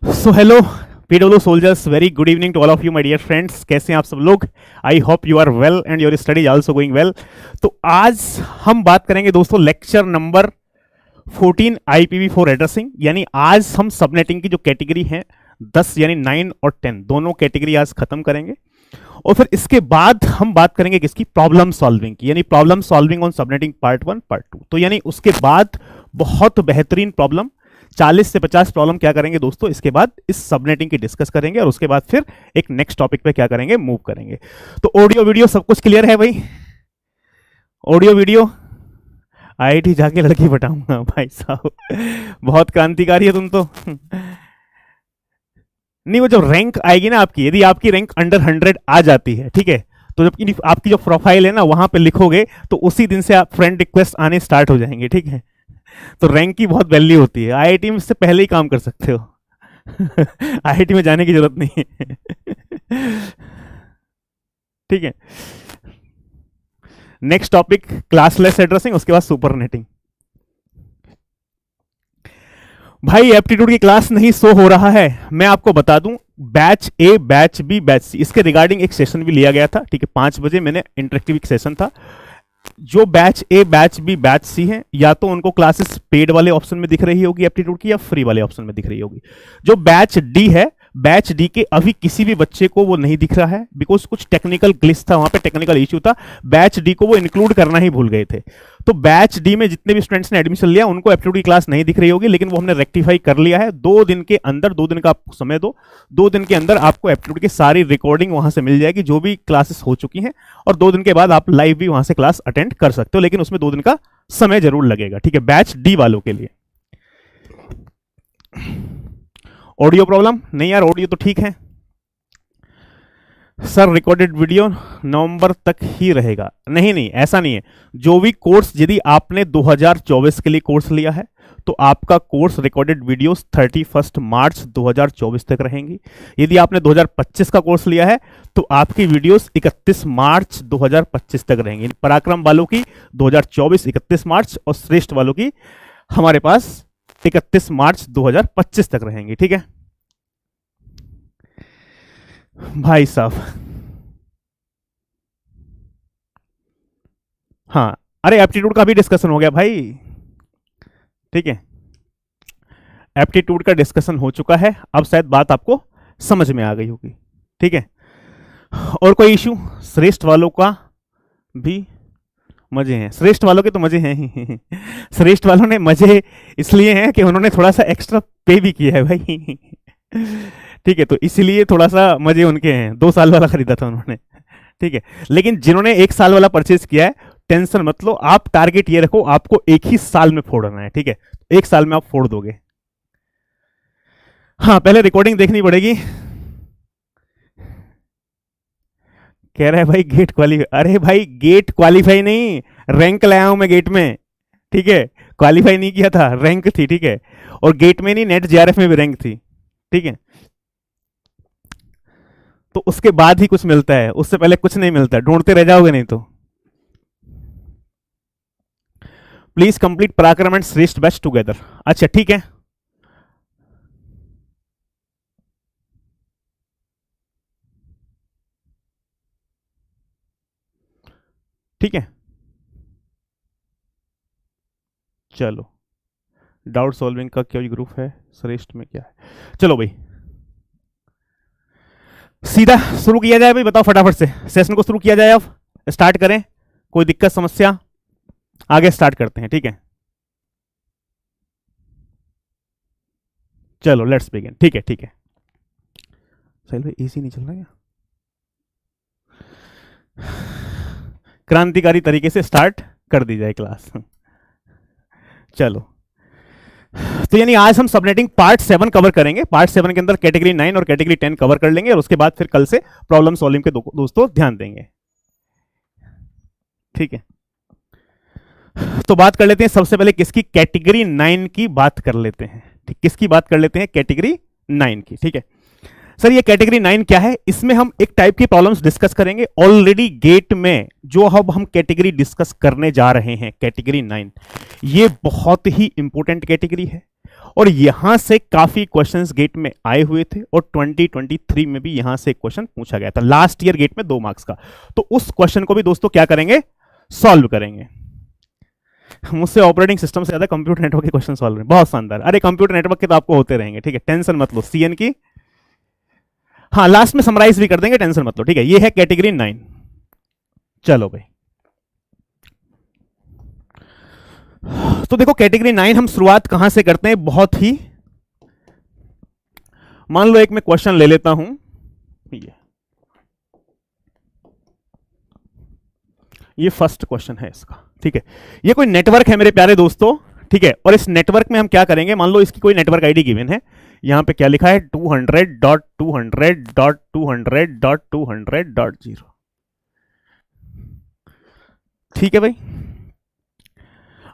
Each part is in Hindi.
So hello PW soldiers, very good evening to all of you my dear friends. कैसे हैं आप सब लोग? I hope you are well and your study is also going well. तो आज हम बात करेंगे दोस्तों लेक्चर नंबर 14 IPv4 एड्रेसिंग, यानी आज हम सबनेटिंग की जो कैटेगरी है 10 यानी 9 और 10 दोनों कैटेगरी आज खत्म करेंगे। और फिर इसके बाद हम बात करेंगे किसकी? प्रॉब्लम सॉल्विंग की, यानी problem solving on subnetting part 1 part 2। तो यानी उसके बाद बहुत बेहतरीन प्रॉब्लम 40 से 50 प्रॉब्लम क्या करेंगे दोस्तों, इसके बाद इस सबनेटिंग की डिस्कस करेंगे और उसके बाद फिर एक नेक्स्ट टॉपिक पे क्या करेंगे, मूव करेंगे। तो ऑडियो वीडियो सब कुछ क्लियर है भाई? ऑडियो वीडियो IIT जाके लड़की बताऊंगा भाई साहब, बहुत क्रांतिकारी है तुम तो। नहीं, वो जब रैंक आएगी ना आपकी, यदि आपकी रैंक अंडर 100 आ जाती है, ठीक है, तो जब आपकी जो प्रोफाइल है ना वहां पे लिखोगे तो उसी दिन से आप फ्रेंड रिक्वेस्ट आने स्टार्ट हो जाएंगे, ठीक है। तो रैंक की बहुत वैल्यू होती है। IIT में इससे पहले ही काम कर सकते हो। IIT में जाने की जरूरत नहीं है। ठीक है, नेक्स्ट टॉपिक क्लासलेस एड्रेसिंग, उसके बाद सुपरनेटिंग। भाई एप्टीट्यूड की क्लास नहीं शो हो रहा है, मैं आपको बता दूं, बैच ए, बैच बी, बैच सी, इसके रिगार्डिंग एक सेशन भी लिया गया था, ठीक है। 5 बजे मैंने इंटरेक्टिव सेशन था। जो बैच ए, बैच बी, बैच सी है, या तो उनको क्लासेस पेड वाले ऑप्शन में दिख रही होगी एप्टीट्यूड की, या फ्री वाले ऑप्शन में दिख रही होगी। जो बैच डी है, बैच डी के अभी किसी भी बच्चे को वो नहीं दिख रहा है, बिकॉज कुछ टेक्निकल ग्लिच था, वहां पे टेक्निकल इश्यू था। बैच डी को वो इंक्लूड करना ही भूल गए थे। तो बैच डी में जितने भी स्टूडेंट्स ने एडमिशन लिया उनको एप्टीट्यूड की क्लास नहीं दिख रही होगी, लेकिन वो हमने रेक्टिफाई कर लिया है। 2 दिन के अंदर, 2 दिन का आपको समय दो, 2 दिन के अंदर आपको एप्टीट्यूड की सारी रिकॉर्डिंग वहां से मिल जाएगी, जो भी क्लासेस हो चुकी हैं। और 2 दिन के बाद आप लाइव भी वहां से क्लास अटेंड कर सकते हो, लेकिन उसमें 2 दिन का समय जरूर लगेगा, ठीक है, बैच डी वालों के लिए। ऑडियो प्रॉब्लम नहीं यार, ऑडियो तो ठीक है सर। रिकॉर्डेड वीडियो नवंबर तक ही रहेगा? नहीं नहीं, ऐसा नहीं है। जो भी कोर्स, यदि आपने 2024 के लिए कोर्स लिया है तो आपका कोर्स रिकॉर्डेड वीडियोस 31 मार्च 2024 तक रहेंगी। यदि आपने 2025 का कोर्स लिया है तो आपकी वीडियोस 31 मार्च 2025 तक रहेंगी। पराक्रम वालों की 2024 31 मार्च, और श्रेष्ठ वालों की हमारे पास 31 मार्च 2025 तक रहेंगी, ठीक है भाई साहब। हाँ, अरे एप्टीट्यूड का भी डिस्कशन हो गया भाई, ठीक है, एप्टीट्यूड का डिस्कशन हो चुका है। अब शायद बात आपको समझ में आ गई होगी, ठीक है। और कोई इशू? श्रेष्ठ वालों का भी मजे हैं, श्रेष्ठ वालों के तो मजे हैं ही। श्रेष्ठ वालों ने मजे इसलिए हैं कि उन्होंने थोड़ा सा एक्स्ट्रा पे भी किया है भाई। ठीक है, तो इसलिए थोड़ा सा मजे उनके हैं। 2 साल वाला खरीदा था उन्होंने, ठीक है। लेकिन जिन्होंने 1 साल वाला परचेज किया है, टेंशन मत लो, आप टारगेट ये रखो आपको 1 ही साल में फोड़ना है, ठीक है। 1 साल में आप फोड़ दोगे। हाँ, पहले रिकॉर्डिंग देखनी पड़ेगी। कह रहा है भाई गेट क्वालिफाई। अरे भाई गेट क्वालिफाई नहीं, रैंक लाया हूं मैं गेट में, ठीक है। क्वालिफाई नहीं किया था, रैंक थी, ठीक है। और गेट में नहीं, नेट JRF में भी रैंक थी, ठीक है। तो उसके बाद ही कुछ मिलता है, उससे पहले कुछ नहीं मिलता, ढूंढते रह जाओगे नहीं तो। प्लीज कंप्लीट पराक्रम एंड श्रेष्ठ बैच टुगेदर। अच्छा ठीक है, ठीक है, चलो। डाउट सॉल्विंग का क्या ग्रुप है? श्रेष्ठ में क्या है? चलो भाई सीधा शुरू किया जाए भाई, बताओ फटाफट से सेशन को शुरू किया जाए। अब स्टार्ट करें, कोई दिक्कत समस्या? आगे स्टार्ट करते हैं, ठीक है। चलो लेट्स बिगिन, ठीक है, ठीक है। साहिल भाई एसी नहीं चल रहा क्या? क्रांतिकारी तरीके से स्टार्ट कर दी जाए क्लास। चलो, तो यानी आज हम सबनेटिंग पार्ट 7 कवर करेंगे। पार्ट 7 के अंदर कैटेगरी 9 और कैटेगरी 10 कवर कर लेंगे, और उसके बाद फिर कल से प्रॉब्लम सॉल्विंग के दोस्तों ध्यान देंगे, ठीक है। तो बात कर लेते हैं सबसे पहले किसकी? कैटेगरी 9 की बात कर लेते हैं, ठीक। किसकी बात कर लेते हैं? कैटेगरी 9 की, ठीक है। सर ये कैटेगरी 9 क्या है? इसमें हम एक टाइप की प्रॉब्लम्स डिस्कस करेंगे। ऑलरेडी गेट में जो अब हम कैटेगरी डिस्कस करने जा रहे हैं, कैटेगरी 9, ये बहुत ही इंपॉर्टेंट कैटेगरी है। और यहां से काफी क्वेश्चंस गेट में आए हुए थे और 2023 में भी यहां से क्वेश्चन पूछा गया था लास्ट ईयर गेट में 2 मार्क्स का। तो उस क्वेश्चन को भी दोस्तों क्या करेंगे, सॉल्व करेंगे। मुझसे ऑपरेटिंग सिस्टम से ज्यादा कंप्यूटर नेटवर्क के क्वेश्चन सॉल्व करें, बहुत शानदार। अरे कंप्यूटर नेटवर्क के तो आपको होते रहेंगे, ठीक है, टेंशन मत लो। सीएन की हाँ लास्ट में समराइज भी कर देंगे, टेंशन मत लो, ठीक है। ये है कैटेगरी 9। चलो भाई, तो देखो कैटेगरी 9 हम शुरुआत कहां से करते हैं, बहुत ही, मान लो एक मैं क्वेश्चन ले लेता हूं, ये फर्स्ट क्वेश्चन है इसका, ठीक है। ये कोई नेटवर्क है मेरे प्यारे दोस्तों, ठीक है, और इस नेटवर्क में हम क्या करेंगे, मान लो इसकी कोई नेटवर्क आईडी गिवन है, यहां पे क्या लिखा है 200.200.200.200.0, ठीक है भाई।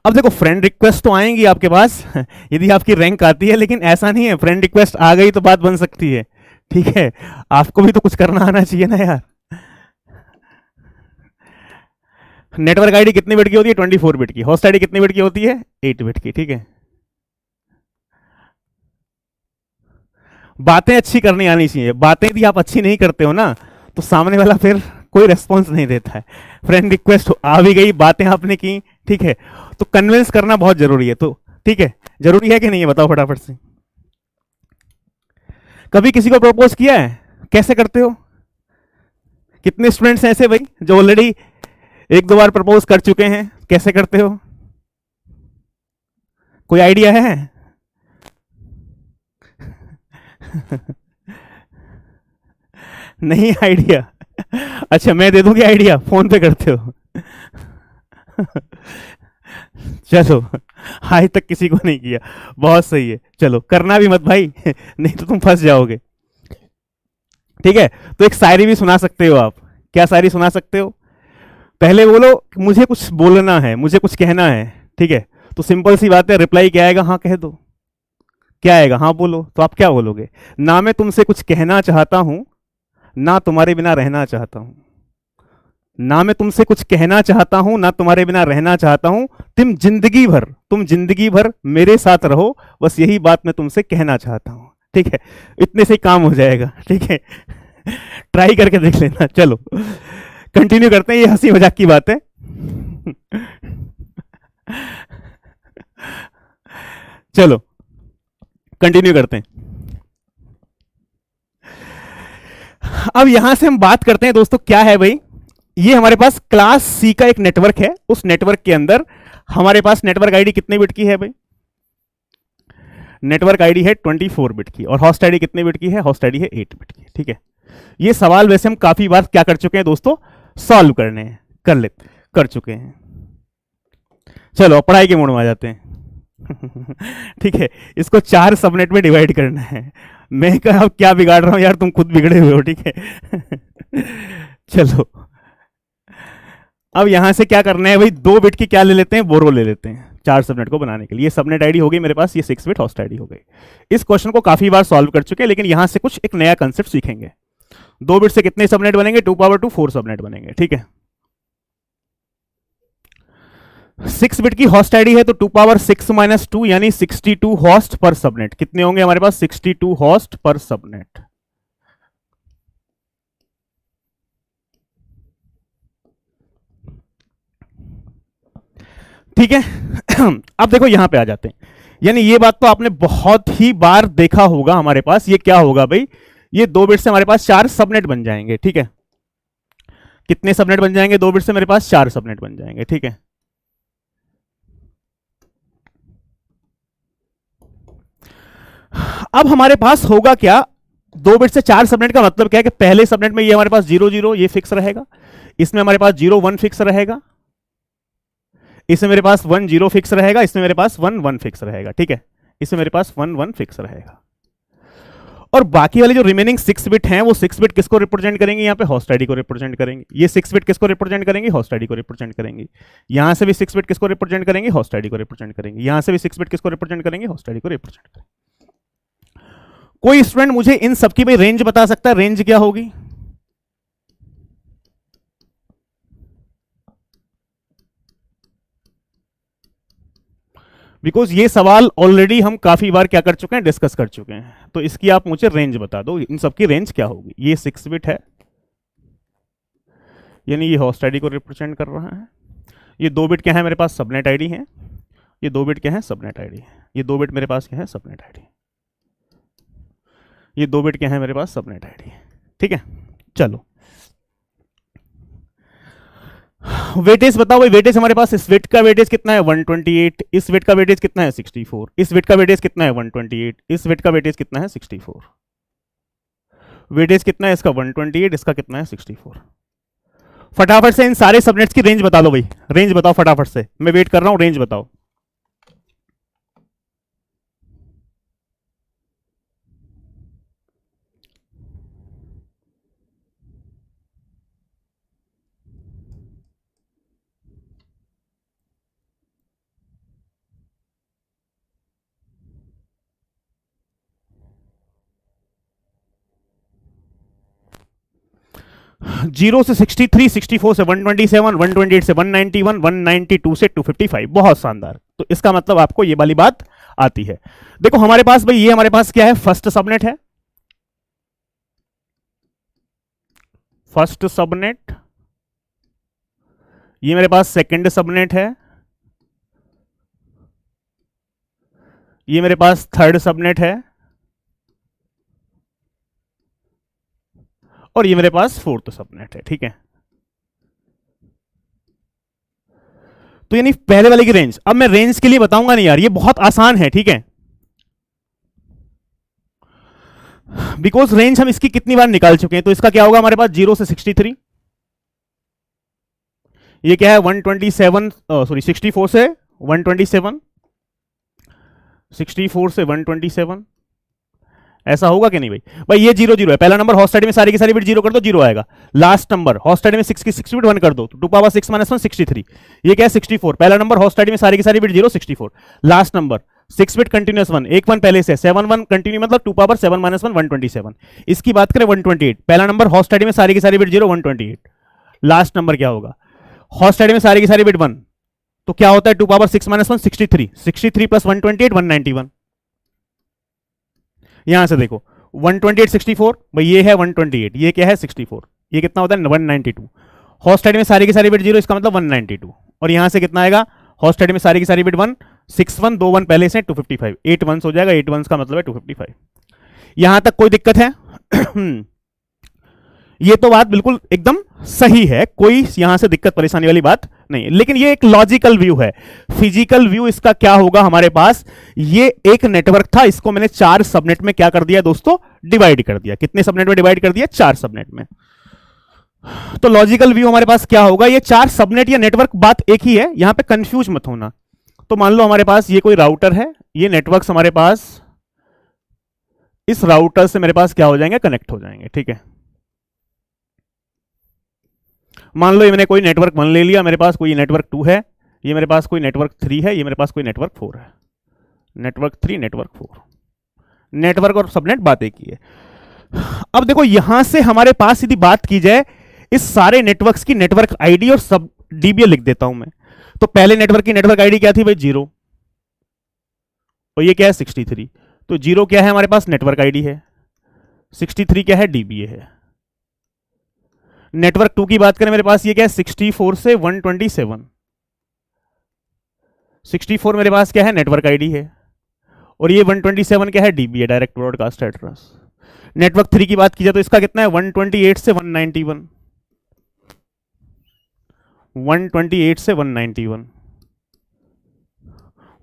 अब देखो फ्रेंड रिक्वेस्ट तो आएंगी आपके पास यदि आपकी रैंक आती है, लेकिन ऐसा नहीं है फ्रेंड रिक्वेस्ट आ गई तो बात बन सकती है, ठीक है, आपको भी तो कुछ करना आना चाहिए ना यार। नेटवर्क आईडी कितनी बिट की होती है, 24 बिट की। होस्ट आईडी कितनी बिट की होती है, 8 बिट की, ठीक है। बातें अच्छी करनी आनी चाहिए, बातें यदि आप अच्छी नहीं करते हो ना तो सामने वाला फिर कोई रेस्पॉन्स नहीं देता है। फ्रेंड रिक्वेस्ट आ भी गई, बातें आपने की, ठीक है, तो कन्विंस करना बहुत जरूरी है। तो ठीक है, जरूरी है कि नहीं है, बताओ फटाफट से। कभी किसी को प्रपोज किया है, कैसे करते हो? कितने स्टूडेंट्स हैं ऐसे भाई जो ऑलरेडी 1-2 बार प्रपोज कर चुके हैं, कैसे करते हो? कोई आइडिया है? नहीं आइडिया? अच्छा मैं दे दूंगी आइडिया, फोन पे करते हो चलो, आज तक किसी को नहीं किया, बहुत सही है। चलो करना भी मत भाई नहीं तो तुम फंस जाओगे, ठीक है। तो एक शायरी भी सुना सकते हो आप। क्या शायरी सुना सकते हो? पहले बोलो मुझे कुछ बोलना है, मुझे कुछ कहना है, ठीक है, तो सिंपल सी बात है, रिप्लाई क्या आएगा, हाँ कह दो। क्या आएगा, हाँ बोलो। तो आप क्या बोलोगे? ना मैं तुमसे कुछ कहना चाहता हूं, ना तुम्हारे बिना रहना चाहता हूं। ना मैं तुमसे कुछ कहना चाहता हूं, ना तुम्हारे बिना रहना चाहता हूं, तुम जिंदगी भर मेरे साथ रहो, बस यही बात मैं तुमसे कहना चाहता हूं, ठीक है। इतने से काम हो जाएगा, ठीक है ट्राई करके देख लेना। चलो कंटिन्यू करते हैं, ये हंसी मजाक की बात है चलो कंटिन्यू करते हैं। अब यहां से हम बात करते हैं दोस्तों, क्या है भाई, ये हमारे पास क्लास सी का एक नेटवर्क है। उस नेटवर्क के अंदर हमारे पास नेटवर्क आईडी कितने बिट की है भाई? नेटवर्क आईडी है 24 बिट की, और होस्ट आईडी कितने बिट की है? होस्ट आईडी है 8 बिट की, ठीक है। ये सवाल वैसे हम काफी बार क्या कर चुके हैं दोस्तों, सॉल्व करने हैं, कर चुके हैं। चलो पढ़ाई के मोड में आ जाते हैं ठीक है, इसको 4 सबनेट में डिवाइड करना है। मैं क्या बिगाड़ रहा हूं यार, तुम खुद बिगड़े हुए हो, ठीक है चलो अब यहां से क्या करना है भाई, 2 बिट की क्या ले लेते हैं, बोरो ले लेते हैं 4 सबनेट को बनाने के लिए। सबनेट आईडी हो गई मेरे पास, ये 6 बिट होस्ट आईडी हो गई। इस क्वेश्चन को काफी बार सॉल्व कर चुके हैं, लेकिन यहां से कुछ एक नया कंसेप्ट सीखेंगे। 2 बिट से कितने सबनेट बनेंगे? 2 पावर 2 4 सबनेट बनेंगे, ठीक है। 6 बिट की होस्ट आईडी है तो 2 पावर 6 माइनस 2 यानी 62 होस्ट पर सबनेट। कितने होंगे हमारे पास? 62 होस्ट पर सबनेट। ठीक है अब देखो यहां पे आ जाते हैं, यानी ये बात तो आपने बहुत ही बार देखा होगा हमारे पास। ये क्या होगा भाई, ये 2 बिट से हमारे पास 4 सबनेट बन जाएंगे, ठीक है। कितने सबनेट बन जाएंगे? 2 बिट से मेरे पास 4 सबनेट बन जाएंगे, ठीक है। अब हमारे पास होगा क्या, 2 बिट से 4 सबनेट का मतलब क्या है कि पहले सबनेट में ये हमारे पास 0 0 ये फिक्स रहेगा, इसमें हमारे पास 0 1 फिक्स रहेगा, इसमें मेरे पास 1 0 फिक्स रहेगा, इसमें मेरे पास 1 1 फिक्स रहेगा, ठीक है। इसमें मेरे पास 1 1 फिक्स रहेगा। और बाकी वाले जो रिमेनिंग 6 बिट हैं, वो 6 बिट किसको रिप्रेजेंट करेंगे? यहाँ पे होस्ट आईडी को रिप्रेजेंट करेंगे। ये 6 बिट किसको रिप्रेजेंट करेंगे? होस्ट आईडी को रिप्रेजेंट करेंगे। यहां से भी 6 बिट किसको रिप्रेजेंट करेंगे? होस्ट आईडी को रिप्रेजेंट करेंगे। यहां से भी 6 बिट किसको रिप्रेजेंट करेंगे? होस्ट आईडी को रिप्रेजेंट करेंगे। कोई स्टूडेंट मुझे इन सबकी भाई रेंज बता सकता है, रेंज क्या होगी? बिकॉज ये सवाल ऑलरेडी हम काफी बार क्या कर चुके हैं, डिस्कस कर चुके हैं। तो इसकी आप मुझे रेंज बता दो, इन सबकी रेंज क्या होगी। ये 6 बिट है, यानी ये होस्ट आईडी को रिप्रेजेंट कर रहा है। ये 2 बिट क्या है मेरे पास, सबनेट आईडी है। ये 2 बिट क्या है, सबनेट आईडी है। ये 2 बिट मेरे पास क्या है, सबनेट आईडी। ये 2 बिट क्या है मेरे पास, सबनेट आईडी। ठीक है, चलो वेटेज बताओ भाई। वेटेज हमारे पास, इस वेट का वेटेज कितना है 128, इस वेट का वेटेज कितना है 64, इस वेट का वेटेज कितना है 128, इस वेट का वेटेज कितना है 64। वेटेज कितना है इसका 128, इसका कितना है 64। फटाफट से इन सारे सबनेट्स की रेंज बता दो भाई, रेंज बताओ फटाफट से, मैं वेट कर रहा हूं, रेंज बताओ। जीरो से 63, 64 से 127, 128 से 191, 192 से 255। बहुत शानदार। तो इसका मतलब आपको ये वाली बात आती है। देखो हमारे पास भाई, ये हमारे पास क्या है, फर्स्ट सबनेट है। फर्स्ट सबनेट, ये मेरे पास सेकंड सबनेट है, ये मेरे पास थर्ड सबनेट है, और ये मेरे पास फोर्थ सबनेट है। ठीक है, तो यानी पहले वाले की रेंज। अब मैं रेंज के लिए बताऊंगा नहीं यार, ये बहुत आसान है। ठीक है, बिकॉज रेंज हम इसकी कितनी बार निकाल चुके हैं। तो इसका क्या होगा हमारे पास, 0 से 63, ये क्या है 127, सॉरी 64 से 127, 64 से 127। ऐसा होगा कि नहीं भाई? भाई ये 0 0 है, पहला नंबर हॉस्ट साइड में सारी की सारी बिट 0 कर दो, 0 आएगा। लास्ट नंबर हॉस्ट साइड में 6 की 6 बिट 1 कर दो, तो 2 पावर 6 माइनस 1 63। ये क्या है 64, पहला नंबर हॉस्ट साइड में सारी की सारी bit 0 64। Last number 6 bit continuous 1, एक 1 पहले से 7 1 कंटिन्यू, मतलब 2 पावर 7 माइनस 1 127। इसकी बात करें 128, पहला नंबर हॉस्ट साइड में सारी की सारी बिट 0 128। लास्ट नंबर क्या होगा, हॉस्ट साइड में सारी की सारी बिट 1, तो क्या होता है 2 पावर 6 माइनस 1 63, 63 प्लस 128 191। यहां से देखो 128 64, भाई ये है 128, ये क्या है 64, ये कितना होता है 192। हॉस्ट साइड में सारी की सारी बिट 0, इसका मतलब 192। और यहां से कितना आएगा, हॉस्ट साइड में सारी की सारी बिट 1, 6 1 2 1 पहले से 255, 8 1 हो जाएगा, 8 1 का मतलब है 255। यहां तक कोई दिक्कत है? ये तो बात बिल्कुल एकदम सही है, कोई यहां से दिक्कत परेशानी वाली बात नहीं। लेकिन ये एक लॉजिकल व्यू है। फिजिकल व्यू इसका क्या होगा हमारे पास, ये एक नेटवर्क था, इसको मैंने 4 सबनेट में क्या कर दिया दोस्तों, डिवाइड कर दिया। कितने सबनेट में डिवाइड कर दिया, 4 सबनेट में। तो लॉजिकल व्यू हमारे पास क्या होगा, ये 4 सबनेट या नेटवर्क बात एक ही है, यहां पे कंफ्यूज मत होना। तो मान लो हमारे पास ये कोई राउटर है, ये नेटवर्क हमारे पास इस राउटर से मेरे पास क्या हो जाएंगे, कनेक्ट हो जाएंगे। ठीक है, मान लो ये मैंने कोई नेटवर्क 1 ले लिया, मेरे पास कोई नेटवर्क 2 है, ये मेरे पास कोई नेटवर्क 3 है, ये मेरे पास कोई नेटवर्क 4 है। नेटवर्क 3 नेटवर्क 4, नेटवर्क और सबनेट बात एक ही है। अब देखो यहां से हमारे पास यदि बात की जाए इस सारे नेटवर्क्स की नेटवर्क आईडी और सब डीबीए लिख देता हूं मैं। तो पहले नेटवर्क की नेटवर्क आईडी क्या थी भाई, 0, और ये क्या है 63। तो 0 क्या है हमारे पास, नेटवर्क आईडी है, 63 क्या है, डीबीए है। नेटवर्क 2 की बात करें, मेरे पास ये क्या है 64 से 127, 64 मेरे पास क्या है, नेटवर्क आईडी है, और ये 127 क्या है, dBA, direct broadcast address. Network 3 की बात की जाए तो इसका कितना है 128 से 191, 128 से 191,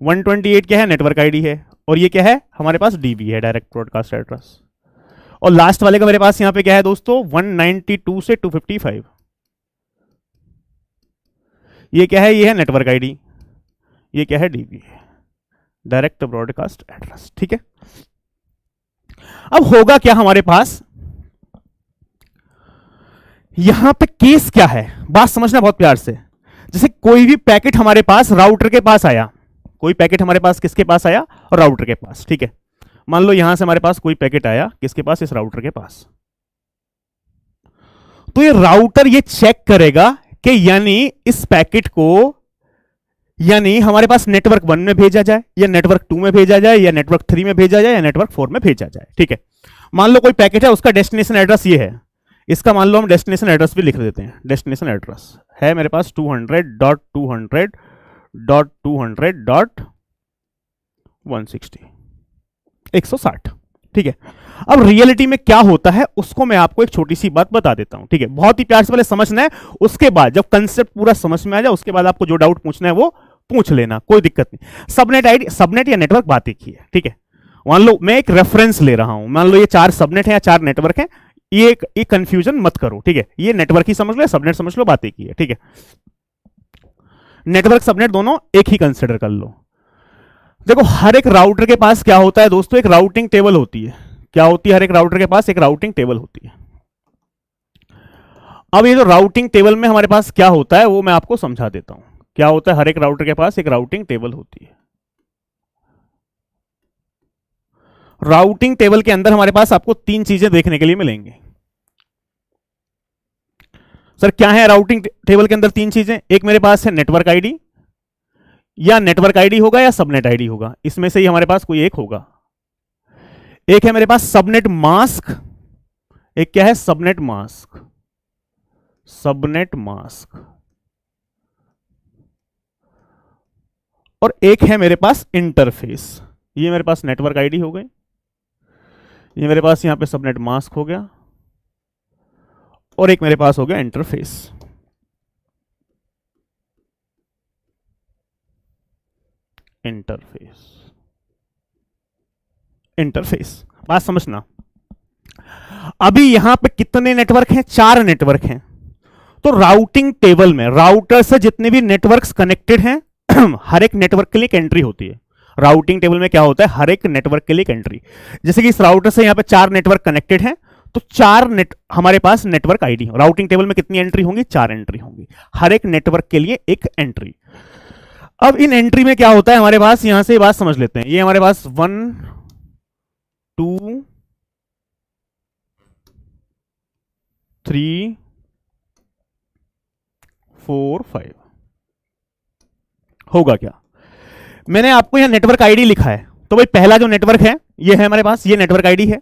128 क्या है, नेटवर्क आईडी है, और ये क्या है हमारे पास, डीबी है, डायरेक्ट ब्रॉडकास्ट एड्रेस। और लास्ट वाले का मेरे पास यहां पे क्या है दोस्तों, 192 से 255, ये क्या है, ये है नेटवर्क आईडी, ये क्या है, डीबी है, डायरेक्ट ब्रॉडकास्ट एड्रेस। ठीक है, अब होगा क्या हमारे पास, यहां पे केस क्या है, बात समझना बहुत प्यार से। जैसे कोई भी पैकेट हमारे पास राउटर के पास आया, कोई पैकेट हमारे पास किसके पास आया, और राउटर के पास। ठीक है, मान लो यहां से हमारे पास कोई पैकेट आया, किसके पास, इस राउटर के पास। तो ये राउटर ये चेक करेगा कि यानी इस पैकेट को यानी हमारे पास नेटवर्क 1 में भेजा जाए या नेटवर्क 2 में भेजा जाए या नेटवर्क 3 में भेजा जाए या नेटवर्क 4 में भेजा जाए। ठीक है, मान लो कोई पैकेट है, उसका डेस्टिनेशन एड्रेस ये है, इसका मान लो हम डेस्टिनेशन एड्रेस भी लिख देते हैं। डेस्टिनेशन एड्रेस है मेरे पास 200.200.200.160, 160। ठीक है, अब रियलिटी में क्या होता है उसको मैं आपको एक छोटी सी बात बता देता हूं। ठीक है, बहुत ही प्यार से पहले समझना है, उसके बाद जब कंसेप्ट पूरा समझ में आ जाए उसके बाद आपको जो डाउट पूछना है वो पूछ लेना, कोई दिक्कत नहीं। सबनेट आईडी, सबनेट या नेटवर्क बात एक ही है। ठीक है, मान लो मैं एक रेफरेंस ले रहा हूं, मान लो ये 4 सबनेट है या 4 नेटवर्क है, ये कंफ्यूजन मत करो। ठीक है, ये नेटवर्क ही समझ लो, सबनेट समझ लो, बात एक ही है। ठीक है, नेटवर्क सबनेट दोनों एक ही कंसिडर कर लो। देखो हर एक राउटर के पास क्या होता है दोस्तों, एक राउटिंग टेबल होती है। क्या होती है? हर एक राउटर के पास एक राउटिंग टेबल होती है। अब ये जो राउटिंग टेबल में हमारे पास क्या होता है वो मैं आपको समझा देता हूं। क्या होता है? हर एक राउटर के पास एक राउटिंग टेबल होती है। राउटिंग टेबल के अंदर हमारे पास आपको 3 चीजें देखने के लिए मिलेंगी। सर क्या है राउटिंग टेबल के अंदर 3 चीजें? एक मेरे पास है नेटवर्क आईडी, या नेटवर्क आईडी होगा या सबनेट आईडी होगा, इसमें से ही हमारे पास कोई एक होगा। एक है मेरे पास सबनेट मास्क, एक क्या है? सबनेट मास्क, सबनेट मास्क, और एक है मेरे पास इंटरफेस। ये मेरे पास नेटवर्क आईडी हो गई, ये मेरे पास यहां पे सबनेट मास्क हो गया, और एक मेरे पास हो गया इंटरफेस। इंटरफेस, इंटरफेस, बात समझना। अभी यहां पे कितने नेटवर्क हैं? 4 नेटवर्क हैं। तो राउटिंग टेबल में राउटर से जितने भी नेटवर्क्स कनेक्टेड हैं हर एक नेटवर्क के लिए एक एंट्री होती है। राउटिंग टेबल में क्या होता है? हर एक नेटवर्क के लिए एक एंट्री। जैसे कि इस राउटर से यहां पे 4 नेटवर्क कनेक्टेड हैं, तो 4 हमारे पास नेटवर्क आईडी। राउटिंग टेबल में कितनी एंट्री होंगी? 4 एंट्री होंगी, हर एक नेटवर्क के लिए एक एंट्री। अब इन एंट्री में क्या होता है हमारे पास, यहां से बात समझ लेते हैं। ये हमारे पास 1 2 3 4 5 होगा क्या? मैंने आपको यहां नेटवर्क आईडी लिखा है, तो भाई पहला जो नेटवर्क है ये है हमारे पास, ये नेटवर्क आईडी है।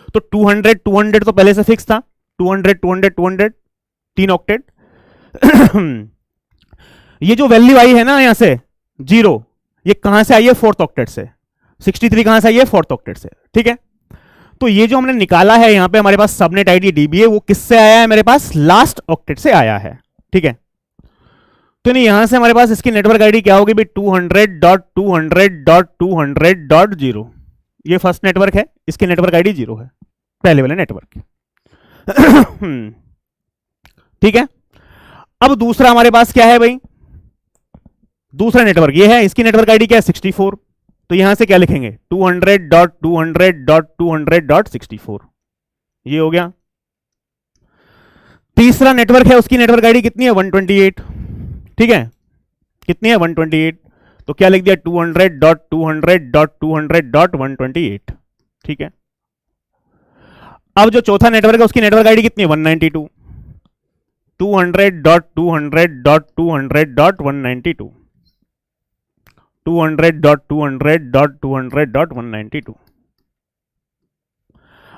तो 200 तो पहले से फिक्स था, 200 3 ऑक्टेट। ये जो वैल्यू आई है ना यहां से 0, ये कहां से आई है? 4th ऑक्टेट से। 63 कहां से आई है? 4th ऑक्टेट से। ठीक है, तो ये जो हमने निकाला है यहां पे हमारे पास सबनेट आईडी डीबीए, वो किससे आया है? मेरे पास लास्ट ऑक्टेट से आया है। ठीक है, तो नहीं यहां से हमारे पास इसकी नेटवर्क आईडी क्या होगी? 200.200.200.0। ये फर्स्ट नेटवर्क है, इसकी नेटवर्क आईडी 0 है, पहले वाले नेटवर्क। ठीक है, अब दूसरा हमारे पास क्या है भाई? दूसरा नेटवर्क ये है, इसकी नेटवर्क आईडी क्या है? 64। तो यहां से क्या लिखेंगे? 200.200.200.64, ये हो गया। तीसरा नेटवर्क है, उसकी नेटवर्क आईडी कितनी है? 128। ठीक है, कितनी है? 128। तो क्या लिख दिया? 200.200.200.128। ठीक है, अब जो चौथा नेटवर्क है उसकी नेटवर्क आईडी कितनी है? 192। 200.200.200.192, 200.200.200.192।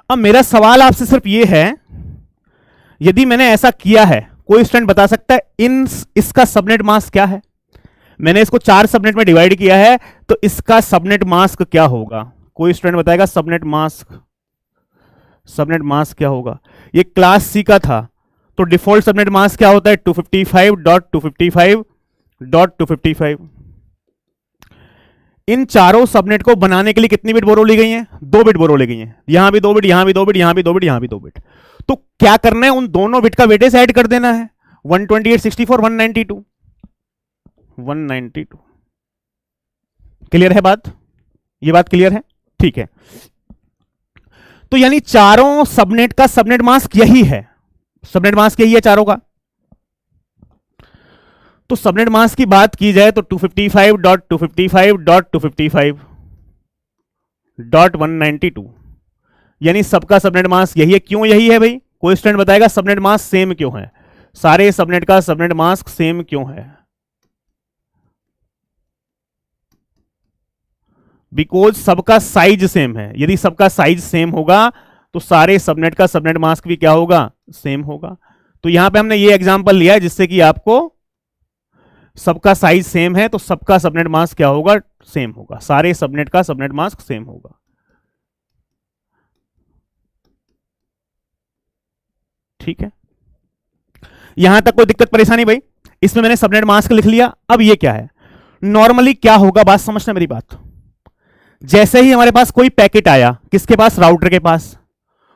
अब मेरा सवाल आपसे सिर्फ ये है, यदि मैंने ऐसा किया है, कोई स्टूडेंट बता सकता है इसका सबनेट मास्क क्या है? मैंने इसको 4 सबनेट में डिवाइड किया है, तो इसका सबनेट मास्क क्या होगा? कोई स्टूडेंट बताएगा सबनेट मास्क, सबनेट मास्क क्या होगा? ये क्लास सी का था, तो डिफॉल्ट सबनेट मास्क क्या होता है? 255.255.255। इन चारों सबनेट को बनाने के लिए कितनी बिट बोरो ली गई है? 2 बिट बोरो ली गई है। यहां भी 2 बिट, यहां भी 2 बिट, यहां भी 2 बिट, यहां भी 2 बिट। तो क्या करना है? उन दोनों बिट का वेटेज ऐड कर देना है। 128, 64, 192, 192। क्लियर है बात? ये बात क्लियर है? ठीक है, तो यानी चारों सबनेट का सबनेट मास्क यही है, सबनेट मास्क यही है चारों का। तो सबनेट मास्क की बात की जाए तो 255.255.255.192, यानी सबका सबनेट मास्क यही है। क्यों यही है भाई? कोई स्टूडेंट बताएगा सबनेट मास्क सेम क्यों है? सारे सबनेट का सबनेट मास्क सेम क्यों है? बिकॉज सबका साइज सेम है। यदि सबका साइज सेम होगा तो सारे सबनेट का सबनेट मास्क भी क्या होगा, सेम होगा। तो यहां पे हमने ये एग्जांपल लिया है जिससे कि आपको सबका साइज सेम है तो सबका सबनेट मास्क क्या होगा, सेम होगा। सारे सबनेट का सबनेट मास्क सेम होगा। ठीक है, यहां तक कोई दिक्कत परेशानी भाई? इसमें मैंने सबनेट मास्क लिख लिया। अब ये क्या है, नॉर्मली क्या होगा, बात समझना मेरी बात। जैसे ही हमारे पास कोई पैकेट आया, किसके पास, राउटर के पास,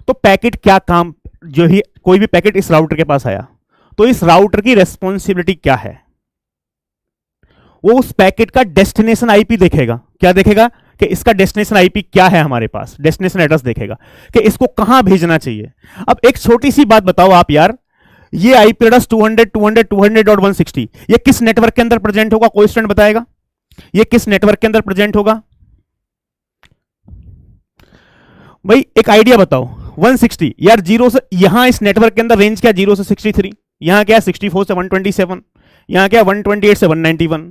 तो पैकेट क्या काम, जो ही कोई भी पैकेट इस राउटर के पास आया तो इस राउटर की रेस्पॉन्सिबिलिटी क्या है, वो उस पैकेट का डेस्टिनेशन आईपी देखेगा। क्या देखेगा कि इसका डेस्टिनेशन आईपी क्या है, हमारे पास डेस्टिनेशन एड्रेस देखेगा कि इसको कहां भेजना चाहिए। अब एक छोटी सी बात बताओ आप यार, ये आईपी एड्रेस 200 200 200 और 160 ये किस नेटवर्क के अंदर प्रेजेंट होगा? कोई स्टूडेंट बताएगा ये किस नेटवर्क के अंदर प्रेजेंट होगा? भाई एक आइडिया बताओ। 160 यार, जीरो से यहां इस नेटवर्क के अंदर रेंज क्या, 0 से 63, यहां क्या 64 से 127, यहां क्या 128 से 191,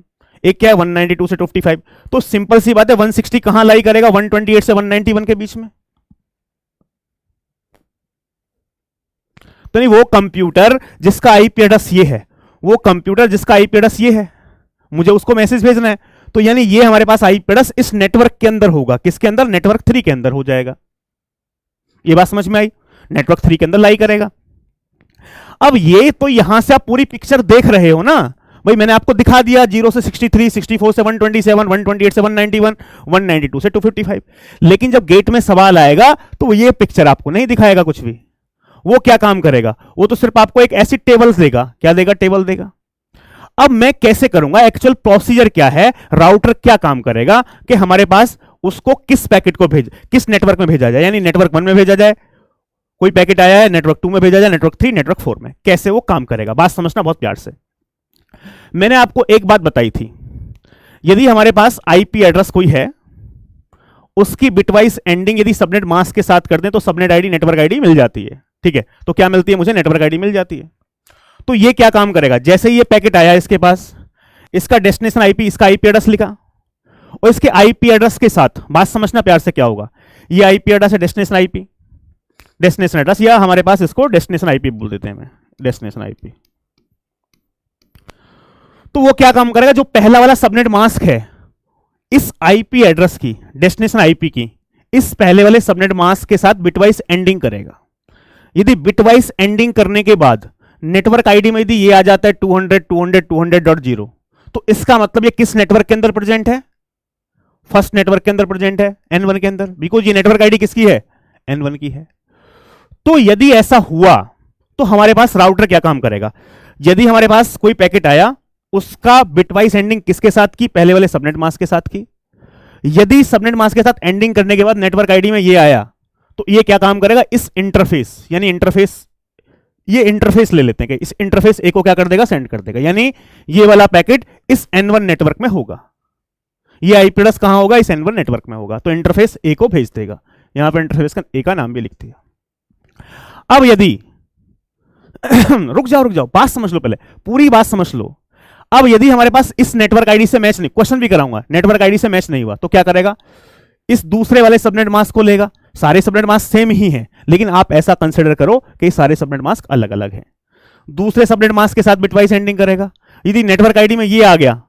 एक क्या है 192 से 255। तो सिंपल सी बात है, 160 कहां लाई करेगा, 128 से 191 के बीच में। तो नहीं, वो कंप्यूटर जिसका आईपी एड्रेस ये है, वो कंप्यूटर जिसका आईपी एड्रेस ये है, मुझे उसको मैसेज भेजना है, तो यानी ये हमारे पास आईपी एड्रेस इस नेटवर्क के अंदर होगा। किसके अंदर? नेटवर्क 3 के अंदर हो जाएगा। ये बात समझ में आई? नेटवर्क 3 के अंदर लाई करेगा। अब ये तो यहां से आप पूरी पिक्चर देख रहे हो ना भाई, मैंने आपको दिखा दिया 0 से 63, 64 से 127, 128 से 191, 192 से 255। लेकिन जब गेट में सवाल आएगा तो ये पिक्चर आपको नहीं दिखाएगा कुछ भी। वो क्या काम करेगा, वो तो सिर्फ आपको एक ऐसी टेबल देगा। क्या देगा? टेबल देगा। अब मैं कैसे करूंगा, एक्चुअल प्रोसीजर क्या है, राउटर क्या काम करेगा कि हमारे पास उसको किस पैकेट को किस नेटवर्क में भेजा जाए, यानी नेटवर्क 1 में भेजा जाए, कोई पैकेट आया है नेटवर्क 2 में भेजा जाए, नेटवर्क 3, नेटवर्क 4 में, कैसे वो काम करेगा। बात समझना बहुत प्यार से। मैंने आपको एक बात बताई थी, यदि हमारे पास आईपी एड्रेस कोई है, उसकी बिटवाइज एंडिंग यदि सबनेट मास्क के साथ कर दें तो सबनेट आईडी नेटवर्क आईडी मिल जाती है। ठीक है, तो क्या मिलती है मुझे? नेटवर्क आईडी मिल जाती है। तो ये क्या काम करेगा, जैसे ही ये पैकेट आया इसके पास, इसका डेस्टिनेशन आईपी, इसका आईपी एड्रेस लिखा, और इसके आईपी एड्रेस के साथ, बात समझना प्यार से, क्या होगा, ये आईपी एड्रेस है डेस्टिनेशन आईपी, डेस्टिनेशन एड्रेस, या हमारे पास इसको डेस्टिनेशन आईपी बोल देते हैं, डेस्टिनेशन आईपी। तो वो क्या काम करेगा, जो पहला वाला सबनेट मास्क है, इस आईपी एड्रेस की, डेस्टिनेशन आईपी की, इस पहले वाले सबनेट मास्क के साथ बिटवाइज एंडिंग करेगा। यदि बिटवाइज एंडिंग करने के बाद नेटवर्क आईडी में यदि ये आ जाता है 200 200 200.0, तो इसका मतलब ये किस नेटवर्क के अंदर प्रेजेंट है? फर्स्ट नेटवर्क के अंदर प्रेजेंट है, N1 के अंदर, बिकॉज ये नेटवर्क आईडी किसकी है? N1 की है। तो यदि ऐसा हुआ तो हमारे पास राउटर क्या काम करेगा, यदि हमारे पास कोई पैकेट आया, उसका बिटवाइज एंडिंग किसके साथ की? पहले वाले सबनेट मास्क के साथ की। यदि सबनेट मास्क के साथ एंडिंग करने के बाद नेटवर्क आईडी में ये आया, तो ये क्या काम करेगा, इस इंटरफेस, यानी इंटरफेस, ये इंटरफेस ले लेते हैं कि इस इंटरफेस ए को क्या कर देगा, सेंड कर देगा, यानी ये वाला पैकेट इस N1 नेटवर्क में होगा। ये आईपी एड्रेस कहां होगा? इस N1 नेटवर्क में होगा, तो इंटरफेस ए को भेज देगा। यहां पर इंटरफेस का ए का नाम भी लिख दिया। अब यदि रुक जाओ, बात समझ लो, पहले पूरी बात समझ लो। अब यदि हमारे पास इस नेटवर्क आईडी से मैच नहीं, क्वेश्चन भी कराऊंगा, नेटवर्क आईडी से मैच नहीं हुआ तो क्या करेगा, इस दूसरे वाले सबनेट मास्क को लेगा। सारे सबनेट मास्क सेम ही हैं, लेकिन आप ऐसा कंसीडर करो कि सारे सबनेट मास्क अलग अलग हैं। दूसरे सबनेट मास्क के साथ बिटवाइज एंडिंग करेगा। यदि नेटवर्क आईडी में ये आ गया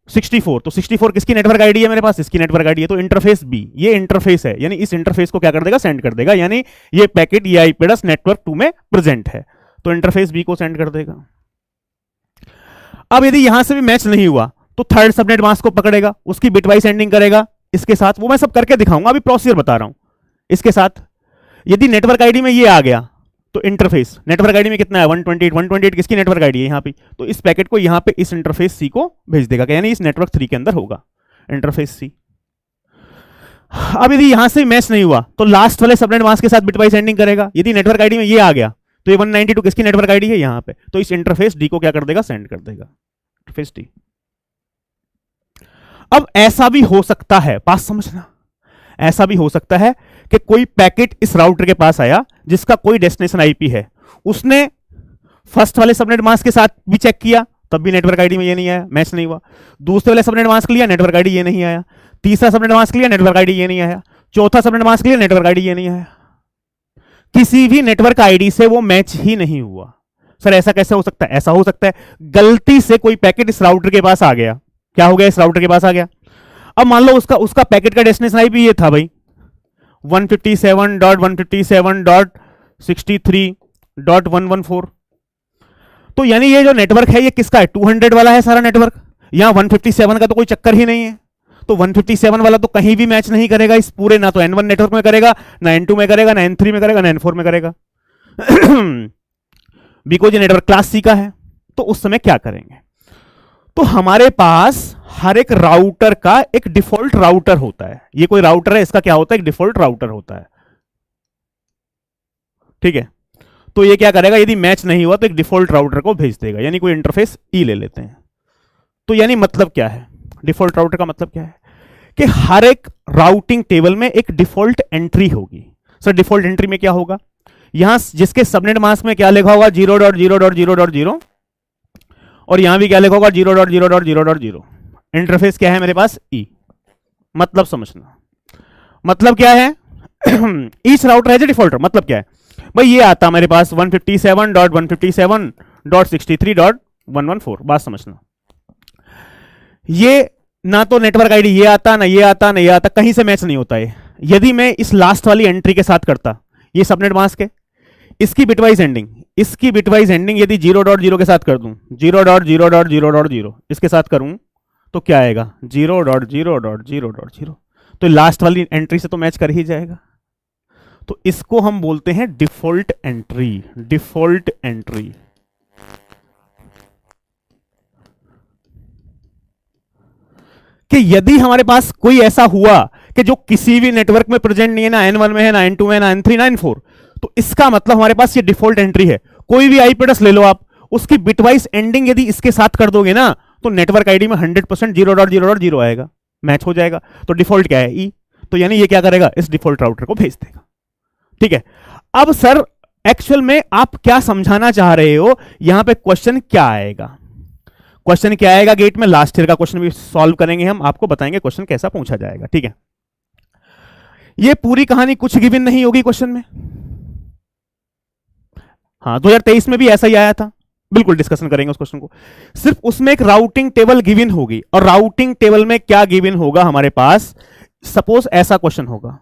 64, तो 64 किसकी नेटवर्क आईडी है मेरे पास? इसकी नेटवर्क आईडी है, तो इंटरफेस बी, ये इंटरफेस है, यानी इस इंटरफेस को क्या कर देगा, सेंड कर देगा, यानी ये पैकेट ये आईपी एड्रेस नेटवर्क 2 में प्रेजेंट है, तो इंटरफेस बी को सेंड कर देगा। अब यदि यहां से भी मैच नहीं हुआ तो थर्ड सबनेट मास्क को पकड़ेगा, उसकी बिटवाइज एंडिंग करेगा इसके साथ, वो मैं सब करके दिखाऊंगा, अभी प्रोसीजर बता रहा हूं। इसके साथ यदि नेटवर्क आईडी में ये आ गया तो इंटरफेस, नेटवर्क आईडी में कितना है 128, 128 किसकी नेटवर्क आईडी है यहां पे, तो इस पैकेट को यहां पे इस इंटरफेस सी को भेज देगा, यानी इस नेटवर्क 3 के अंदर होगा, इंटरफेस सी। अब यदि यहां से मैच नहीं हुआ तो लास्ट वाले सबनेट मास्क के साथ बिटवाइज एंडिंग करेगा। यदि नेटवर्क आईडी में ये आ गया तो ये 192 किसकी नेटवर्क आईडी है यहां पे, तो इस इंटरफेस डी को क्या कर देगा, सेंड कर देगा, इंटरफेस डी। अब ऐसा भी हो सकता है, बात समझना, ऐसा भी हो सकता है कि कोई पैकेट इस राउटर के पास आया जिसका कोई डेस्टिनेशन आईपी है, उसने फर्स्ट वाले सबनेट मास्क के साथ भी चेक किया, तब भी नेटवर्क आईडी में ये नहीं आया, मैच नहीं हुआ। दूसरे वाले सबनेट मास्क लिया, नेटवर्क आईडी ये नहीं आया। तीसरा सबनेट मास्क लिया, नेटवर्क आईडी ये नहीं आया। चौथा सबनेट मास्क लिया, नेटवर्क आईडी ये नहीं आया। किसी भी नेटवर्क आईडी से वो मैच ही नहीं हुआ। सर ऐसा कैसे हो सकता है? ऐसा हो सकता है गलती से कोई पैकेट इस राउटर के पास आ गया। क्या हो गया? इस राउटर के पास आ गया। अब मान लो उसका पैकेट का डेस्टिनेशन आईपी ये था भाई 157.157.63.114। तो यानी ये जो नेटवर्क है ये किसका है? 200 वाला है सारा नेटवर्क। यहां 157 का तो कोई चक्कर ही नहीं है। तो 157 वाला तो कहीं भी मैच नहीं करेगा इस पूरे, ना तो N1 नेटवर्क में करेगा, ना N2 में करेगा, ना N3 में करेगा, ना N4 में करेगा। बिकॉज ये नेटवर्क क्लास सी का है। तो उस समय क्या करेंगे? तो हमारे पास हर एक राउटर का एक डिफॉल्ट राउटर होता है। ये कोई राउटर है, इसका क्या होता है? एक डिफॉल्ट राउटर होता है। ठीक है, तो ये क्या करेगा? यदि मैच नहीं हुआ तो एक डिफॉल्ट राउटर को भेज देगा, यानी कोई इंटरफेस ई ले लेते हैं। तो यानी मतलब क्या है? डिफॉल्ट राउटर का मतलब क्या है कि हर एक राउटिंग टेबल में एक डिफॉल्ट एंट्री होगी। सर डिफॉल्ट एंट्री में क्या होगा? यहां जिसके सबनेट मास्क में क्या लिखा होगा? 0.0.0.0, और यहां भी क्या लिखा होगा? 0.0.0.0। इंटरफेस क्या है मेरे पास? ई। मतलब समझना, मतलब क्या है? ईच राउटर है जो डिफॉल्ट। मतलब क्या है भाई? ये आता मेरे पास 157.157.63.114। बात समझना, ये ना तो नेटवर्क आईडी ये आता, ना ये आता, ना ये आता, कहीं से मैच नहीं होता है। यदि मैं इस लास्ट वाली एंट्री के साथ करता, ये सबनेट मास्क है, इसकी बिटवाइज एंडिंग, इसकी बिटवाइज एंडिंग यदि 0.0 के साथ कर दूं, 0.0.0.0 इसके साथ करूं तो क्या आएगा? 0.0.0.0। तो लास्ट वाली एंट्री से तो मैच कर ही जाएगा। तो इसको हम बोलते हैं डिफॉल्ट एंट्री। डिफॉल्ट एंट्री कि यदि हमारे पास कोई ऐसा हुआ कि जो किसी भी नेटवर्क में प्रेजेंट नहीं है, ना N1 में है, ना N2 में, ना N3, ना N4, तो इसका मतलब हमारे पास ये डिफॉल्ट एंट्री है। कोई भी आईपी एड्रेस ले लो आप, उसकी बिटवाइज एंडिंग यदि इसके साथ कर दोगे ना, तो नेटवर्क आईडी में 100% 0.0.0 आएगा, मैच हो जाएगा। तो डिफॉल्ट क्या है? ई। तो यानी ये क्या करेगा? इस डिफॉल्ट राउटर को भेज देगा। ठीक है, अब सर एक्चुअल में आप क्या समझाना चाह रहे हो? यहां पे क्वेश्चन क्या आएगा? क्वेश्चन क्या आएगा गेट में? लास्ट ईयर का क्वेश्चन भी सॉल्व करेंगे हम, आपको बताएंगे क्वेश्चन कैसा पूछा जाएगा। ठीक है, ये पूरी कहानी कुछ गिवन नहीं होगी क्वेश्चन में। हाँ, 2023 में भी ऐसा ही आया था, बिल्कुल डिस्कशन करेंगे उस क्वेश्चन को। सिर्फ उसमें एक राउटिंग टेबल गिवन होगी, और राउटिंग टेबल में क्या गिवन होगा हमारे पास? सपोज ऐसा क्वेश्चन होगा,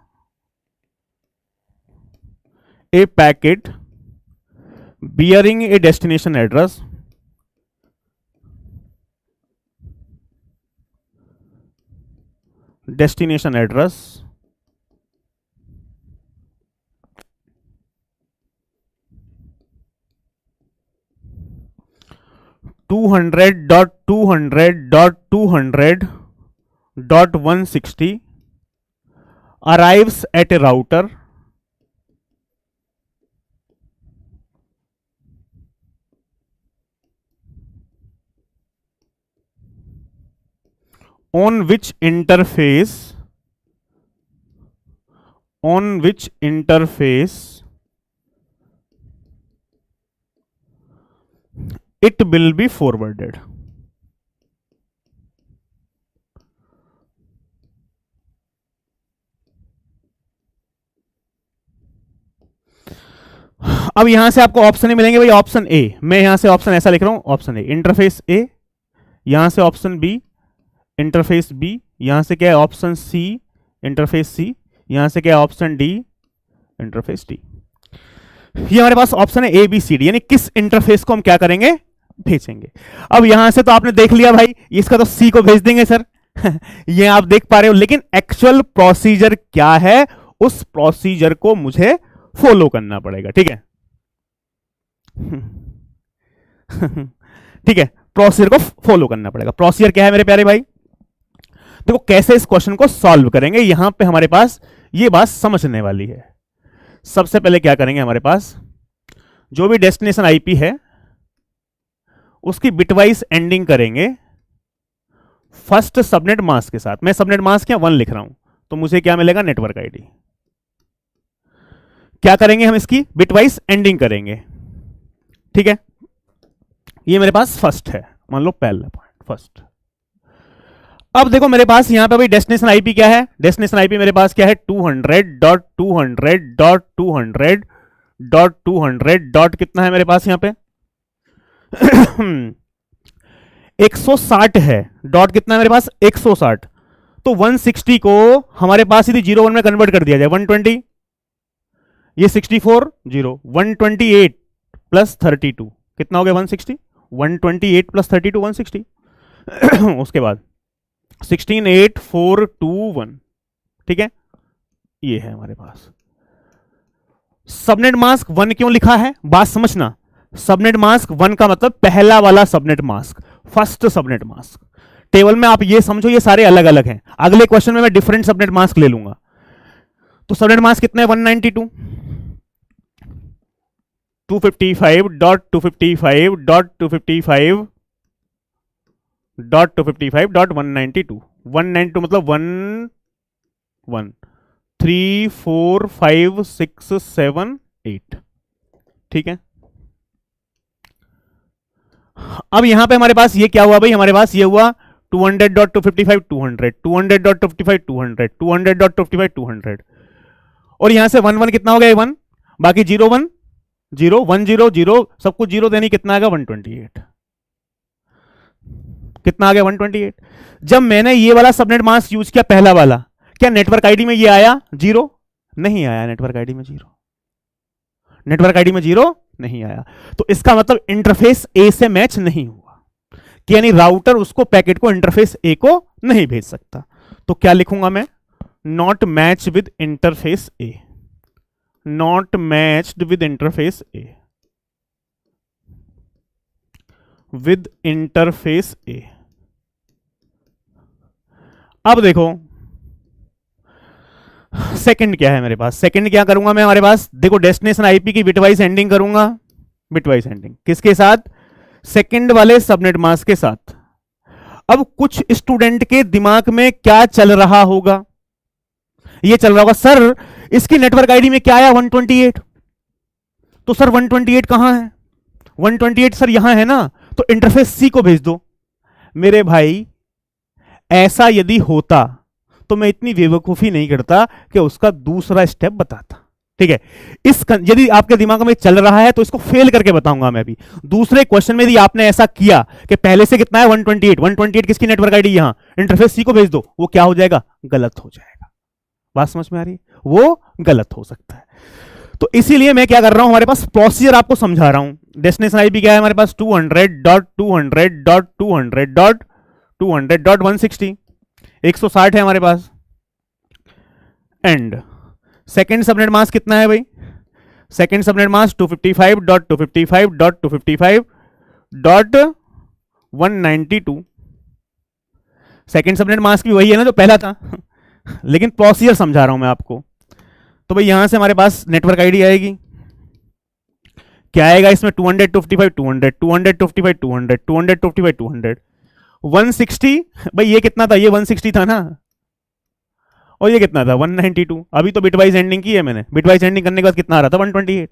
a packet bearing a destination address destination address 200.200.200.160 arrives at a router on which interface it will be forwarded. अब यहां से आपको ऑप्शन ही मिलेंगे भाई। ऑप्शन ए, मैं यहां से ऑप्शन ऐसा लिख रहा हूं, ऑप्शन ए इंटरफेस ए, यहां से ऑप्शन बी इंटरफेस बी, यहां से क्या है? ऑप्शन सी इंटरफेस सी, यहां से क्या है? Option D interface D. ये हमारे पास ऑप्शन है ए बी सी डी, यानी किस इंटरफेस को हम क्या करेंगे? भेजेंगे। अब यहां से तो आपने देख लिया भाई, इसका तो सी को भेज देंगे सर। ये आप देख पा रहे हो, लेकिन एक्चुअल प्रोसीजर क्या है? उस प्रोसीजर को मुझे फॉलो करना पड़ेगा। ठीक है, ठीक है, प्रोसीजर को फॉलो करना पड़ेगा। प्रोसीजर क्या है मेरे प्यारे भाई? देखो कैसे इस क्वेश्चन को सॉल्व करेंगे, यहां पे हमारे पास ये बात समझने वाली है। सबसे पहले क्या करेंगे? हमारे पास जो भी डेस्टिनेशन आईपी है उसकी बिटवाइज एंडिंग करेंगे फर्स्ट सबनेट मास्क के साथ। मैं सबनेट मास्क क्या 1 लिख रहा हूं, तो मुझे क्या मिलेगा? Network ID. क्या करेंगे हम? इसकी बिटवाइज एंडिंग करेंगे। ठीक है, ये मेरे पास फर्स्ट है, मान लो पहला पॉइंट फर्स्ट। अब देखो मेरे पास यहां पे भाई डेस्टिनेशन आईपी क्या है, डेस्टिनेशन आईपी मेरे पास क्या है 200.200.200.200 कितना है मेरे पास यहां पे 160 है, डॉट कितना है मेरे पास 160, तो 160 को हमारे पास यदि 01 में कन्वर्ट कर दिया जाए 120, ये 64 0 128 प्लस 32 कितना हो गया 160, 128 प्लस 32 160 उसके बाद 168,421 ठीक है, ये है हमारे पास। सबनेट मास्क 1 क्यों लिखा है, बात समझना, सबनेट मास्क 1 का मतलब पहला वाला subnet mask, first subnet mask. Table में आप ये समझो ये सारे अलग अलग हैं, अगले क्वेश्चन में मैं डिफरेंट सबनेट मास्क ले लूंगा। तो सबनेट मास्क कितने 192 255.255.255.192 192 मतलब 1 1 3 4 5 6 7 8 ठीक है। अब यहां पे हमारे पास ये क्या हुआ भाई, हमारे पास ये हुआ 200.255 200 200.255 200 200.255 200 और यहां से 1 1 कितना हो गया 1, बाकी 0 1 0 1 0 0 सब कुछ 0 देनी कितना आ गया 128, कितना आ गया 128। जब मैंने ये वाला सबनेट मास्क यूज किया पहला वाला, क्या नेटवर्क आईडी में ये आया 0, नहीं आया, नेटवर्क आईडी में 0, नेटवर्क आईडी में 0 नहीं आया, तो इसका मतलब इंटरफेस ए से मैच नहीं हुआ, कि यानी राउटर उसको पैकेट को इंटरफेस ए को नहीं भेज सकता। तो क्या लिखूंगा मैं, not match with interface A, not matched with interface A, with interface A. अब देखो सेकंड क्या है मेरे पास, सेकंड क्या करूंगा मैं, हमारे पास देखो डेस्टिनेशन आईपी की बिटवाइज एंडिंग करूंगा, बिटवाइज एंडिंग किसके साथ, सेकंड वाले सबनेट मास्क के साथ। अब कुछ स्टूडेंट के दिमाग में क्या चल रहा होगा, ये चल रहा होगा सर इसकी नेटवर्क आईडी में क्या आया 128, तो सर 128 कहां है, 128 सर यहां है ना, तो इंटरफेस सी को भेज दो। मेरे भाई ऐसा यदि होता तो मैं इतनी बेवकूफी नहीं करता कि उसका दूसरा स्टेप बताता, ठीक है। यदि आपके दिमाग में चल रहा है तो इसको फेल करके बताऊंगा मैं अभी। दूसरे क्वेश्चन में यदि आपने ऐसा किया कि पहले से कितना है 128, 128 किसकी नेटवर्क आईडी यहां, इंटरफेस सी को भेज दो, वो क्या हो जाएगा, गलत हो जाएगा। बात समझ में आ रही है, वो गलत हो सकता है। तो इसीलिए मैं क्या कर रहा हूं, हमारे पास प्रोसीजर आपको समझा रहा हूं। डेस्टिनेशन आईपी क्या है हमारे पास 200.200.200.160 160 है हमारे पास। एंड सेकेंड सबनेट मास्क कितना है भाई, second subnet mask 255.255.255.192 second subnet mask भी वही है ना जो पहला था लेकिन प्रोसीजर समझा रहा हूं मैं आपको। तो भाई यहां से हमारे पास नेटवर्क आईडी आएगी, क्या आएगा इसमें 200.255 200 200.255 200 200.255 200 160 भाई ये कितना था, ये 160 था ना, और ये कितना था 192। अभी तो बिटवाइज एंडिंग की है मैंने, बिटवाइज एंडिंग करने के बाद कितना आ रहा था 128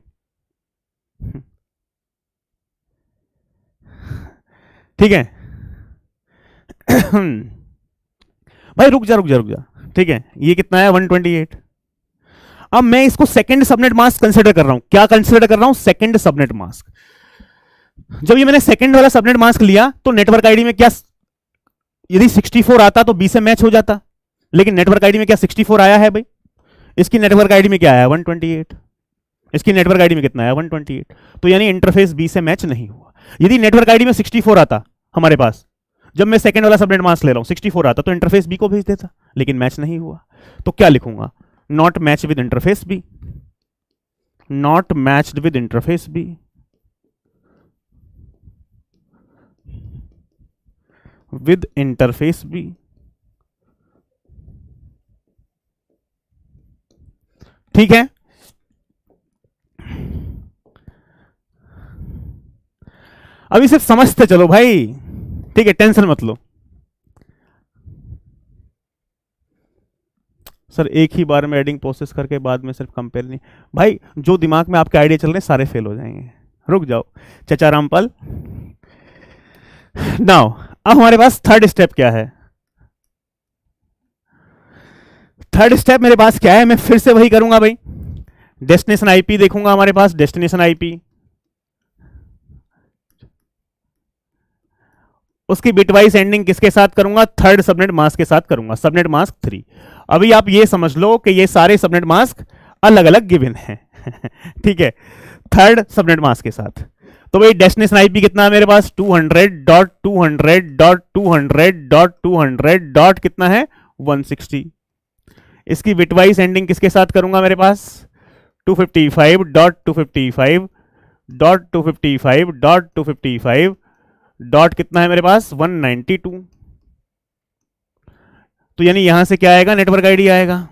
ठीक है भाई रुक जा, ठीक है, ये कितना है 128। अब मैं इसको सेकंड सबनेट मास्क कंसीडर कर रहा हूं, क्या कंसीडर कर रहा हूं, सेकंड सबनेट मास्क। जब ये मैंने सेकंड वाला सबनेट मास्क लिया तो नेटवर्क आईडी में क्या, यदि 64 आता तो बी से मैच हो जाता, लेकिन नेटवर्क आईडी में क्या 64 आया है भाई, इसकी नेटवर्क आईडी में क्या आया 128, इसकी नेटवर्क आईडी में कितना आया 128, तो यानी इंटरफेस बी से मैच नहीं हुआ। यदि नेटवर्क आईडी में 64 आता हमारे पास, जब मैं सेकंड वाला सबनेट मास्क ले रहा हूं 64 आता तो इंटरफेस बी को भेज देता, लेकिन मैच नहीं हुआ, तो क्या लिखूंगा, not match with interface B, not matched with interface B, with interface B. ठीक है, अभी सिर्फ समझते चलो भाई, ठीक है, टेंशन मत लो। सर एक ही बार में एडिंग प्रोसेस करके बाद में सिर्फ कंपेयर नहीं, भाई जो दिमाग में आपके आइडिया चल रहे हैं सारे फेल हो जाएंगे, रुक जाओ चचा रामपाल। नाउ अब हमारे पास थर्ड स्टेप क्या है, थर्ड स्टेप मेरे पास क्या है, मैं फिर से वही करूंगा भाई, डेस्टिनेशन आईपी देखूंगा हमारे पास, डेस्टिनेशन आईपी, उसकी बिटवाइज एंडिंग किसके साथ करूंगा, थर्ड सबनेट मास्क के साथ करूंगा, सबनेट मास्क 3। अभी आप ये समझ लो कि ये सारे सबनेट मास्क अलग अलग गिवन हैं ठीक है, थर्ड सबनेट मास्क के साथ। तो भाई डेस्टिनेशन आईपी कितना है मेरे पास, 200.200.200.200 कितना है, 160। इसकी बिटवाइज एंडिंग किसके साथ करूंगा मेरे पास, 255.255.255.255 डॉट कितना है मेरे पास, 192। तो यानी यहां से क्या आएगा, नेटवर्क आईडी आएगा।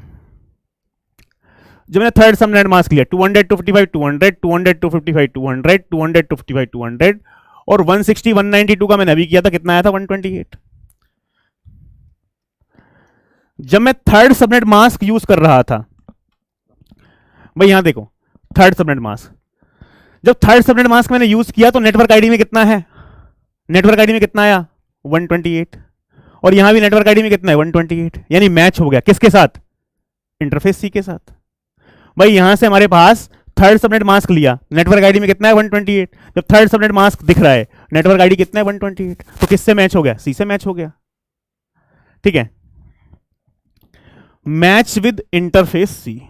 जब मैंने थर्ड सबनेट मास्क लिया 200, 255, 200, 200, 255, 200, 200, 255, 200 और 160, 192 का मैंने अभी किया था, कितना आया था, 128। जब मैं थर्ड सबनेट मास्क यूज कर रहा था, भाई यहां देखो थर्ड सबनेट मास्क, जब थर्ड सबनेट मास्क मैंने यूज किया तो नेटवर्क आईडी में कितना है, नेटवर्क आईडी में कितना आया, 128, और यहां भी नेटवर्क आईडी में कितना है, 128, यानी मैच हो गया किसके साथ, इंटरफेस सी के साथ। भाई यहां से हमारे पास थर्ड सबनेट मास्क लिया, नेटवर्क आईडी में कितना है, 128, जब थर्ड सबनेट मास्क दिख रहा है, नेटवर्क आईडी कितना है, 128, तो किससे मैच हो गया, सी से मैच हो गया। ठीक है, match with interface C,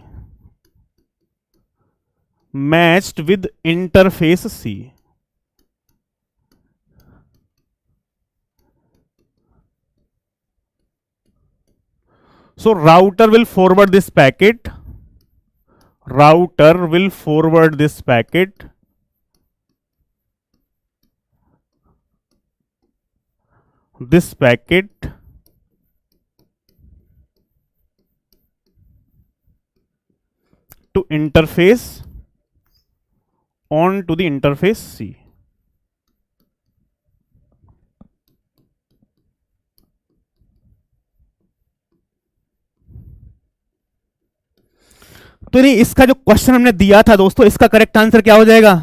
matched with interface C. So router will forward this packet. Router will forward this packet to interface on to the interface C. तो नहीं, इसका जो क्वेश्चन हमने दिया था दोस्तों, इसका करेक्ट आंसर क्या हो जाएगा,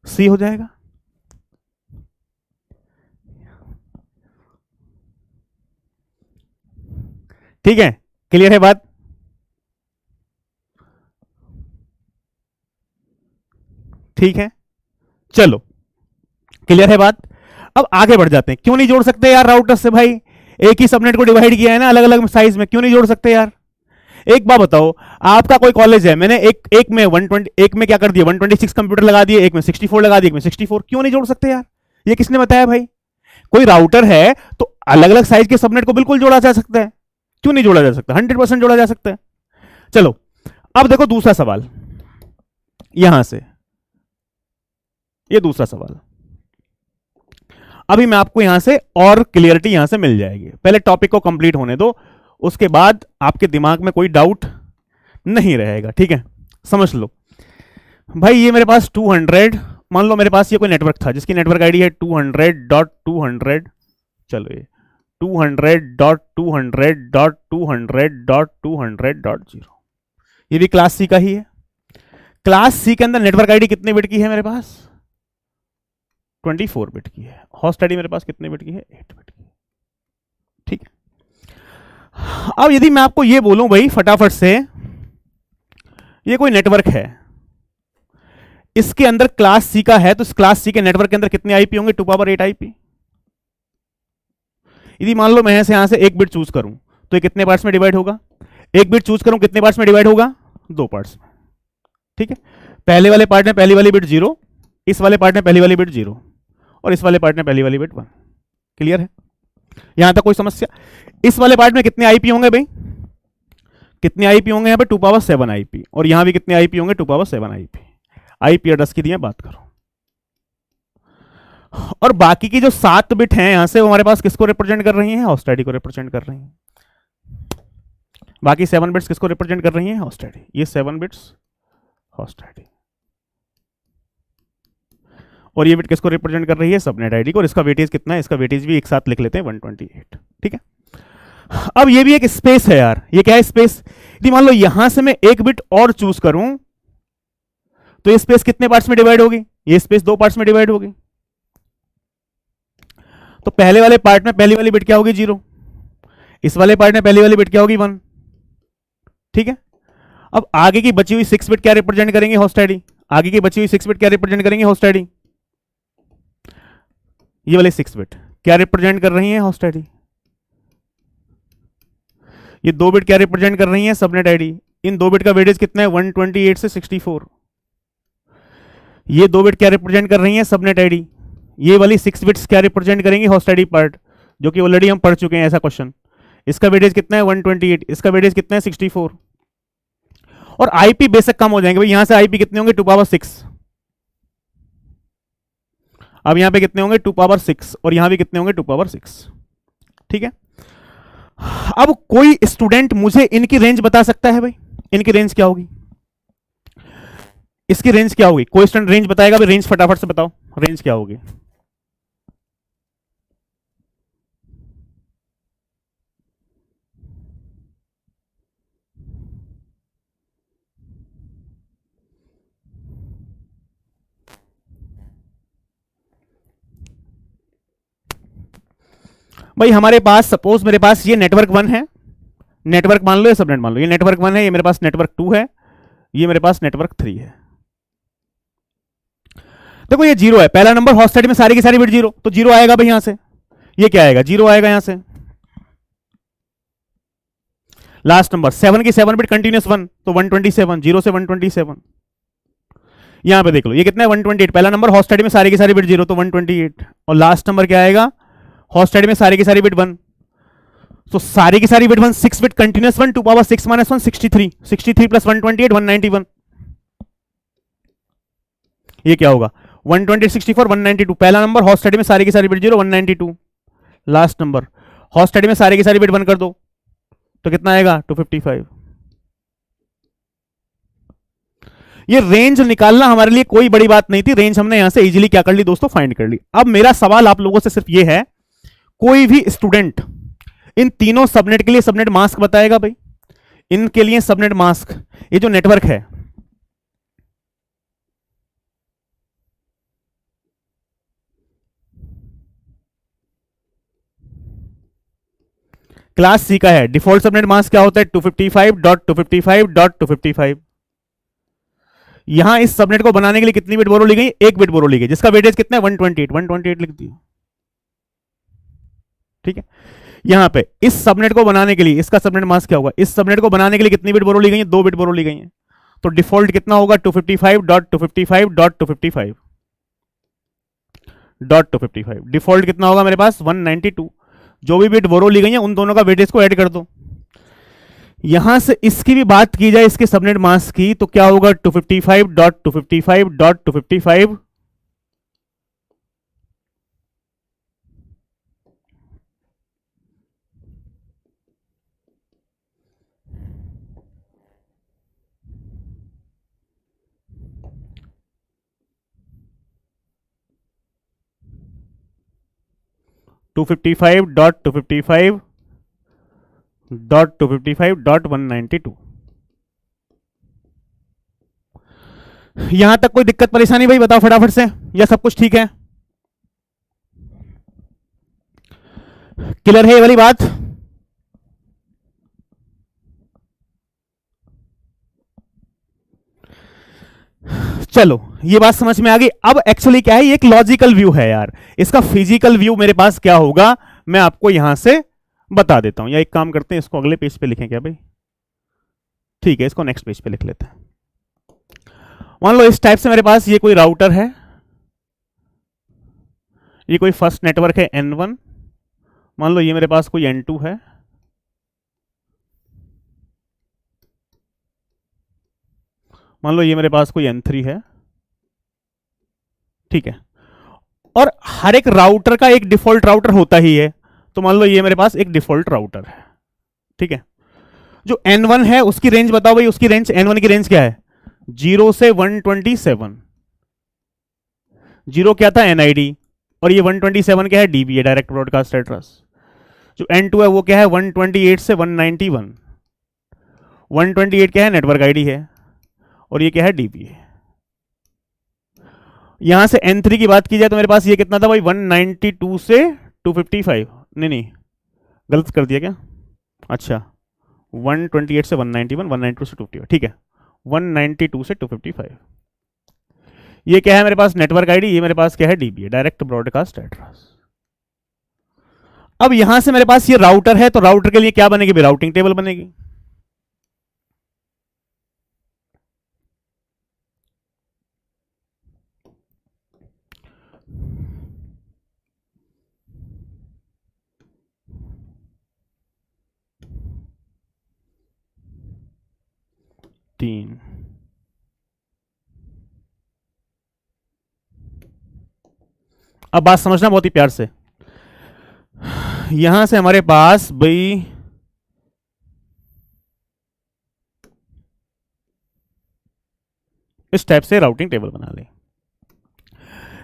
सी हो जाएगा। ठीक है, क्लियर है बात, ठीक है, चलो क्लियर है बात। अब आगे बढ़ जाते हैं, क्यों नहीं जोड़ सकते यार राउटर से, भाई एक ही सबनेट को डिवाइड किया है ना अलग अलग साइज में, क्यों नहीं जोड़ सकते यार। एक बात बताओ, आपका कोई कॉलेज है, मैंने एक में 120, एक में क्या कर दिया 126 कंप्यूटर लगा दिए, एक में 64 लगा दिए, एक में 64, क्यों नहीं जोड़ सकते यार, ये किसने बताया भाई। कोई राउटर है तो अलग अलग साइज के सबनेट को बिल्कुल जोड़ा जा सकता है, क्यों नहीं जोड़ा जा सकता, 100% जोड़ा जा सकता है। चलो अब देखो दूसरा सवाल, यहां से ये दूसरा सवाल, अभी मैं आपको यहां से और क्लियरिटी यहां से मिल जाएगी, पहले टॉपिक को कंप्लीट होने दो, उसके बाद आपके दिमाग में कोई डाउट नहीं रहेगा। ठीक है, समझ लो भाई, ये मेरे पास 200, मान लो मेरे पास ये कोई नेटवर्क था जिसकी नेटवर्क आईडी है 200.200, चलो ये 200.200.200.200.0, ये भी क्लास सी का ही है। क्लास सी के अंदर नेटवर्क आईडी कितने बिट की है मेरे पास, 24 बिट की है। होस्ट आईडी मेरे पास कितने बिट की है, 8 बिट की। ठीक है, अब यदि मैं आपको ये बोलूं भाई फटाफट से, ये कोई नेटवर्क है, इसके अंदर क्लास सी का है, तो इस क्लास सी के नेटवर्क के अंदर कितने आईपी होंगे, 2 8 आईपी। यदि मान लो मैं यहां से एक बिट चूज करूं तो ये कितने पार्ट्स में डिवाइड होगा, एक बिट चूज करूं कितने पार्ट्स में डिवाइड होगा, 2 पार्ट्स में। ठीक है, पहले वाले पार्ट में पहली वाली बिट 0, इस वाले पार्ट में पहली वाली बिट 0, और इस वाले पार्ट में पहली वाली बिट 1। क्लियर है, यहां तक कोई समस्या। इस वाले पार्ट में कितने आईपी होंगे भाई, कितने आईपी होंगे यहां पे, 2 7 आईपी, और यहां भी कितने आईपी होंगे, 2 7 आईपी। आईपी एड्रेस की दी बात करो, और बाकी की जो 7 बिट हैं यहां से, वो हमारे पास किसको रिप्रेजेंट कर रही हैं, होस्ट आईडी को रिप्रेजेंट कर रही हैं। बाकी 7 बिट्स किसको रिप्रेजेंट कर रही हैं, होस्ट आईडी, ये 7 बिट्स होस्ट आईडी, और ये बिट किसको रिप्रेजेंट कर रही है, सबनेट आईडी को, और इसका वेटेज कितना है, इसका वेटेज भी एक साथ लिख लेते हैं 128। ठीक है, अब ये भी एक स्पेस है यार, ये क्या है स्पेस, यदि मान लो यहां से मैं एक बिट और चूज करूं तो ये स्पेस कितने पार्ट्स में डिवाइड होगी, ये स्पेस 2 पार्ट्स में डिवाइड होगी। तो पहले वाले पार्ट में पहली वाली बिट क्या होगी, 0, इस वाले पार्ट में पहली वाली बिट क्या होगी 1, ठीक है। अब आगे की बची हुई 6 बिट क्या रिप्रेजेंट करेंगे होस्ट आईडी, आगे की बची हुई 6 बिट क्या रिप्रेजेंट करेंगे होस्ट आईडी, ये वाले 6 बिट क्या रिप्रेजेंट कर रही है होस्ट आईडी, ये 2 बिट क्या रिप्रेजेंट कर रही है सबनेट आईडी। इन 2 बिट का वेटेज कितना है 128 से 64। ये 2 बिट क्या रिप्रेजेंट कर रही है सबनेट आईडी, ये वाली 6 बिट्स क्या रिप्रेजेंट करेंगे होस्ट आईडी पार्ट, जो कि ऑलरेडी हम पढ़ चुके हैं ऐसा क्वेश्चन। इसका वेटेज कितना है 128, इसका वेटेज कितना है 64। और आईपी बेशक कम हो जाएंगे भाई, यहां से आईपी कितने होंगे 2 पावर 6, अब यहां पे कितने होंगे 2 पावर 6, और यहां भी कितने होंगे 2 पावर 6, ठीक है। अब कोई स्टूडेंट मुझे इनकी रेंज बता सकता है भाई, इनकी रेंज क्या होगी, इसकी रेंज क्या होगी, कोई स्टूडेंट रेंज बताएगा भाई, रेंज फटाफट से बताओ रेंज क्या होगी। भाई हमारे पास सपोज मेरे पास ये नेटवर्क 1 है, नेटवर्क मान लो, ये सबनेट मान लो, ये नेटवर्क 1 है, ये मेरे पास नेटवर्क 2 है, ये मेरे पास नेटवर्क 3 है। देखो ये 0 है, पहला नंबर होस्ट साइड में सारी की सारी बिट 0, तो 0 आएगा भाई यहां से, ये क्या आएगा 0 आएगा यहां से। लास्ट नंबर 7 की 7 बिट कंटिन्यूस 1, तो 127, 0 से 127। यहां पे देख लो ये कितना है 128, पहला नंबर होस्ट साइड में सारी की सारी बिट 0, तो 128, और लास्ट नंबर क्या आएगा होस्ट साइड में सारी की सारी बिट 1, तो सारी की सारी bit 1, 6 bit continuous 1, 2 power 6 minus 1 63, 63 plus 128 191। ये क्या होगा 128 64 192, पहला नंबर होस्ट साइड में सारी की सारी bit 0 192, last number host side में सारी की सारी बिट 1 कर दो तो कितना आएगा 255। ये रेंज निकालना हमारे लिए कोई बड़ी बात नहीं थी, रेंज हमने यहां से इजीली क्या कर ली दोस्तों फाइंड कर ली। अब मेरा सवाल आप लोगों से सिर्फ ये है, कोई भी स्टूडेंट इन तीनों सबनेट के लिए सबनेट मास्क बताएगा भाई, इनके लिए सबनेट मास्क, ये जो नेटवर्क है क्लास सी का है, डिफॉल्ट सबनेट मास्क क्या होता है 255.255.255। यहां इस सबनेट को बनाने के लिए कितनी बिट बोरो ली गई, 1 बिट बोरो ली गई, जिसका वेटेज कितना है 128, 128 लिख दिया, ठीक है। यहां पे इस सबनेट को बनाने के लिए इसका सबनेट मास्क क्या होगा, इस सबनेट को बनाने के लिए कितनी बिट बोरो ली गई है 2 बिट बोरो ली गई है, तो डिफॉल्ट कितना होगा 255.255.255. डिफॉल्ट कितना होगा मेरे पास 192। जो भी बिट बोरो ली गई है उन दोनों का वेटेज को ऐड कर दो। यहां से इसकी भी बात की जाए इसके सबनेट मास्क की तो क्या होगा 255.255.255 255.255.192। यहां तक कोई दिक्कत परेशानी भाई बताओ फटाफट से, या सब कुछ ठीक है, क्लियर है ये वाली बात। चलो ये बात समझ में आ गई। अब एक्चुअली क्या है, ये एक लॉजिकल व्यू है यार, इसका फिजिकल व्यू मेरे पास क्या होगा मैं आपको यहां से बता देता हूं, या एक काम करते हैं इसको अगले पेज पे लिखें क्या भाई, ठीक है इसको नेक्स्ट पेज पे लिख लेते हैं। मान लो इस टाइप से मेरे पास ये कोई राउटर है, ये कोई फर्स्ट नेटवर्क है N1, मान लो ये मेरे पास कोई N2 है, मान लो ये मेरे पास कोई N3 है, ठीक है। और हर एक राउटर का एक डिफॉल्ट राउटर होता ही है, तो मान लो ये मेरे पास एक डिफॉल्ट राउटर है, ठीक है। जो N1 है उसकी रेंज बताओ भाई, उसकी रेंज N1 की रेंज क्या है 0 से 127। 0 क्या था NID, और ये 127 क्या है DB है, डायरेक्ट ब्रॉडकास्ट एड्रेस। जो N2 है वो क्या है 128 से 191। 128 क्या है नेटवर्क आईडी है, और ये क्या है DB है। यहां से N3 की बात की जाए तो मेरे पास ये कितना था भाई 192 से 255, नहीं गलत कर दिया क्या, अच्छा 128 से 191, 192 से 250, ठीक है 192 से 255। ये क्या है मेरे पास नेटवर्क आईडी, ये मेरे पास क्या है डीबी है, डायरेक्ट ब्रॉडकास्ट एड्रेस। अब यहां से मेरे पास ये राउटर है, तो राउटर के लिए क्या बनेगी भाई, राउटिंग टेबल बनेगी। तीन, अब बात समझना बहुत ही प्यार से, यहां से हमारे पास भाई इस टाइप से राउटिंग टेबल बना ले।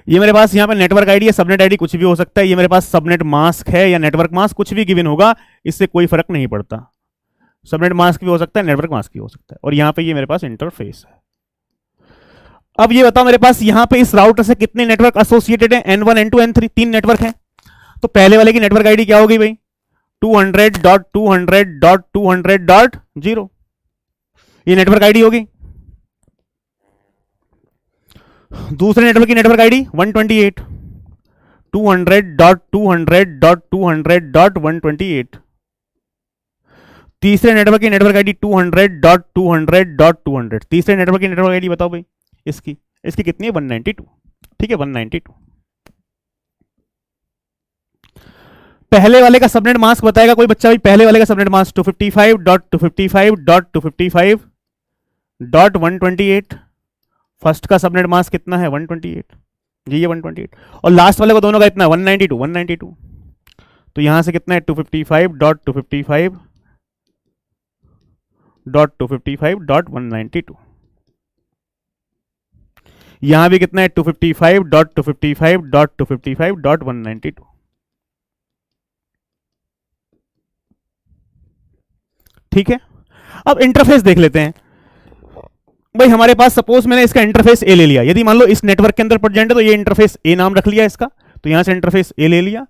ये मेरे पास यहाँ पे नेटवर्क आईडी है, सबनेट आईडी कुछ भी हो सकता है, ये मेरे पास सबनेट मास्क है या नेटवर्क मास्क कुछ भी गिवन होगा, इससे कोई फर्क नहीं पड़ता। सबनेट मास्क भी हो सकता है, नेटवर्क मास्क भी हो सकता है, और यहाँ पे ये मेरे पास इंटरफेस है। अब ये बताओ मेरे पास यहाँ पे इस राउटर से कितने नेटवर्क एसोसिएटेड हैं, N1 N2 N3, 3 नेटवर्क हैं। तो पहले वाले की नेटवर्क आईडी क्या होगी भाई, 200.200.200.0, ये नेटवर्क आईडी होगी। दूसरे नेटवर्क की नेटवर्क आईडी 128, 200.200.200.128। तीसरे नेटवर्क की नेटवर्क आईडी 200.200.200। तीसरे नेटवर्क की नेटवर्क आईडी बताओ भाई, इसकी इसकी कितनी है 192, ठीक है 192। पहले वाले का सबनेट मास्क बताएगा कोई बच्चा भाई, पहले वाले का सबनेट मास्क 255.255.255.128। फर्स्ट का सबनेट मास्क कितना है 128, ये 128, और लास्ट वाले को दोनों का इतना 192। तो यहां से कितना है 255.255.255.192। यहां भी कितना है 255.255.255.192। ठीक है, अब इंटरफेस देख लेते हैं भाई। हमारे पास सपोज मैंने इसका इंटरफेस ए ले लिया, यदि मान लो इस नेटवर्क के अंदर प्रेजेंट है तो ये इंटरफेस ए नाम रख लिया इसका, तो यहां से इंटरफेस ए ले लिया।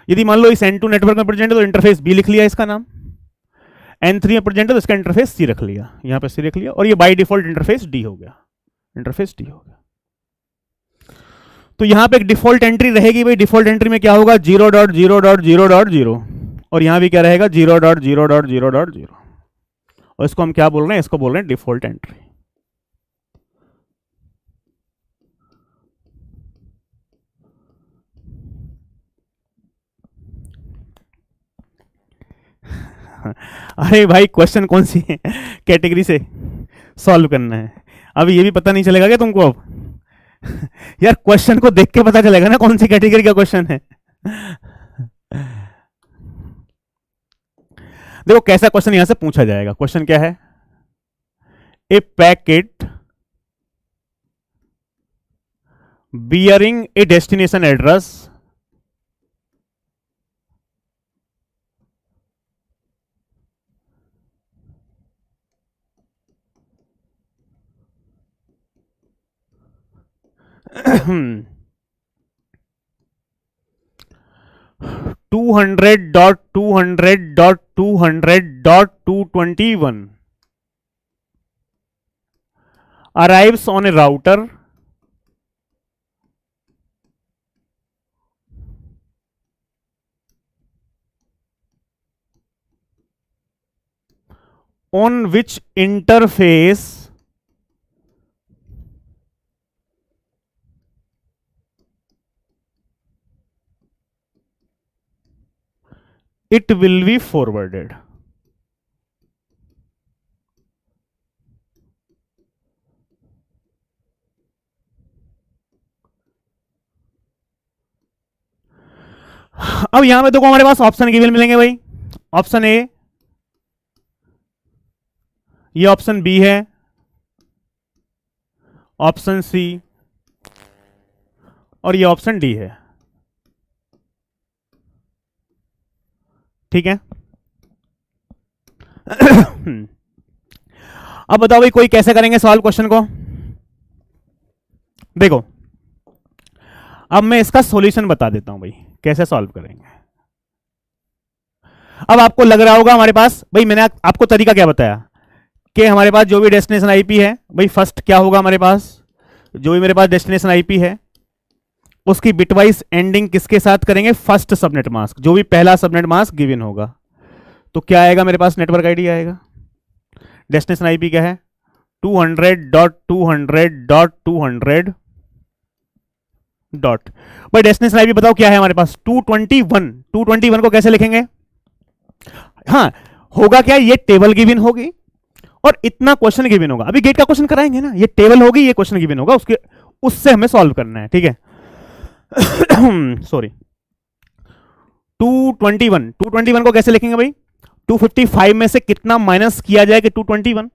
यदि मान लो इस N2 नेटवर्क में प्रेजेंट है तो इंटरफेस बी लिख लिया इसका नाम, N3 में प्रेजेंट है तो इसका इंटरफेस सी रख लिया, यहां पे सी रख लिया, और ये बाय डिफॉल्ट इंटरफेस डी हो गया, इंटरफेस डी हो गया। तो यहां पे एक डिफॉल्ट एंट्री रहेगी भाई, डिफॉल्ट एंट्री में क्या होगा 0.0.0.0, और यहां भी क्या रहेगा 0.0.0.0, और इसको हम क्या बोल रहे हैं, इसको बोल रहे हैं डिफॉल्ट एंट्री। अरे भाई क्वेश्चन कौन सी कैटेगरी से सॉल्व करना है, अब ये भी पता नहीं चलेगा क्या तुमको अब यार क्वेश्चन को देख के पता चलेगा ना कौन सी कैटेगरी का क्वेश्चन है। देखो कैसा क्वेश्चन यहां से पूछा जाएगा, क्वेश्चन क्या है, a packet bearing a destination address $200.200.200.221 arrives on a router on which interface it will be forwarded. अब यहां पे देखो हमारे पास ऑप्शन गिवन मिलेंगे भाई, ऑप्शन ए, ये ऑप्शन बी है, ऑप्शन सी, और ये ऑप्शन डी है। ठीक है अब बताओ भाई कोई कैसे करेंगे सॉल्व क्वेश्चन को। देखो अब मैं इसका सॉल्यूशन बता देता हूं भाई कैसे सॉल्व करेंगे। अब आपको लग रहा होगा हमारे पास, भाई मैंने आपको तरीका क्या बताया कि हमारे पास जो भी डेस्टिनेशन आईपी है, भाई फर्स्ट क्या होगा हमारे पास, जो भी मेरे पास डेस्टिनेशन आईपी है उसकी बिटवाइज एंडिंग किसके साथ करेंगे, फर्स्ट सबनेट मास्क, जो भी पहला सबनेट मास्क गिवन होगा। तो क्या आएगा मेरे पास, नेटवर्क आईडी आएगा। डेस्टिनेशन आईपी क्या है, 200.200.200 डॉट। भाई डेस्टिनेशन आईपी बताओ क्या है हमारे पास, 221। 221 को कैसे लिखेंगे, हाँ होगा क्या, ये टेबल गिवन होगी और इतना क्वेश्चन गिवन होगा। अभी गेट का क्वेश्चन कराएंगे ना, ये टेबल होगी, ये क्वेश्चन गिवन होगा, उसके उससे हमें सॉल्व करना है, ठीक है। सॉरी, 221 को कैसे लिखेंगे भाई, 255 में से कितना माइनस किया जाए कि 221,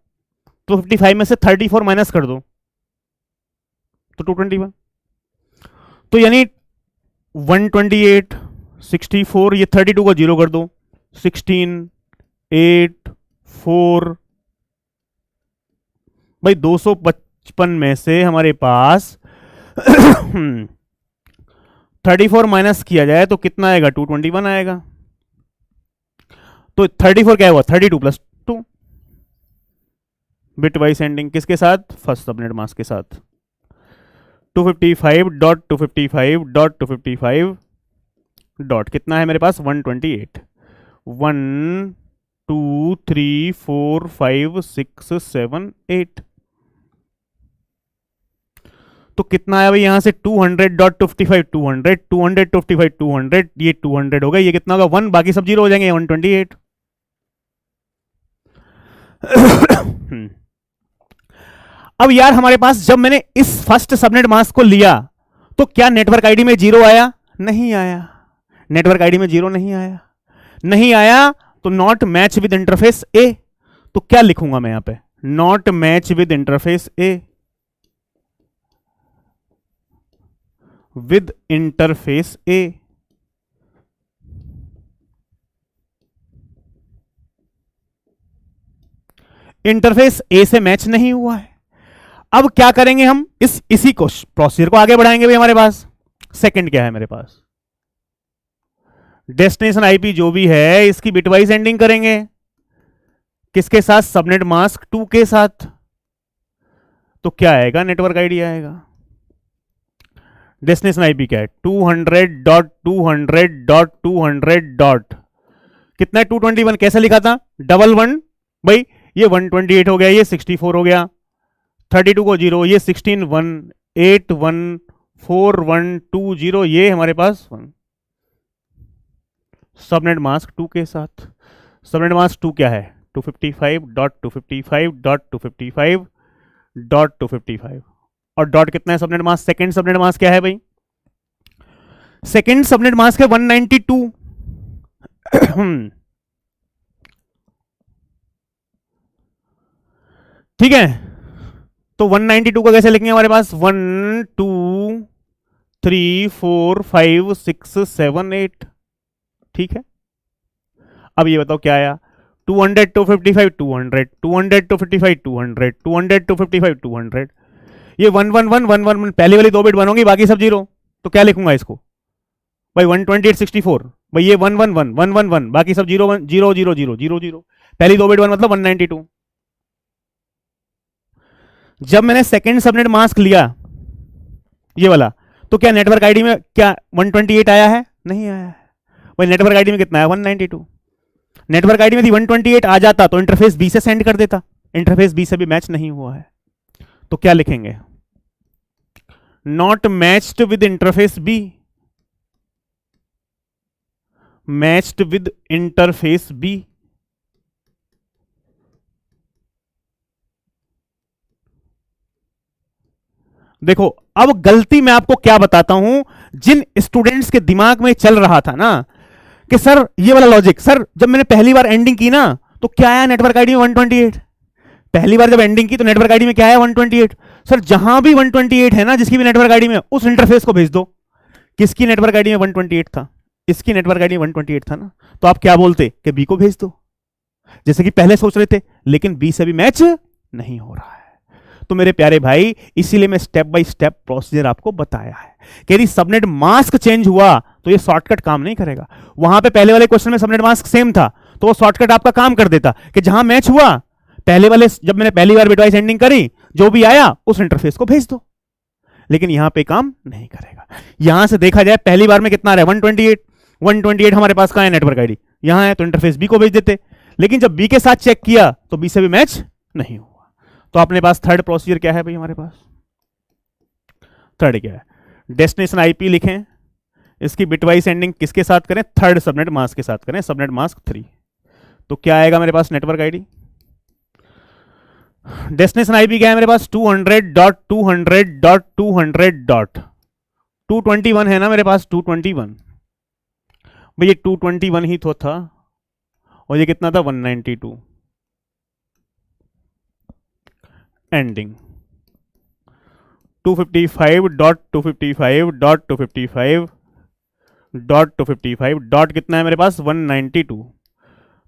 255 में से 34 माइनस कर दो तो 221, तो यानी 128, 64, ये 32 को जीरो कर दो, 16, 8, 4, भाई 255 में से हमारे पास 34 माइनस किया जाए तो कितना आएगा, 221 आएगा। तो 34 क्या हुआ, 32 प्लस 2, बिट वाइज एंडिंग किसके साथ, फर्स्ट सबनेट मास्क के साथ। 255.255.255 डॉट कितना है मेरे पास, 128। 1 2 3 4 5 6 7 8, तो कितना आया भाई यहां से 200.255, 200, 255, 200, ये 200 हो गया, ये कितना होगा 1, बाकी सब जीरो हो जाएंगे, 128। अब यार हमारे पास जब मैंने इस फर्स्ट सबनेट मास्क को लिया तो क्या नेटवर्क आईडी में जीरो आया, नहीं आया, नेटवर्क आईडी में जीरो नहीं आया, नहीं आया तो not match with interface A. तो क्या लिखूंगा मैं यहां पे, not match with interface A, with interface A. Interface A से मैच नहीं हुआ है। अब क्या करेंगे हम, इसी को प्रोसीजर को आगे बढ़ाएंगे भाई। हमारे पास सेकंड क्या है, मेरे पास डेस्टिनेशन आईपी जो भी है इसकी बिटवाइज एंडिंग करेंगे किसके साथ, सबनेट मास्क 2 के साथ। तो क्या आएगा, नेटवर्क आईडी आएगा। डेस्टिनेशन आईपी क्या है, 200.200.200 कितना है, 221 कैसे लिखा था, 11 भाई ये 128 हो गया, ये 64 हो गया, 32 को 0, ये 16 1 8 1 4 1 2 0, ये हमारे पास 1। सबनेट मास्क 2 के साथ, सबनेट मास्क 2 क्या है, 255.255.255.255 और डॉट कितना है subnet mask, second subnet mask क्या है भाई, सेकंड सबनेट मास्क है 192। ठीक है, तो 192 को कैसे लिखेंगे, हमारे पास 1 2 3 4 5 6 7 8। ठीक है, अब ये बताओ क्या आया, 200 255 200 200 255 200 200 255 200, ये 111 पहली वाली 2 बिट बनोगी, बाकी सब जीरो। तो क्या लिखूंगा इसको भाई, 128 64, भाई ये 111 111 बाकी सब 0 0 0 0 0 0, पहली 2 बिट बन मतलब 192। जब मैंने सेकंड सबनेट मास्क लिया ये वाला, तो क्या नेटवर्क आईडी में क्या 128 आया है, नहीं आया है भाई। नेटवर्क आईडी में कितना है, 192। नेटवर्क आईडी में 128 आ जाता तो इंटरफेस बी से सेंड कर देता, इंटरफेस बी से भी मैच नहीं हुआ है। तो क्या लिखेंगे, not matched with interface B, matched with interface B. देखो अब गलती मैं आपको क्या बताता हूं, जिन स्टूडेंट्स के दिमाग में चल रहा था ना कि सर ये वाला लॉजिक, सर जब मैंने पहली बार एंडिंग की ना तो क्या आया नेटवर्क आईडी में 128, पहली बार जब एंडिंग की तो नेटवर्क आईडी में क्या आया 128। सर जहां भी 128 है ना, जिसकी भी नेटवर्क आईडी में, उस इंटरफेस को भेज दो। किसकी नेटवर्क आईडी में 128 था, इसकी नेटवर्क आईडी में 128 था ना, तो आप क्या बोलते कि बी को भेज दो, जैसे कि पहले सोच रहे थे, लेकिन बी से भी मैच नहीं हो रहा है। तो मेरे प्यारे भाई इसीलिए मैं स्टेप बाय स्टेप प्रोसीजर आपको बताया है कि यदि सबनेट मास्क चेंज हुआ तो ये शॉर्टकट काम नहीं करेगा। वहां पे पहले वाले क्वेश्चन में सबनेट मास्क सेम था, तो वो शॉर्टकट आपका काम कर देता कि जहां मैच हुआ पहले वाले, जब मैंने पहली बार बिटवाइज एंडिंग करी, जो भी आया उस इंटरफेस को भेज दो। लेकिन यहां पे काम नहीं करेगा। यहां से देखा जाए पहली बार में कितना आ रहा है 128 हमारे पास कहां है, नेटवर्क आईडी यहां है, तो इंटरफेस बी को भेज देते। लेकिन जब बी के साथ चेक किया तो बी से भी मैच नहीं हुआ। तो अपने पास थर्ड प्रोसीजर क्या है भाई, हमारे पास थर्ड क्या है, डेस्टिनेशन आईपी लिखें, इसकी बिटवाइज एंडिंग किसके साथ करें, थर्ड सबनेट मास्क के साथ करें, सबनेट मास्क 3। तो क्या आएगा मेरे पास नेटवर्क आईडी, डेस्टिनेशन आईपी क्या है मेरे पास 200.200.200.221 है ना मेरे पास 221। भाई ये 221 ही तो था, और ये कितना था 192 एंडिंग 255.255.255 डॉट कितना है मेरे पास 192।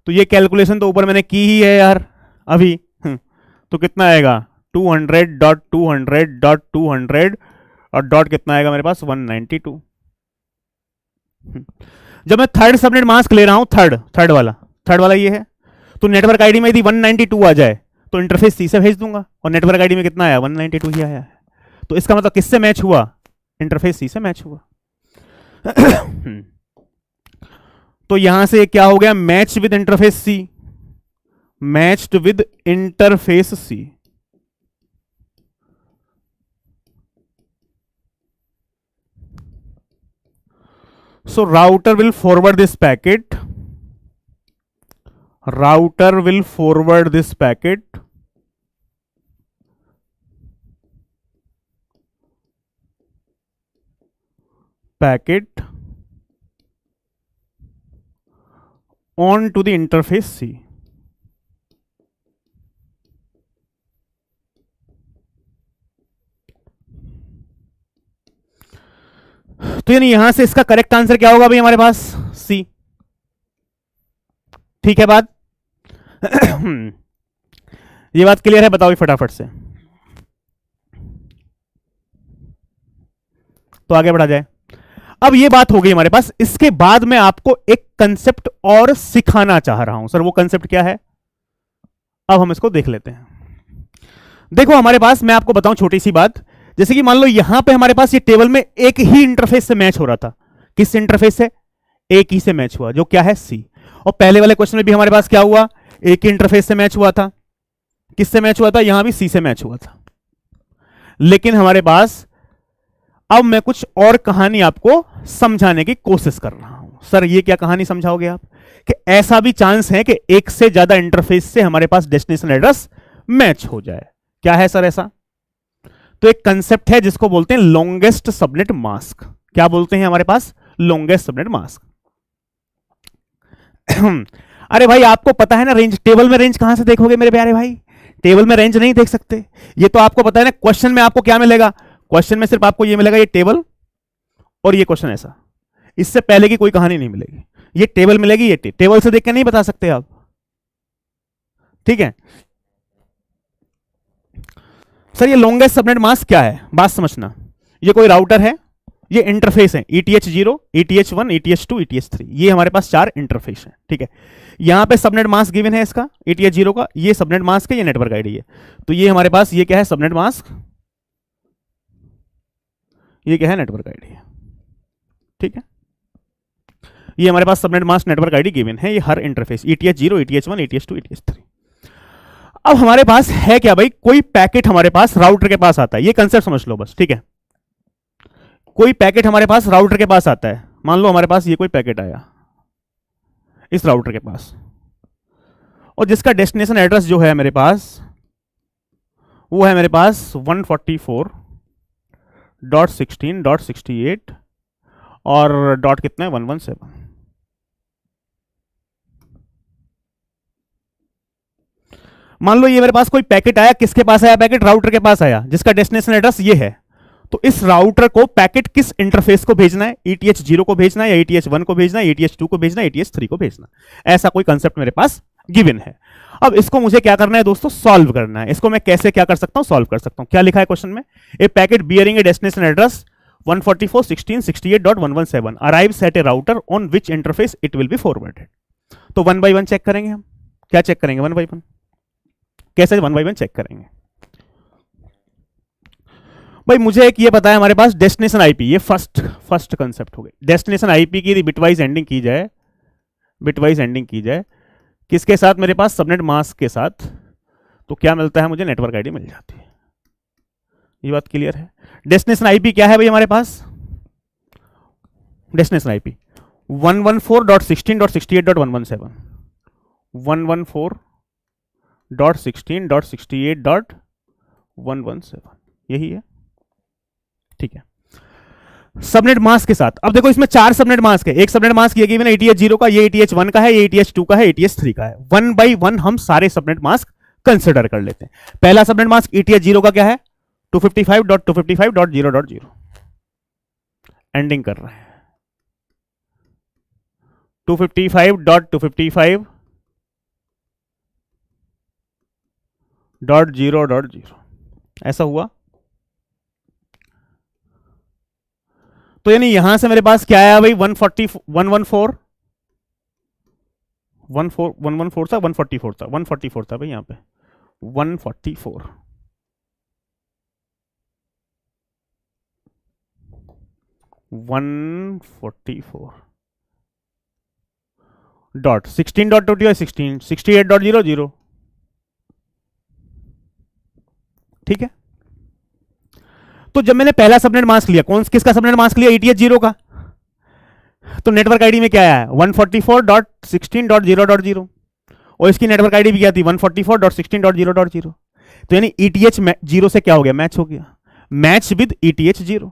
तो ये कैलकुलेशन तो ऊपर मैंने की ही है यार अभी। तो कितना आएगा 200.200.200 और डॉट कितना आएगा मेरे पास 192। जब मैं थर्ड सबनेट मास्क ले रहा हूं, थर्ड वाला ये है, तो नेटवर्क आईडी में यदि 192 आ जाए तो इंटरफेस सी से भेज दूंगा, और नेटवर्क आईडी में कितना आया 192 ही आया है। तो इसका मतलब किससे मैच हुआ, इंटरफेस सी से मैच हुआ। तो यहां से क्या हो गया, match with interface C, matched with interface C. So router will forward this packet. Router will forward this packet on to the interface C. तो यानी यहां से इसका करेक्ट आंसर क्या होगा भाई हमारे पास सी। ठीक है बात। ये बात क्लियर है, बताओ फटाफट से, तो आगे बढ़ा जाए। अब ये बात हो गई हमारे पास, इसके बाद मैं आपको एक कंसेप्ट और सिखाना चाह रहा हूं। सर वो कंसेप्ट क्या है, अब हम इसको देख लेते हैं। देखो हमारे पास, मैं आपको बताऊं छोटी सी बात, जैसे कि मान लो यहां पे हमारे पास ये टेबल में एक ही इंटरफेस से मैच हो रहा था। किस इंटरफेस से, एक ही से मैच हुआ, जो क्या है सी। और पहले वाले क्वेश्चन में भी हमारे पास क्या हुआ, एक ही इंटरफेस से मैच हुआ था। किससे मैच हुआ था, यहां भी सी से मैच हुआ था। लेकिन हमारे पास अब मैं कुछ और कहानी आपको समझाने की कोशिश कर रहा हूं। सर ये क्या कहानी समझाओगे आप, कि ऐसा भी चांस है कि एक से ज्यादा इंटरफेस से हमारे पास डेस्टिनेशन एड्रेस मैच हो जाए। क्या है सर ऐसा, तो एक कंसेप्ट है जिसको बोलते हैं लॉन्गेस्ट सबनेट मास्क। क्या बोलते हैं हमारे पास, लॉन्गेस्ट सबनेट मास्क। अरे भाई आपको पता है ना रेंज, टेबल में रेंज कहां से देखोगे मेरे प्यारे भाई, टेबल में रेंज नहीं देख सकते। ये तो आपको पता है ना, क्वेश्चन में आपको क्या मिलेगा, क्वेश्चन में सिर्फ आपको ये मिलेगा, ये टेबल और ये क्वेश्चन ऐसा, इससे पहले की कोई कहानी नहीं मिलेगी। ये टेबल मिलेगी, ये टेबल से देख के नहीं बता सकते आप, ठीक है। सर ये लॉन्गेस्ट सबनेट मास्क क्या है, बात समझना। ये कोई राउटर है, ये इंटरफेस है ETH0, ETH1, ETH2, ETH3, ये हमारे पास 4 इंटरफेस है, ठीक है। यहां पे सबनेट मास्क गिवन है इसका ETH0 का, ये सबनेट मास्क है, ये नेटवर्क आईडी है। तो ये हमारे पास ये क्या है, सबनेट मास्क, ये क्या है, नेटवर्क आईडी है, ठीक है। ये हमारे पास subnet mask network ID given है, ये हर interface ETH0, ETH1, ETH2, ETH3। अब हमारे पास है क्या भाई, कोई पैकेट हमारे पास राउटर के पास आता है, ये कंसेप्ट समझ लो बस, ठीक है। कोई पैकेट हमारे पास राउटर के पास आता है, मान लो हमारे पास ये कोई पैकेट आया इस राउटर के पास, और जिसका डेस्टिनेशन एड्रेस जो है मेरे पास, वो है मेरे पास 144.16.68 और डॉट कितना है 117। मान लो ये मेरे पास कोई पैकेट आया, किसके पास आया पैकेट, राउटर के पास आया, जिसका डेस्टिनेशन एड्रेस ये है। तो इस राउटर को पैकेट किस इंटरफेस को भेजना है, ETH0 को भेजना है, या ETH1 को भेजना है, ETH2 को भेजना है, ETH3 को भेजना, ऐसा कोई कंसेप्ट मेरे पास गिवन है। अब इसको मुझे क्या करना है दोस्तों, सॉल्व करना है। इसको मैं कैसे क्या कर सकता हूं, सॉल्व कर सकता हूं। क्या लिखा है क्वेश्चन में, a packet bearing a destination address 144.16.68.117 arrives at a router on which interface it will be forwarded. तो 1 by 1 चेक करेंगे हम. क्या चेक करेंगे 1 by 1? कैसे 1 by 1 चेक करेंगे भाई? मुझे एक ये पता है हमारे पास डेस्टिनेशन आईपी, ये फर्स्ट कंसेप्ट हो गई. डेस्टिनेशन आईपी की बिटवाइज एंडिंग की जाए, किसके साथ? मेरे पास सबनेट मास्क के साथ. तो क्या मिलता है मुझे? नेटवर्क आईडी मिल जाती है. ये बात क्लियर है. डेस्टिनेशन आईपी क्या है भाई हमारे पास? डेस्टिनेशन आईपी 114.16.68.117, 114.16.68.117, यही है. ठीक है. सबनेट मास्क के साथ. अब देखो इसमें 4 सबनेट मास्क है. एक सबनेट मास्क ये गिवन है ATH0 का, ये ATH1 का है, ये ATH2 का है, ATH3 का है. 1 by 1 हम सारे सबनेट मास्क कंसिडर कर लेते हैं. पहला सबनेट मास्क ATH0 का क्या है? 255.255.0.0 एंडिंग कर रहे हैं. 255.255.0.0 ऐसा हुआ. तो यानी यहां से मेरे पास क्या आया भाई? 144 था, 144 था भाई. यहां पे 144 डॉट 16.20 68.00. ठीक है. तो जब मैंने पहला सबनेट मास्क लिया, किसका सबनेट मास्क लिया? ATH0 का. तो नेटवर्क आईडी में क्या आया? 144.16.0.0 और इसकी नेटवर्क आईडी भी क्या थी? 144.16.0.0. तो यानी ETH0 से क्या हो गया? मैच हो गया. मैच विद ETH0,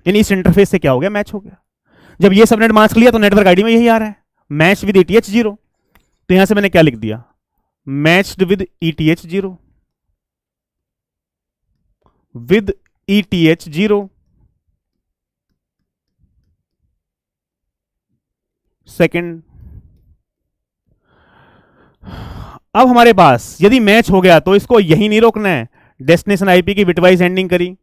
यानी इस इंटरफेस से क्या हो गया? मैच हो गया. जब ये सबनेट मास्क लिया तो नेटवर्क आईडी में यही आ रहा है, मैच विद ETH0. तो यहां से मैंने क्या लिख दिया? Matched with ETH0, with ETH0. Second. अब हमारे पास यदि मैच हो गया तो इसको यही नहीं रोकना है. डेस्टिनेशन आईपी की बिटवाइज एंडिंग करी,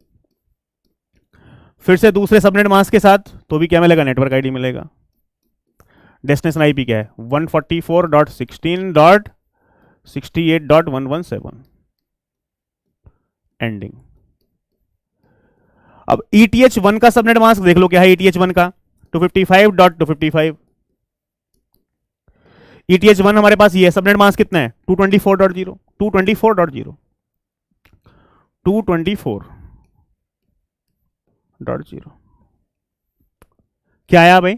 फिर से दूसरे सबनेट मास्क के साथ, तो भी क्या मिलेगा? नेटवर्क आईडी मिलेगा. डेस्टिनेशन आईपी क्या है? 144.16.68.117 एंडिंग. अब ETH1 का सबनेट मास्क देख लो क्या है? ETH1 का 255.255. ETH1 हमारे पास ये सबनेट मास्क कितना है? 224.0. 224.0 क्या आया भाई?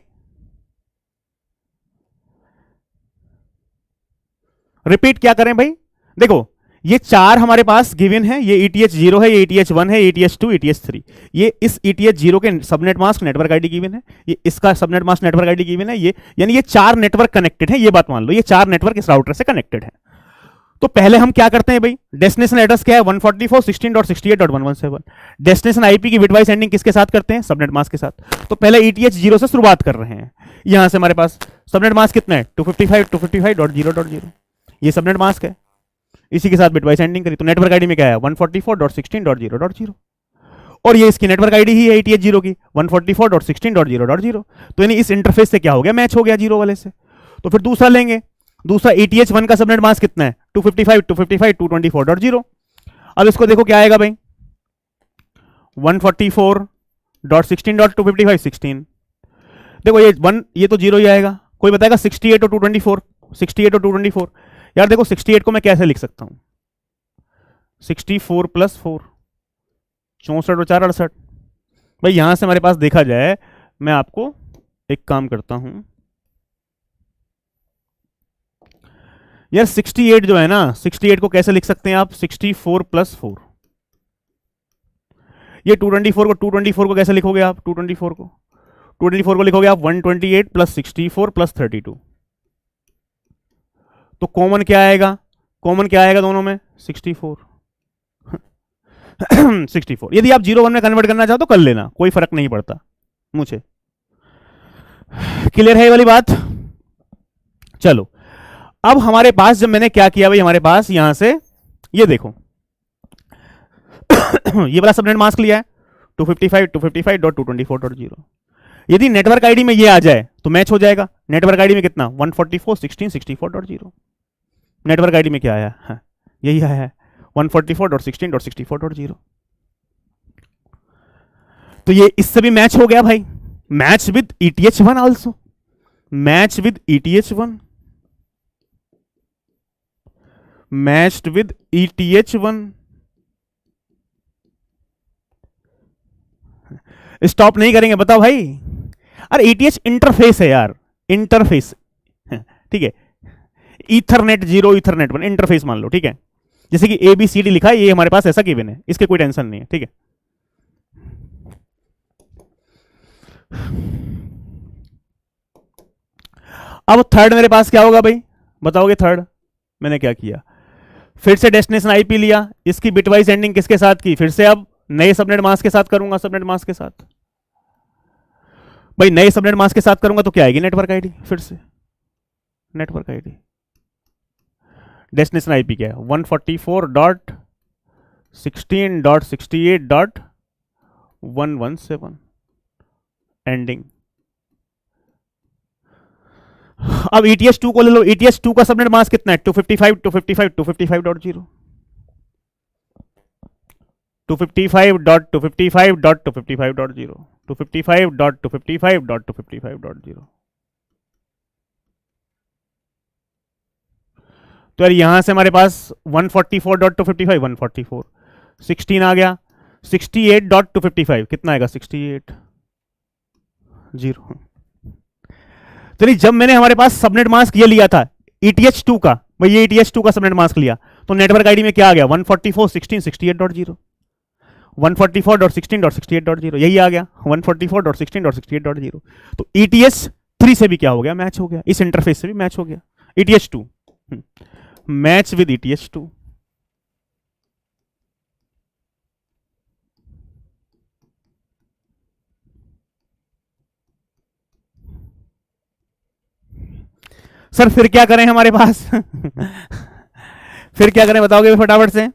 रिपीट क्या करें भाई? देखो ये 4 हमारे पास गिवन है. ये ETH0 है, ये ETH1 है, ETH2, ETH3. ये इस ETH0 के subnet mask network ID given है, ये इसका subnet mask network ID given है. ये यानी ये 4 नेटवर्क कनेक्टेड है. ये बात मान लो, ये 4 नेटवर्क इस राउटर से कनेक्टेड है. तो पहले हम क्या करते हैं भाई? डेस्टिनेशन एड्रेस क्या है? 144.16.68.117. डेस्टिनेशन आईपी की बिटवाइज एंडिंग किसके साथ करते हैं? सबनेट मास्क के साथ. तो पहले ETH0 से शुरुआत कर रहे हैं. यहां से हमारे पास सबनेट मास्क कितना है? 255.0.0. ये सबनेट मास्क है, इसी के साथ बिटवाइज एंडिंग करी. तो नेटवर्क आईडी में क्या है? 144.16.0.0. और ये इसकी नेटवर्क आईडी ही है ETH0 की 144.16.0.0. तो यानी इस इंटरफेस से क्या हो गया? मैच हो गया 0 वाले से. तो फिर दूसरा लेंगे. दूसरा ETH1 का सबनेट मास्क कितना है? 254.224.0. अब इसको देखो क्या आएगा भाई? 144.16.255 16. देखो ये तो 0 ही आएगा. कोई बताएगा 68 और 224? 68 और 224 यार देखो 68 को मैं कैसे लिख सकता हूं? 64 + 4 64 और 4 68. भाई यहां से हमारे पास देखा जाए, मैं आपको एक काम करता हूं यार. 68 जो है ना, 68 को कैसे लिख सकते हैं आप? 64 + 4. ये 224 को कैसे लिखोगे आप? 224 को लिखोगे आप 128 + 64 + 32. तो कॉमन क्या आएगा? दोनों में? 64. 64. यदि आप 0 1 में कन्वर्ट करना चाहो तो कर लेना, कोई फर्क नहीं पड़ता मुझे. क्लियर है ये वाली बात? चलो अब हमारे पास जब मैंने क्या किया भाई, हमारे पास यहां से ये देखो ये वाला सबनेट मास्क लिया है 255.255.224.0। यदि नेटवर्क आईडी में ये आ जाए तो मैच हो जाएगा। नेटवर्क आईडी में कितना 144.16.64.0। नेटवर्क आईडी में क्या आया है, यही आया है 144.16.64.0। तो ये इससे भी मैच हो गया भाई। Match with ETH1 also, match with ETH1, matched with ETH1। Stop नहीं करेंगे, बताओ भाई। अरे ETH इंटरफेस है यार, इंटरफेस, ठीक है। ईथरनेट 0 ईथरनेट 1 इंटरफेस मान लो, ठीक है। जैसे कि ABCD लिखा है, ये हमारे पास ऐसा गिवन है, इसके कोई टेंशन नहीं है, ठीक है। अब थर्ड मेरे पास क्या होगा भाई, बताओगे। थर्ड मैंने क्या किया, फिर से डेस्टिनेशन आईपी लिया, इसकी बिटवाइज एंडिंग किसके साथ की, फिर से अब नए सबनेट मास्क के साथ करूंगा, सबनेट मास्क के साथ। भाई नए सबनेट मास्क के साथ करूंगा तो क्या आएगी, नेटवर्क आईडी, फिर से नेटवर्क आईडी। डेस्टिनेशन आईपी क्या है 144.16.68.117 एंडिंग। अब ETH2 को ले लो, ETH2 का सबनेट मास्क कितना है 255.255.255.0, 255.255.255.0, 255.255.255.0। तो यार यहां से हमारे पास 144.255 144, 16 आ गया, 68.255 कितना आएगा 68 0। तो जब मैंने हमारे पास सबनेट मास्क ये लिया था ETH2 का, भाई ये ETH2 का सबनेट मास्क लिया, तो नेटवर्क आईडी में क्या आ गया 144.16.68.0, 144.16.68.0, यही आ गया 144.16.68.0। तो ETH3 से भी क्या हो गया, मैच हो गया, इस इंटरफेस से भी मैच हो गया। ETH2 match with ETH2। Sir फिर क्या करें हमारे पास फिर क्या करें बताओगे फटाफट से।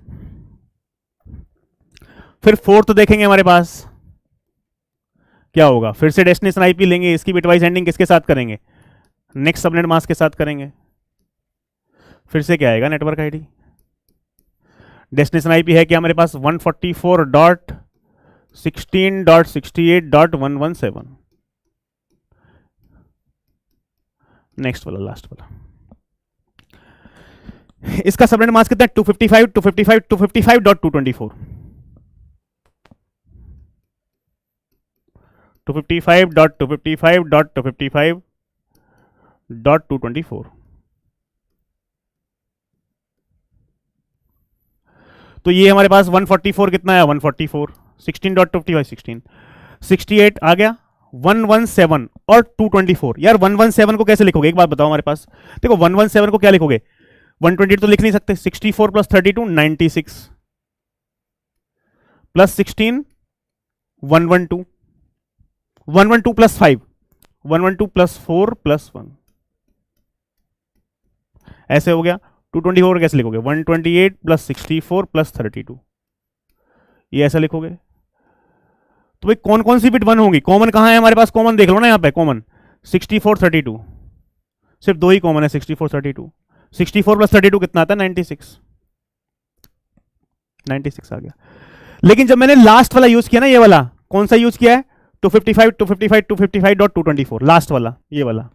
फिर फोर्थ देखेंगे हमारे पास क्या होगा, फिर से डेस्टिनेशन आईपी लेंगे, इसकी बिटवाइज एंडिंग किसके साथ करेंगे, नेक्स्ट सबनेट मास्क के साथ करेंगे। फिर से क्या आएगा, नेटवर्क आईडी। डेस्टिनेशन आईपी है क्या हमारे पास 144.16.68.117। नेक्स्ट वाला, लास्ट वाला, इसका सबनेट मास्क कितना है 255.255.254, 255.255.255.224। तो ये हमारे पास 144 कितना है 144, 16.55 16, 68 आ गया 117 और 224। यार 117 को कैसे लिखोगे एक बात बताओ हमारे पास, देखो 117 को क्या लिखोगे, 128 तो लिख नहीं सकते, 64 plus 32 96 plus 16 112, 112 plus 5 112 plus 4 plus 1, ऐसे हो गया। 224 कैसे लिखोगे 128 प्लस 64 प्लस 32, ये ऐसा लिखोगे। तो भाई कौन कौन सी बिट 1 होगी, कॉमन कहां है हमारे पास, कॉमन देख लो ना यहाँ पे, कॉमन 64 32, सिर्फ दो ही कॉमन है 64 32, 64 प्लस 32 कितना आता है 96 96 आ गया। लेकिन जब मैंने लास्ट वाला यूज किया ना, ये वाला कौन सा यूज किया है 255.255.255.224 लास्ट वाला, ये वाला,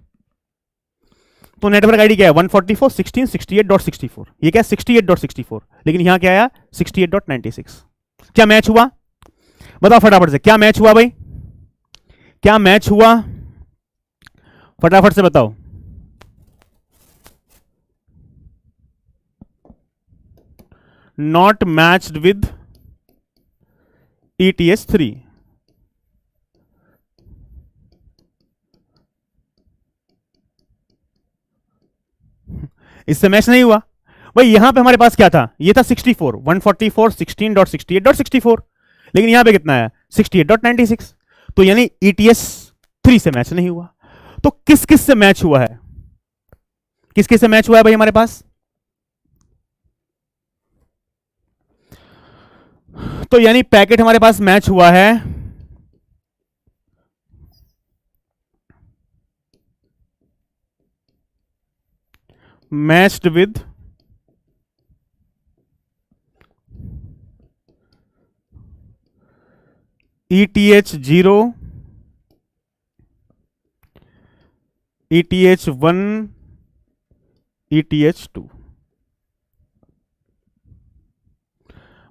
तो नेटवर्क आईडी क्या है 144.16.68.64, ये क्या 68.64, लेकिन यहां क्या आया 68.96। क्या मैच हुआ बताओ फटाफट से, क्या मैच हुआ भाई, क्या मैच हुआ फटाफट से बताओ। नॉट मैच्ड विद ETH3, इससे मैच नहीं हुआ भाई। यहां पे हमारे पास क्या था, ये था 64 144 16.68.64, लेकिन यहां पे कितना है 68.96, तो यानी ETH3 से मैच नहीं हुआ। तो किस किस से मैच हुआ है, किस किस से मैच हुआ है भाई हमारे पास, तो यानी पैकेट हमारे पास मैच हुआ है matched with ETH0, ETH1, ETH2।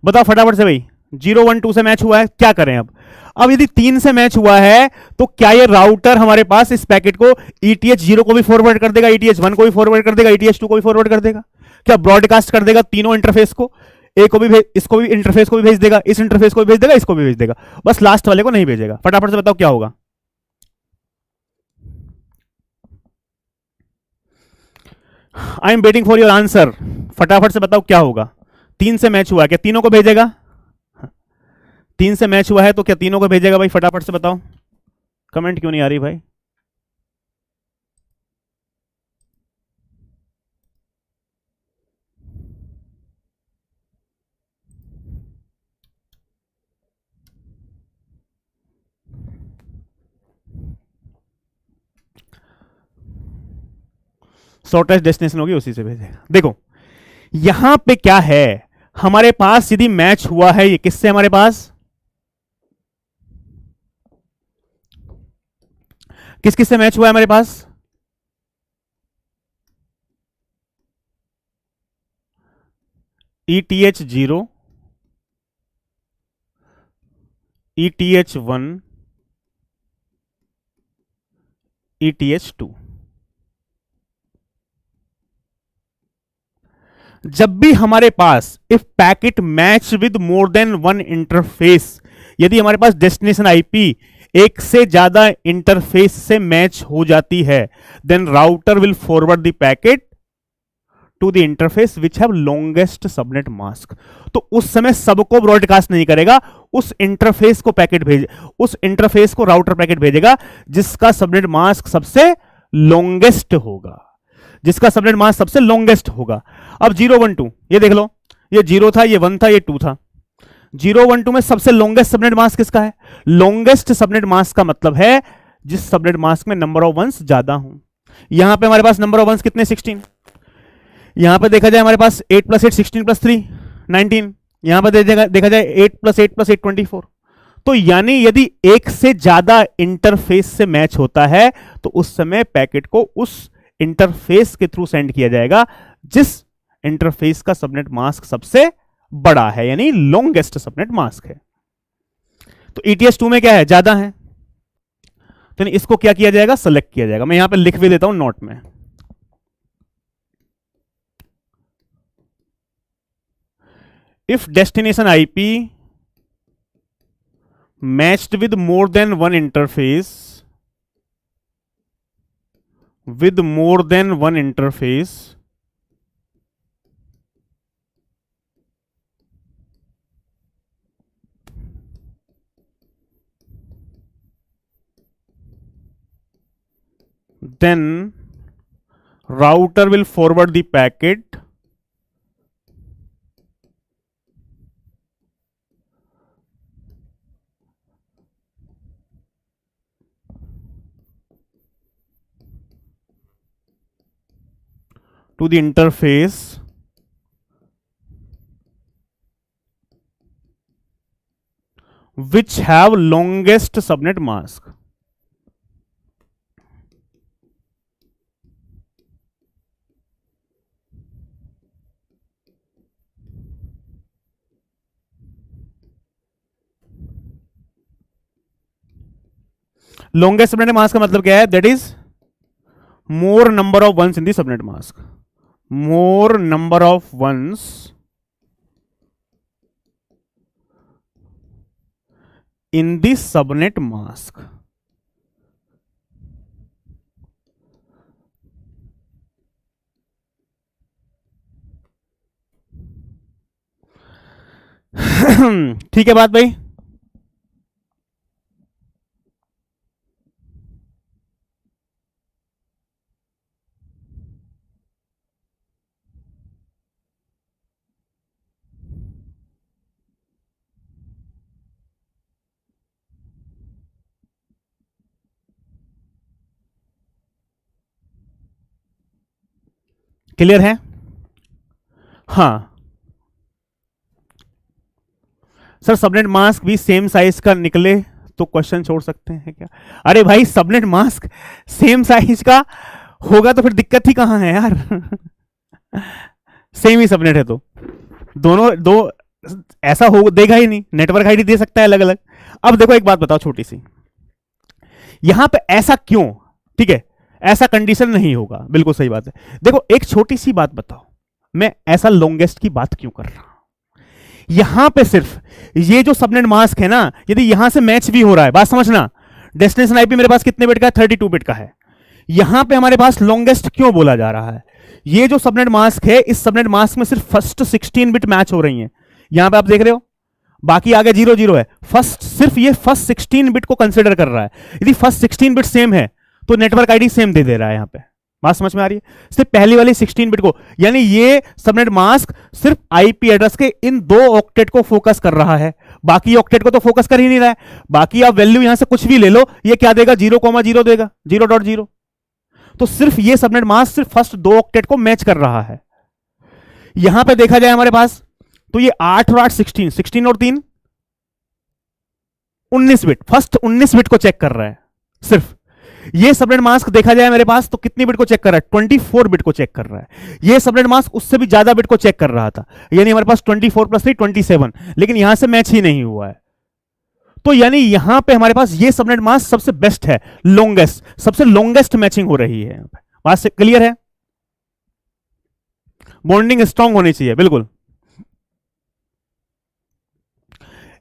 बताओ फटाफट से भाई, 0 1 2 से मैच हुआ है, क्या करें अब यदि 3 से मैच हुआ है तो क्या ये राउटर हमारे पास इस पैकेट को ETH0 को भी फॉरवर्ड कर देगा, ETH1 को भी फॉरवर्ड कर देगा, ETH2 को भी फॉरवर्ड कर देगा? क्या ब्रॉडकास्ट कर देगा तीनों इंटरफेस को? ए को भी भेज, इसको भी, इंटरफेस को भी भेज देगा, इस इंटरफेस को भी भेज देगा, इसको भी भेज देगा, बस लास्ट वाले को नहीं भेजेगा। फटाफट से बताओ क्या होगा। I am waiting for your answer. फटाफट से बताओ क्या होगा। 3 से मैच हुआ है, क्या तीनों को भेजेगा? 3 से मैच हुआ है तो क्या तीनों को भेजेगा भाई? फटाफट से बताओ। कमेंट क्यों नहीं आ रही भाई? शॉर्टेस्ट डेस्टिनेशन होगी उसी से भेजेगा। देखो यहां पे क्या है, हमारे पास यदि मैच हुआ है ये किससे, हमारे पास किस किस से मैच हुआ है हमारे पास? ETH0, ETH1, ETH2। जब भी हमारे पास if packet match with more than one interface, यदि हमारे पास डेस्टिनेशन आईपी एक से ज्यादा इंटरफेस से मैच हो जाती है, then router will forward the packet to the interface which have longest subnet mask. तो उस समय सबको ब्रॉडकास्ट नहीं करेगा, उस इंटरफेस को पैकेट भेज, उस इंटरफेस को राउटर पैकेट भेजेगा जिसका सबनेट मास्क सबसे लॉन्गेस्ट होगा, जिसका सबनेट मास्क सबसे लॉन्गेस्ट होगा। अब 0 1 2 ये देख लो, ये 0 था, ये 1 था, ये 2 था। 0 1 2 में सबसे लॉन्गेस्ट सबनेट मास्क किसका है? लॉन्गेस्ट सबनेट मास्क का मतलब है जिस सबनेट मास्क में नंबर ऑफ वंस ज्यादा हो। यहां पे हमारे पास नंबर ऑफ वंस कितने? 16। यहां पे देखा जाए हमारे पास 8 + 8 16 + 3 19। यहां पर देखा जाए 8 + 8 + 8 24। तो यानी यदि एक से ज्यादा इंटरफेस से मैच होता है तो उस समय पैकेट को उस इंटरफेस के थ्रू सेंड किया जाएगा जिस इंटरफेस का सबनेट मास्क सबसे बड़ा है, यानी लॉन्गेस्ट सबनेट मास्क है। तो ETH2 में क्या है? ज्यादा है, तो इसको क्या किया जाएगा? सेलेक्ट किया जाएगा। मैं यहां पे लिख भी देता हूं नोट में। If destination IP matched with more than one interface, with more than one interface, then router will forward the packet to the interface which have longest subnet mask। Longest subnet mask का मतलब क्या है? That is more number of ones in the subnet mask, more number of ones in the subnet mask. ठीक है बात भाई? क्लियर है? हाँ सर, सबनेट मास्क भी सेम साइज का निकले तो क्वेश्चन छोड़ सकते हैं क्या? अरे भाई, सबनेट मास्क सेम साइज का होगा तो फिर दिक्कत ही कहां है यार। सेम ही सबनेट है तो दोनों दो ऐसा हो देगा ही नहीं, नेटवर्क आईडी दे सकता है अलग अलग। अब देखो एक बात बताओ छोटी सी, यहां पे ऐसा क्यों? ठीक है, ऐसा कंडीशन नहीं होगा, बिल्कुल सही बात है। देखो एक छोटी सी बात बताओ, मैं ऐसा लॉन्गेस्ट की बात क्यों कर रहा हूं? यहां पे सिर्फ ये जो सबनेट मास्क है ना, यदि यहां से मैच भी हो रहा है, बात समझना, डेस्टिनेशन आईपी मेरे पास कितने बिट का है? 32 बिट का है। यहां पे हमारे पास लॉन्गेस्ट क्यों बोला जा रहा है? ये जो सबनेट मास्क है, इस सबनेट मास्क में सिर्फ फर्स्ट 16 बिट मैच हो रही है। यहां पे आप देख रहे हो, बाकी आगे 0 0 है। फर्स्ट, सिर्फ ये फर्स्ट 16 बिट को कंसिडर कर रहा है। यदि फर्स्ट 16 बिट सेम है तो नेटवर्क आईडी सेम दे दे रहा है। यहां पे बात समझ में आ रही है? सिर्फ पहली वाली 16 बिट को, यानी ये सबनेट मास्क सिर्फ आईपी एड्रेस के इन 2 ऑक्टेट को फोकस कर रहा है, बाकी ऑक्टेट को तो फोकस कर ही नहीं रहा है। बाकी आप वैल्यू यहां से कुछ भी ले लो, ये क्या देगा? 0,0 देगा, 0.0। तो सिर्फ ये सबनेट मास्क सिर्फ फर्स्ट 2 ऑक्टेट को मैच कर रहा है। यहां पे देखा जाए हमारे पास, तो ये 8 और 8 16, 16 और 3 19 बिट, फर्स्ट 19 बिट को चेक कर रहा है सिर्फ। ये सबनेट मास्क देखा जाए मेरे पास तो कितनी बिट को चेक कर रहा है? 24 बिट को चेक कर रहा है। ये सबनेट मास्क उससे भी ज्यादा बिट को चेक कर रहा था, यानी हमारे पास 24 + 3 27, लेकिन यहां से मैच ही नहीं हुआ है। तो यानी यहां पे हमारे पास ये सबनेट मास्क सबसे बेस्ट है, लॉन्गेस्ट, सबसे लॉन्गेस्ट मैचिंग हो रही है। बात से क्लियर है? बॉन्डिंग स्ट्रांग होनी चाहिए, बिल्कुल।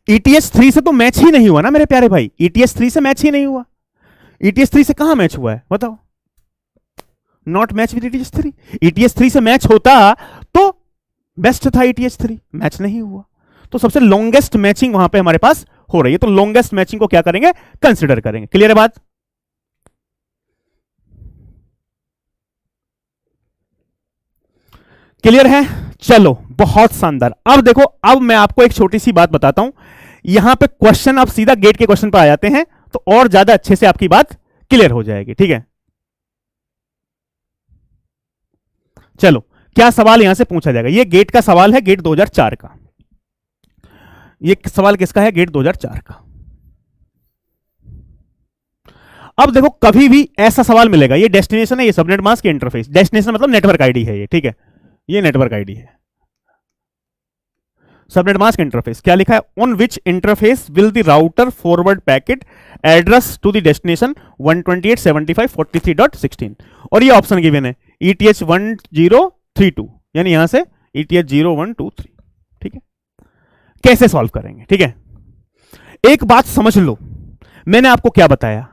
ETH 3 से तो मैच ही नहीं हुआ ना मेरे प्यारे भाई, ETH 3 से मैच ही नहीं हुआ। ETH 3 से कहां मैच हुआ है बताओ? Not match with ETH 3। ETH 3 से मैच होता तो बेस्ट था, ETH 3 मैच नहीं हुआ, तो सबसे लॉन्गेस्ट मैचिंग वहां पे हमारे पास हो रही है। तो लॉन्गेस्ट मैचिंग को क्या करेंगे? कंसिडर करेंगे। क्लियर है बात? क्लियर है? चलो बहुत शानदार। अब देखो, अब मैं आपको एक छोटी सी बात बताता हूं। यहां पे क्वेश्चन, आप सीधा गेट के क्वेश्चन पर आ जाते हैं तो और ज्यादा अच्छे से आपकी बात क्लियर हो जाएगी। ठीक है, चलो क्या सवाल यहां से पूछा जाएगा? ये गेट का सवाल है, गेट 2004 का। ये सवाल किसका है? गेट 2004 का। अब देखो, कभी भी ऐसा सवाल मिलेगा, ये डेस्टिनेशन है, ये सबनेट मास्क, इंटरफेस। डेस्टिनेशन मतलब नेटवर्क आईडी है ये, ठीक है, ये नेटवर्क आईडी है। सबनेट मास्क इंटरफेस क्या लिखा है? On which interface will the router forward packet address to the destination 128.75.43.16। और ये ऑप्शन गिवन है ETH 1032, यानी यहां से ETH 0123। ठीक है, कैसे सॉल्व करेंगे? ठीक है, एक बात समझ लो, मैंने आपको क्या बताया,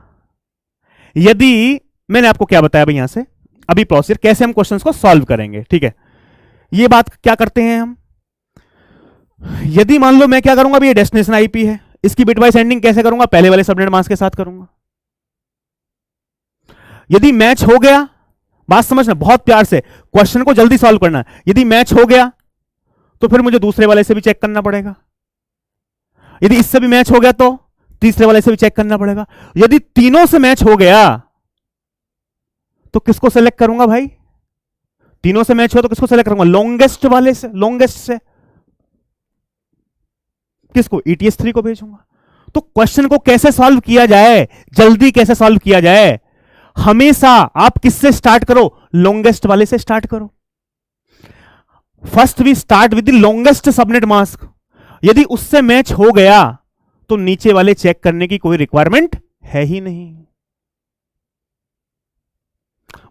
यदि मैंने आपको क्या बताया भाई, यहां से अभी प्रोसीजर कैसे हम क्वेश्चंस को सॉल्व करेंगे। ठीक है, ये बात क्या करते हैं हम, यदि मान लो मैं क्या करूंगा, अभी ये डेस्टिनेशन आईपी है, इसकी बिटवाइज एंडिंग कैसे करूंगा? पहले वाले सबनेट मास्क के साथ करूंगा। यदि मैच हो गया, बात समझना बहुत प्यार से, क्वेश्चन को जल्दी सॉल्व करना। यदि मैच हो गया तो फिर मुझे दूसरे वाले से भी चेक करना पड़ेगा। यदि इससे भी मैच हो गया तो तीसरे वाले से भी चेक करना पड़ेगा। यदि तीनों से मैच हो गया तो किसको सेलेक्ट करूंगा भाई? तीनों से मैच हो तो किसको सेलेक्ट करूंगा? लॉन्गेस्ट वाले से, लॉन्गेस्ट से किसको? ETH 3 को भेजूंगा। तो क्वेश्चन को कैसे सॉल्व किया जाए, जल्दी कैसे सॉल्व किया जाए? हमेशा आप किससे स्टार्ट करो? लॉन्गेस्ट वाले से स्टार्ट करो। First we start with the longest subnet mask. यदि उससे मैच हो गया तो नीचे वाले चेक करने की कोई रिक्वायरमेंट है ही नहीं।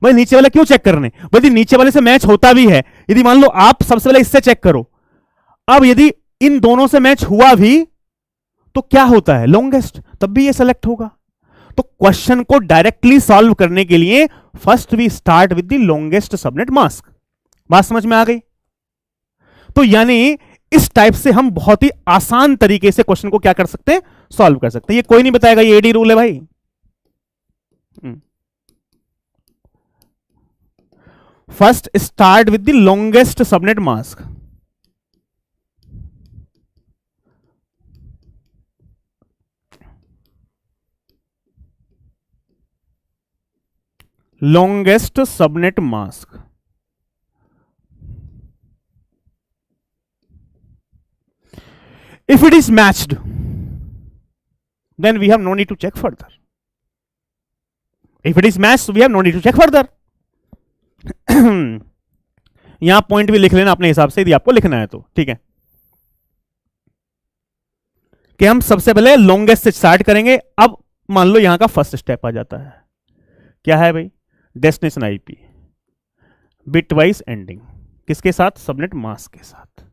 भाई नीचे वाले क्यों चेक करने? यदि नीचे वाले से मैच होता भी है, यदि मान लो आप सबसे पहले इससे चेक करो, अब यदि इन दोनों से मैच हुआ भी तो क्या होता है? लॉन्गेस्ट, तब भी ये सेलेक्ट होगा। तो क्वेश्चन को डायरेक्टली सॉल्व करने के लिए first we start with the longest subnet mask. बात समझ में आ गई? तो यानी इस टाइप से हम बहुत ही आसान तरीके से क्वेश्चन को क्या कर सकते हैं? सॉल्व कर सकते हैं। ये कोई नहीं बताएगा, ये एडी रूल है भाई। First start with the longest subnet mask. Longest subnet mask, if it is matched then we have no need to check further. If it is matched we have no need to check further. यहां पॉइंट भी लिख लेना अपने हिसाब से यदि आपको लिखना है तो. ठीक है कि हम सबसे पहले लॉन्गेस्ट से स्टार्ट करेंगे. अब मान लो यहां का फर्स्ट स्टेप आ जाता है. क्या है भाई? डेस्टिनेशन आईपी बिटवाइज एंडिंग किसके साथ? सबनेट मास्क के साथ.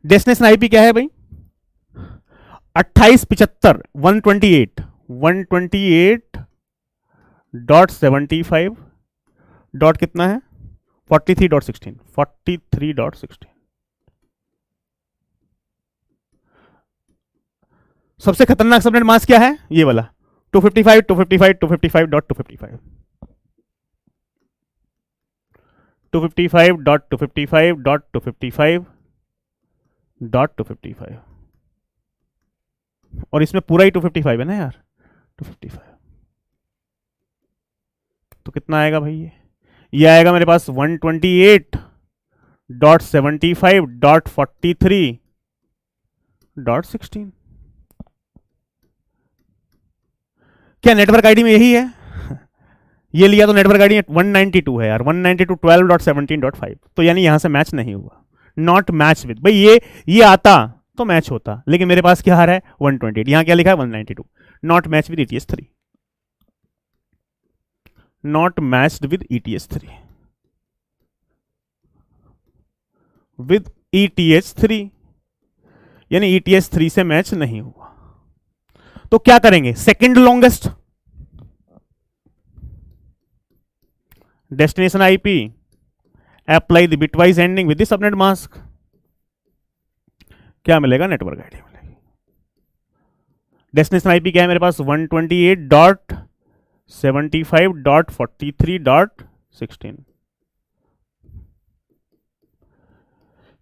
डेस्टिनेशन आईपी क्या है भाई? 2875 128.75 डॉट कितना है? 43.16. 43.16. सबसे खतरनाक सबनेट मास्क क्या है? ये वाला 255 255 255.255 255.255.255 और इसमें पूरा ही 255 है ना यार. 255 तो कितना आएगा भाई? ये आएगा मेरे पास 128.75.43.16. क्या नेटवर्क आईडी में यही है? ये लिया तो नेटवर्क आईडी 192 है यार. 192.12.17.5 तो यानी यहां से मैच नहीं हुआ. Not match with. भाई ये आता तो मैच होता लेकिन मेरे पास क्या आ रहा है? 128. यहां क्या लिखा है? 192. Not match with ETS3. Not matched with ETS3. With ETH3 यानी ETH3 से मैच नहीं हुआ. तो क्या करेंगे? Second longest destination IP apply the bitwise ending with the subnet mask. क्या मिलेगा? नेटवर्क आईडी मिलेगी. डेस्टिनेशन आईपी क्या है मेरे पास? 128.75.43.16.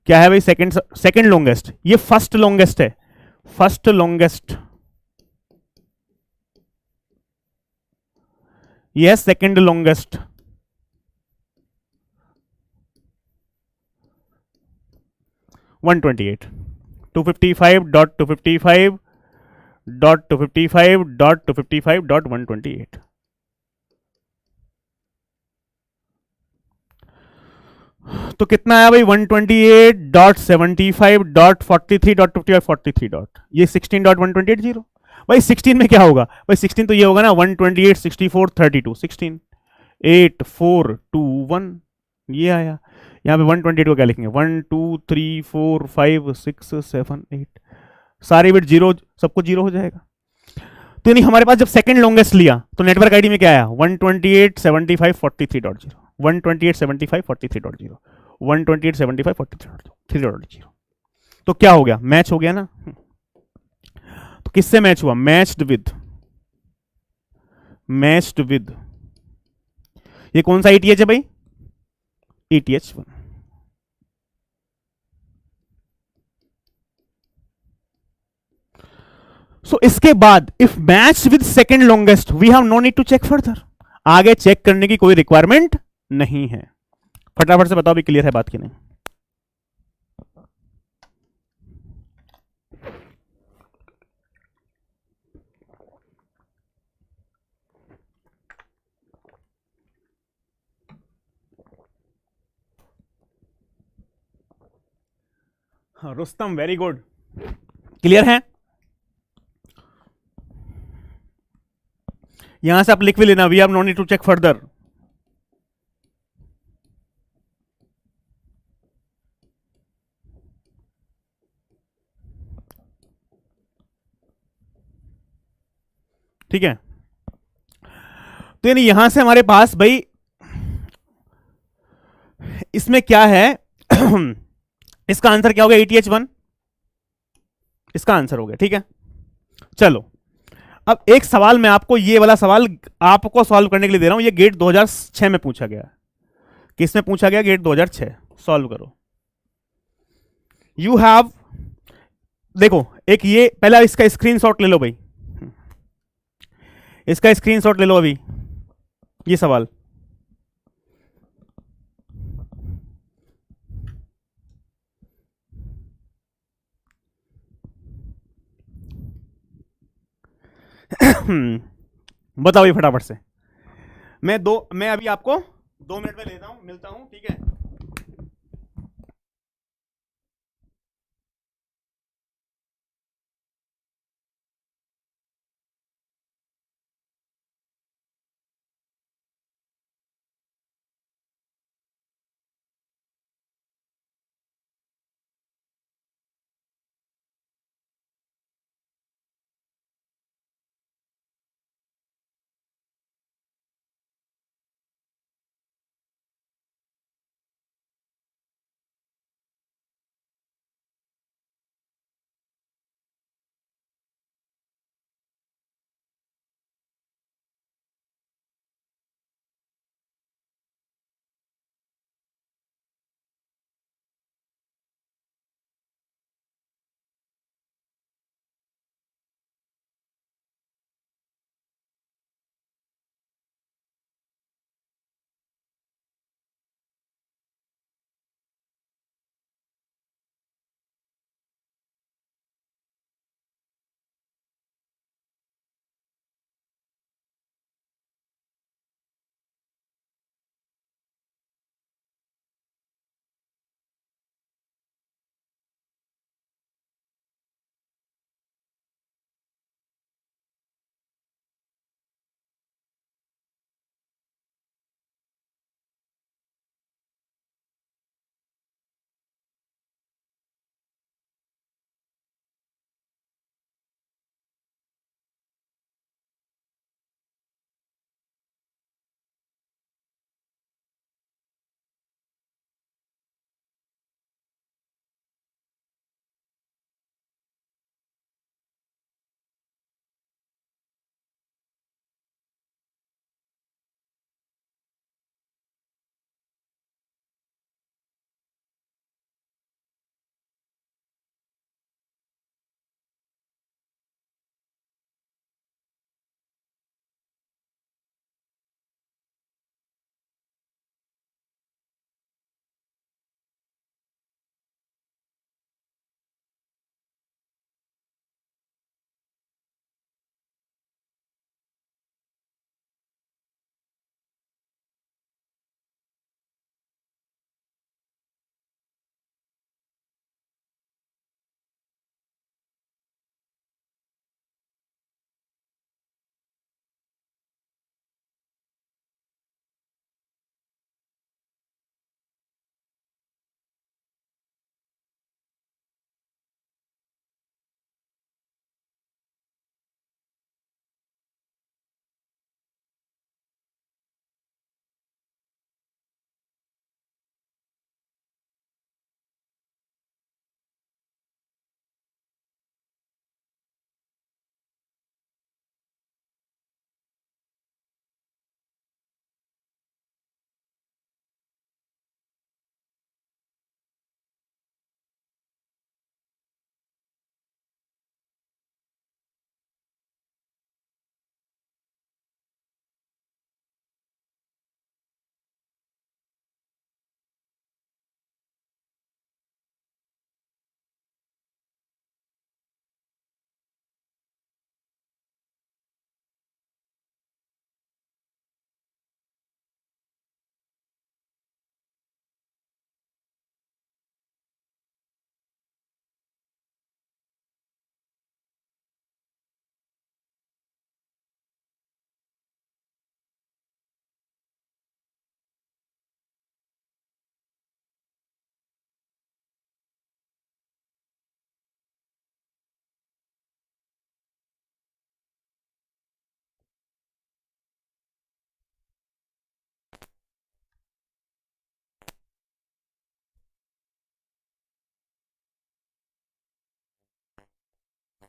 क्या है भाई? Second longest. ये फर्स्ट लॉन्गेस्ट है. फर्स्ट लॉन्गेस्ट ये सेकंड लॉन्गेस्ट. वन 255.255.255.255.128. तो कितना आया भाई? 128.75.43.55 ये 16.128.0. भाई 16 में क्या होगा? भाई 16 तो ये होगा ना 128.64.32 16 8 4 2 1 ये आया. यहाँ पे 128 को क्या लिखेंगे? 1 2 3 4 5 6 7 8 सारे बिट जीरो, सब कुछ जीरो हो जाएगा. तो यानी हमारे पास जब सेकंड लॉन्गेस्ट लिया तो नेटवर्क आईडी में क्या आया? 128.75.43.0 128.75.43.0 128.75.43.0. तो क्या हो गया? मैच हो गया ना. तो किससे मैच हुआ? मैच्ड विद ये कौन सा ETH है भाई? ETH1. सो इसके बाद if match with second longest we have no need to check further. आगे चेक करने की कोई रिक्वायरमेंट नहीं है. फटाफट से बताओ भी क्लियर है बात की नहीं? हाँ, रुस्तम वेरी गुड. क्लियर है? यहां से आप लिख भी लेना we have no need to check further. ठीक है. तो यानी यहां से हमारे पास भाई इसमें क्या है? इसका आंसर क्या हो गया? ETH1 इसका आंसर हो गया. ठीक है चलो अब एक सवाल मैं आपको, ये वाला सवाल आपको सॉल्व करने के लिए दे रहा हूं. ये गेट 2006 में पूछा गया. किसमें पूछा गया? गेट 2006. सॉल्व करो. यू हैव, देखो एक ये पहला इसका स्क्रीनशॉट ले लो भाई. इसका स्क्रीनशॉट ले लो अभी ये सवाल. बताओ ये फटाफट से। मैं अभी आपको 2 मिनट में लेता हूं, मिलता हूं, ठीक है।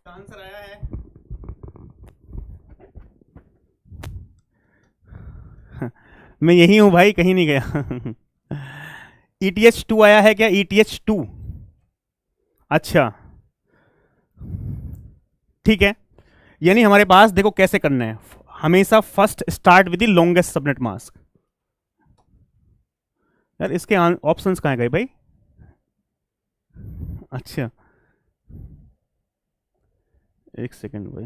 आंसर आया है। मैं यही हूं भाई, कहीं नहीं गया। ETH2 आया है क्या? ETH2। अच्छा, ठीक है। यानी हमारे पास देखो कैसे करना है, हमेशा first start with the longest subnet mask. यार इसके ऑप्शंस कहाँ गए भाई? अच्छा, एक सेकंड भाई।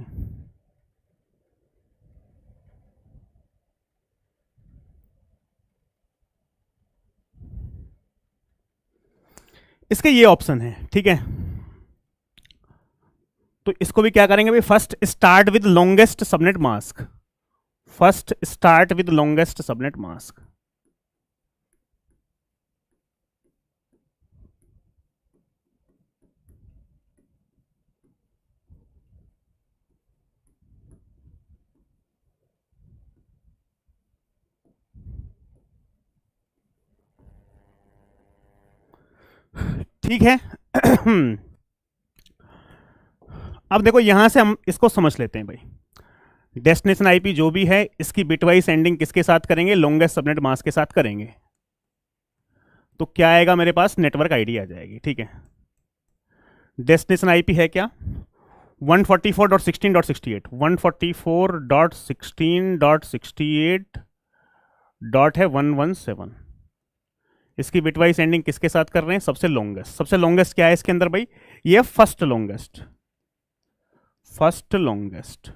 इसके ये ऑप्शन है, ठीक है। तो इसको भी क्या करेंगे भाई, first start with longest subnet mask, first start with longest subnet mask. ठीक है। अब देखो यहां से हम इसको समझ लेते हैं भाई, डेस्टिनेशन आईपी जो भी है इसकी बिटवाइज एंडिंग किसके साथ करेंगे, लॉन्गेस्ट सबनेट मास्क के साथ करेंगे। तो क्या आएगा मेरे पास, नेटवर्क आईडी आ जाएगी, ठीक है। डेस्टिनेशन आईपी है क्या, 144.16.68, 144.16.68 डॉट है 117। इसकी बिटवाइज एंडिंग किसके साथ कर रहे हैं, सबसे लॉन्गेस्ट। सबसे लॉन्गेस्ट क्या है इसके अंदर भाई, ये फर्स्ट लॉन्गेस्ट, फर्स्ट लॉन्गेस्ट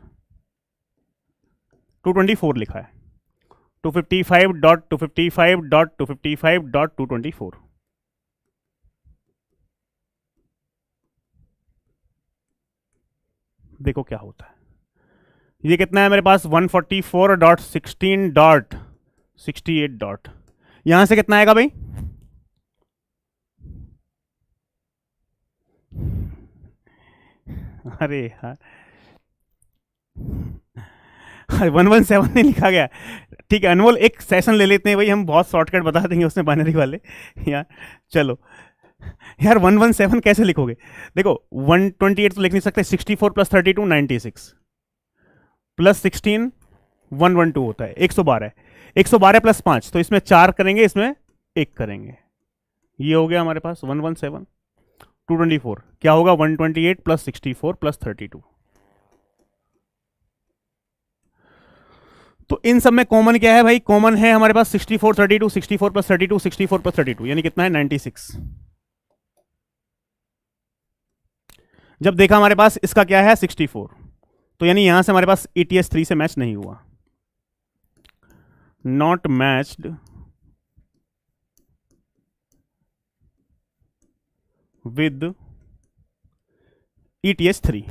224 लिखा है, 255.255.255.224। देखो क्या होता है, ये कितना है मेरे पास 144.16.68 डॉट, यहां से कितना आएगा भाई, अरे यार 117 नहीं लिखा गया, ठीक है। अनमोल एक सेशन ले लेते हैं भाई, हम बहुत शॉर्टकट बता देंगे उसमें बाइनरी वाले यार। चलो यार 117 कैसे लिखोगे, देखो 128 तो लिख नहीं सकते, 64 प्लस 32 96 प्लस 16 112 होता है 112, 112 प्लस 5, तो इसमें 4 करेंगे, इसमें 1 करेंगे, ये हो गया हमारे पास 117। 224 क्या होगा, 128 प्लस 64 प्लस 32। तो इन सब में कॉमन क्या है भाई, कॉमन है हमारे पास 64 32, 64 प्लस 32, 64 प्लस 32 यानी कितना है 96। जब देखा हमारे पास इसका क्या है 64, तो यानी यहां से हमारे पास ETS 3 से मैच नहीं हुआ, नॉट मैच्ड विद ETS 3,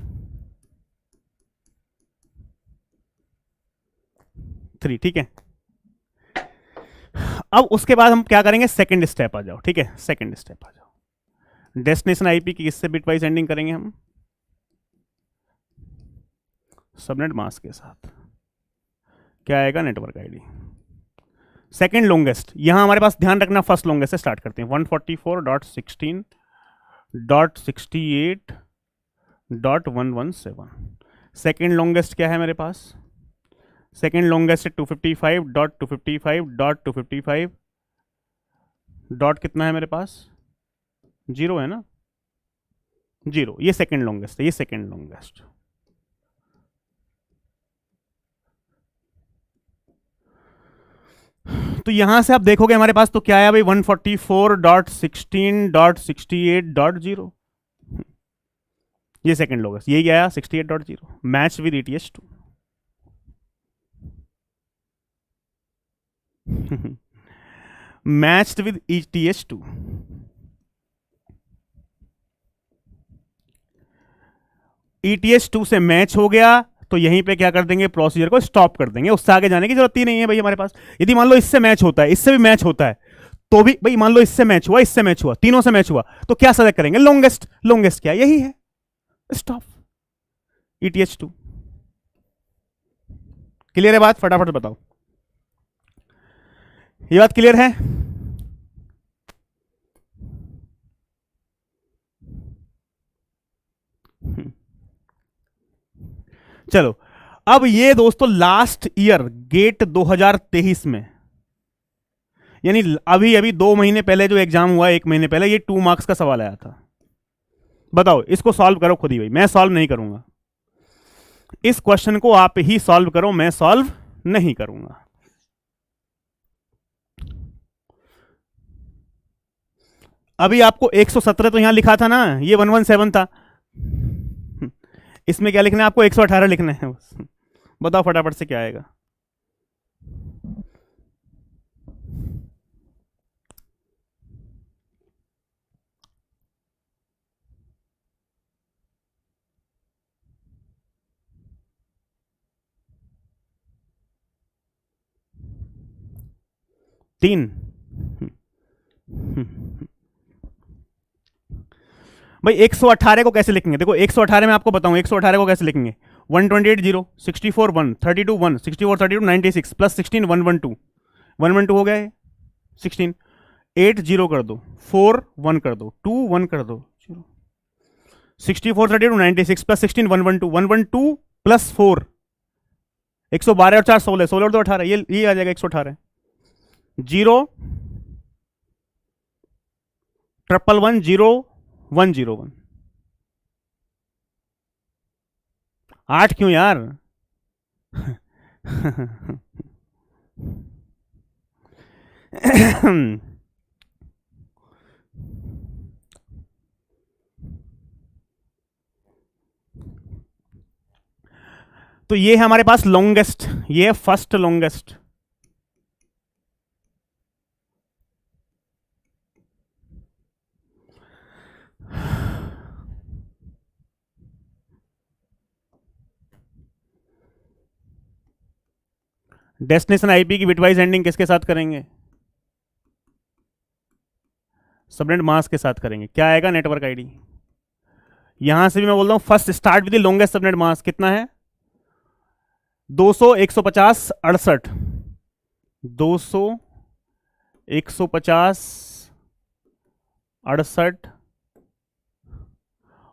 ठीक है। अब उसके बाद हम क्या करेंगे, सेकंड स्टेप आ जाओ, ठीक है, सेकंड स्टेप आ जाओ। डेस्टिनेशन आईपी की किससे बिटवाइज एंडिंग करेंगे हम, सबनेट मास्क के साथ, क्या आएगा नेटवर्क आईडी। सेकंड लॉन्गेस्ट, यहां हमारे पास ध्यान रखना फर्स्ट लॉन्गेस्ट से स्टार्ट करते हैं, 144.16.68.117। सेकंड लॉन्गेस्ट क्या है मेरे पास, सेकंड लॉन्गेस्ट है 255.255.255 डॉट कितना है मेरे पास, 0 है ना, 0, ये सेकंड लॉन्गेस्ट है, ये सेकंड लॉन्गेस्ट। तो यहां से आप देखोगे हमारे पास तो क्या आया भाई, 144.16.68.0, ये सेकंड लॉन्गेस्ट, यही आया 68.0, match with ETS 2। Matched with ETS 2। ETS 2 से मैच हो गया तो यहीं पे क्या कर देंगे, प्रोसीजर को स्टॉप कर देंगे, उससे आगे जाने की जरूरत ही नहीं है भाई हमारे पास। यदि मान लो इससे मैच होता है, इससे भी मैच होता है, तो भी भाई मान लो इससे मैच हुआ, इससे मैच हुआ, तीनों से मैच हुआ, तो क्या सेलेक्ट करेंगे, लॉन्गेस्ट। लॉन्गेस्ट क्या यही है, स्टॉप ETH 2। क्लियर है बात, फटाफट बताओ, ये बात क्लियर है। चलो अब ये दोस्तों लास्ट ईयर गेट 2023 में, यानी अभी अभी 2 महीने पहले जो एग्जाम हुआ, 1 महीने पहले, ये 2 मार्क्स का सवाल आया था। बताओ इसको सॉल्व करो खुद ही भाई, मैं सॉल्व नहीं करूंगा, इस क्वेश्चन को आप ही सॉल्व करो, मैं सॉल्व नहीं करूंगा। अभी आपको 117 तो यहां लिखा था ना, ये 117 था, इसमें क्या लिखना है आपको, 118 लिखना है बस। बताओ फटाफट से क्या आएगा। 3। भाई 118 को कैसे लिखेंगे? देखो 118 में आपको बताऊं 118 को कैसे लिखेंगे। 128 0, 64 1, 32 1, 64 32 96 प्लस 16 112, 112 हो गया है 16। 8 0 कर दो, 4 1 कर दो, 2 1 कर दो, 64 32 96 प्लस 16 112, 112 प्लस 4 112 और 4 16, 16 और 2 18, ये आ जाएगा 118। 0 ट्रिपल 1 0 1 0 1। 8 क्यों यार? तो ये है हमारे पास लॉन्गेस्ट, ये है फर्स्ट लॉन्गेस्ट। डेस्टिनेशन आईपी की बिटवाइज एंडिंग किसके साथ करेंगे? सबनेट मास्क के साथ करेंगे। क्या आएगा? Network ID. यहां से भी मैं बोल रहा हूं first start with the longest subnet mask कितना है? 200 150 68, 200 150 68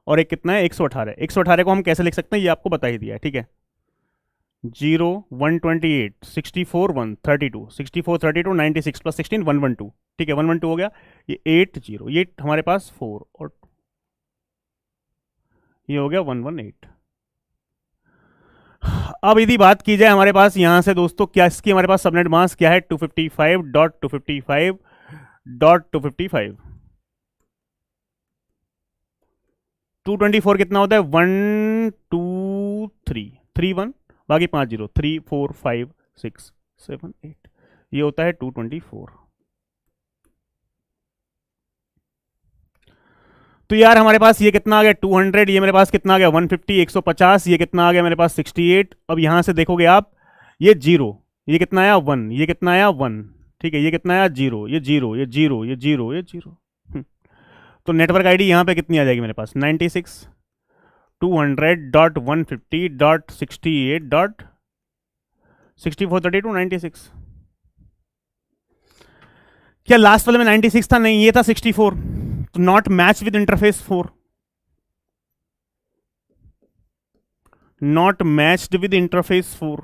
और एक कितना है? 118। 118 को हम कैसे लिख सकते हैं ये आपको बता ही दिया है, ठीक है। 0 128 64 1 32 64 32 96 प्लस 16 112, ठीक है 112 हो गया। ये 8 0, ये हमारे पास 4 और ये हो गया 118। अब यदि बात की जाए हमारे पास यहां से दोस्तों क्या इसकी हमारे पास सबनेट मास्क क्या है? 255.255.255। 224 कितना होता है? 1 2 3 3 1, बाकी 5 0, 3 4 5 6 7 8, ये होता है 224। तो यार हमारे पास ये कितना आ गया? 200। ये मेरे पास कितना आ गया? 150, 150। ये कितना आ गया मेरे पास? 68। अब यहां से देखोगे आप, ये 0, ये कितना आया? 1, ये कितना आया? 1, ठीक है। ये कितना आया? 0, ये 0, ये 0, ये 0, ये 0। तो नेटवर्क आईडी यहां पे कितनी आ जाएगी मेरे पास? 96 200.150.68.6432 96। क्या लास्ट वाले में 96 था? नहीं, ये था 64। तो not match with interface 4, not matched with interface 4,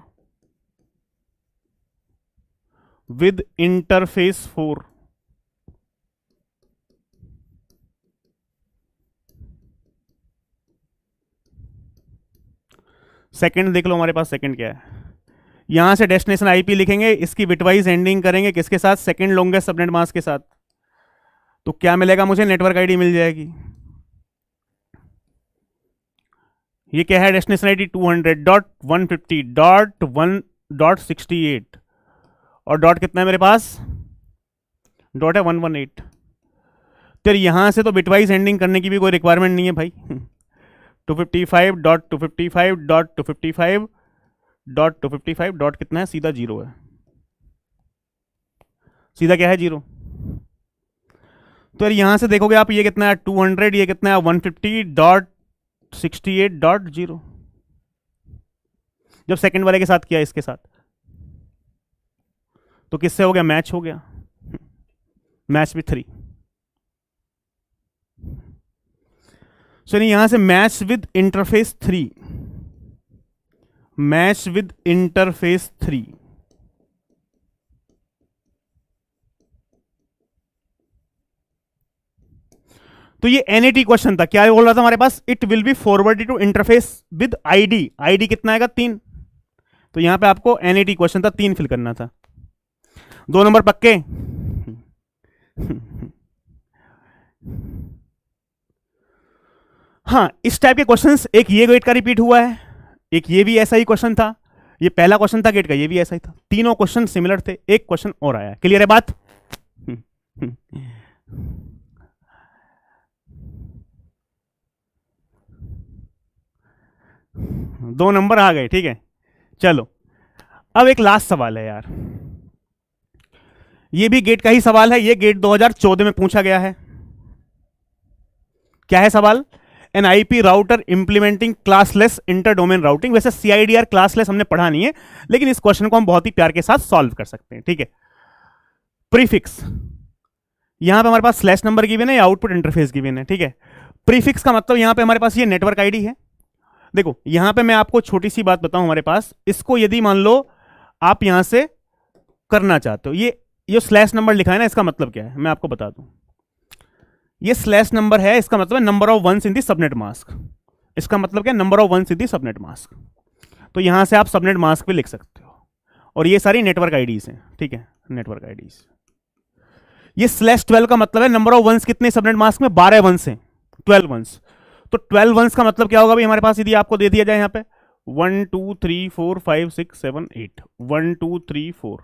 with interface 4। Second देख लो हमारे पास सेकंड क्या है। यहां से डेस्टिनेशन आईपी लिखेंगे, इसकी बिटवाइज एंडिंग करेंगे किसके साथ? सेकंड लॉन्गेस्ट सबनेट मास्क के साथ। तो क्या मिलेगा मुझे? नेटवर्क आईडी मिल जाएगी। ये क्या है? डेस्टिनेशन आईडी 200.150.1.68 और डॉट कितना है मेरे पास? डॉट है 118। तो यहां से तो बिटवाइज एंडिंग करने की भी कोई रिक्वायरमेंट नहीं है भाई। 255.255.255.255 डॉट कितना है? सीधा 0 है, सीधा क्या है? 0। तो यार यहां से देखोगे आप, ये कितना है? 200, ये कितना है? 150.68.0। जब सेकंड वाले के साथ किया इसके साथ, तो किससे हो गया? मैच हो गया, मैच विथ 3। सो यहां से match with interface 3, match with interface 3। तो ये एनएटी क्वेश्चन था। क्या बोल रहा था हमारे पास? It will be forwarded to interface with ID. ID कितना आएगा? 3। तो यहां पे आपको एनएटी क्वेश्चन था, 3 फिल करना था। 2 नंबर पक्के? हाँ, इस टाइप के क्वेश्चंस, एक ये गेट का रिपीट हुआ है, एक ये भी ऐसा ही क्वेश्चन था, ये पहला क्वेश्चन था गेट का, ये भी ऐसा ही था। तीनों क्वेश्चन सिमिलर थे, एक क्वेश्चन और आया। क्लियर है बात? 2 नंबर आ गए, ठीक है। चलो अब एक लास्ट सवाल है यार, ये भी गेट का ही सवाल है, ये गेट 2014 में पूछा गया है। क्या है सवाल? N IP router implementing classless inter domain routing. वैसे सीआईडीआर क्लासलेस हमने पढ़ा नहीं है, लेकिन इस क्वेश्चन को हम बहुत ही प्यार के साथ सॉल्व कर सकते हैं। ठीक है, प्रीफिक्स, यहां पे हमारे पास स्लैश नंबर गिवन है या आउटपुट इंटरफेस गिवन है। ठीक है, प्रीफिक्स का मतलब यहां पे हमारे पास ये नेटवर्क आईडी है। देखो यहां पे मैं आपको छोटी सी बात बताऊं, हमारे पास इसको यदि मान लो आप यहां से करना चाहते हो, ये स्लैश नंबर लिखा है ना, इसका मतलब क्या है मैं आपको बता दूं। ये स्लैश नंबर है, इसका मतलब है number of ones in the subnet mask. इसका मतलब क्या है? Number of ones in the subnet mask. तो यहां से आप सबनेट मास्क भी लिख सकते हो, और ये सारी नेटवर्क आईडीज हैं। ठीक है, नेटवर्क आईडीज। ये स्लैश 12 का मतलब है नंबर ऑफ वंस कितने सबनेट मास्क में? 12 वंस हैं, 12 वंस। तो 12 वंस का मतलब क्या होगा भाई हमारे पास? यदि आपको दे दिया जाए यहां पे 1 2 3 4 5 6 7 8, 1 2 3 4,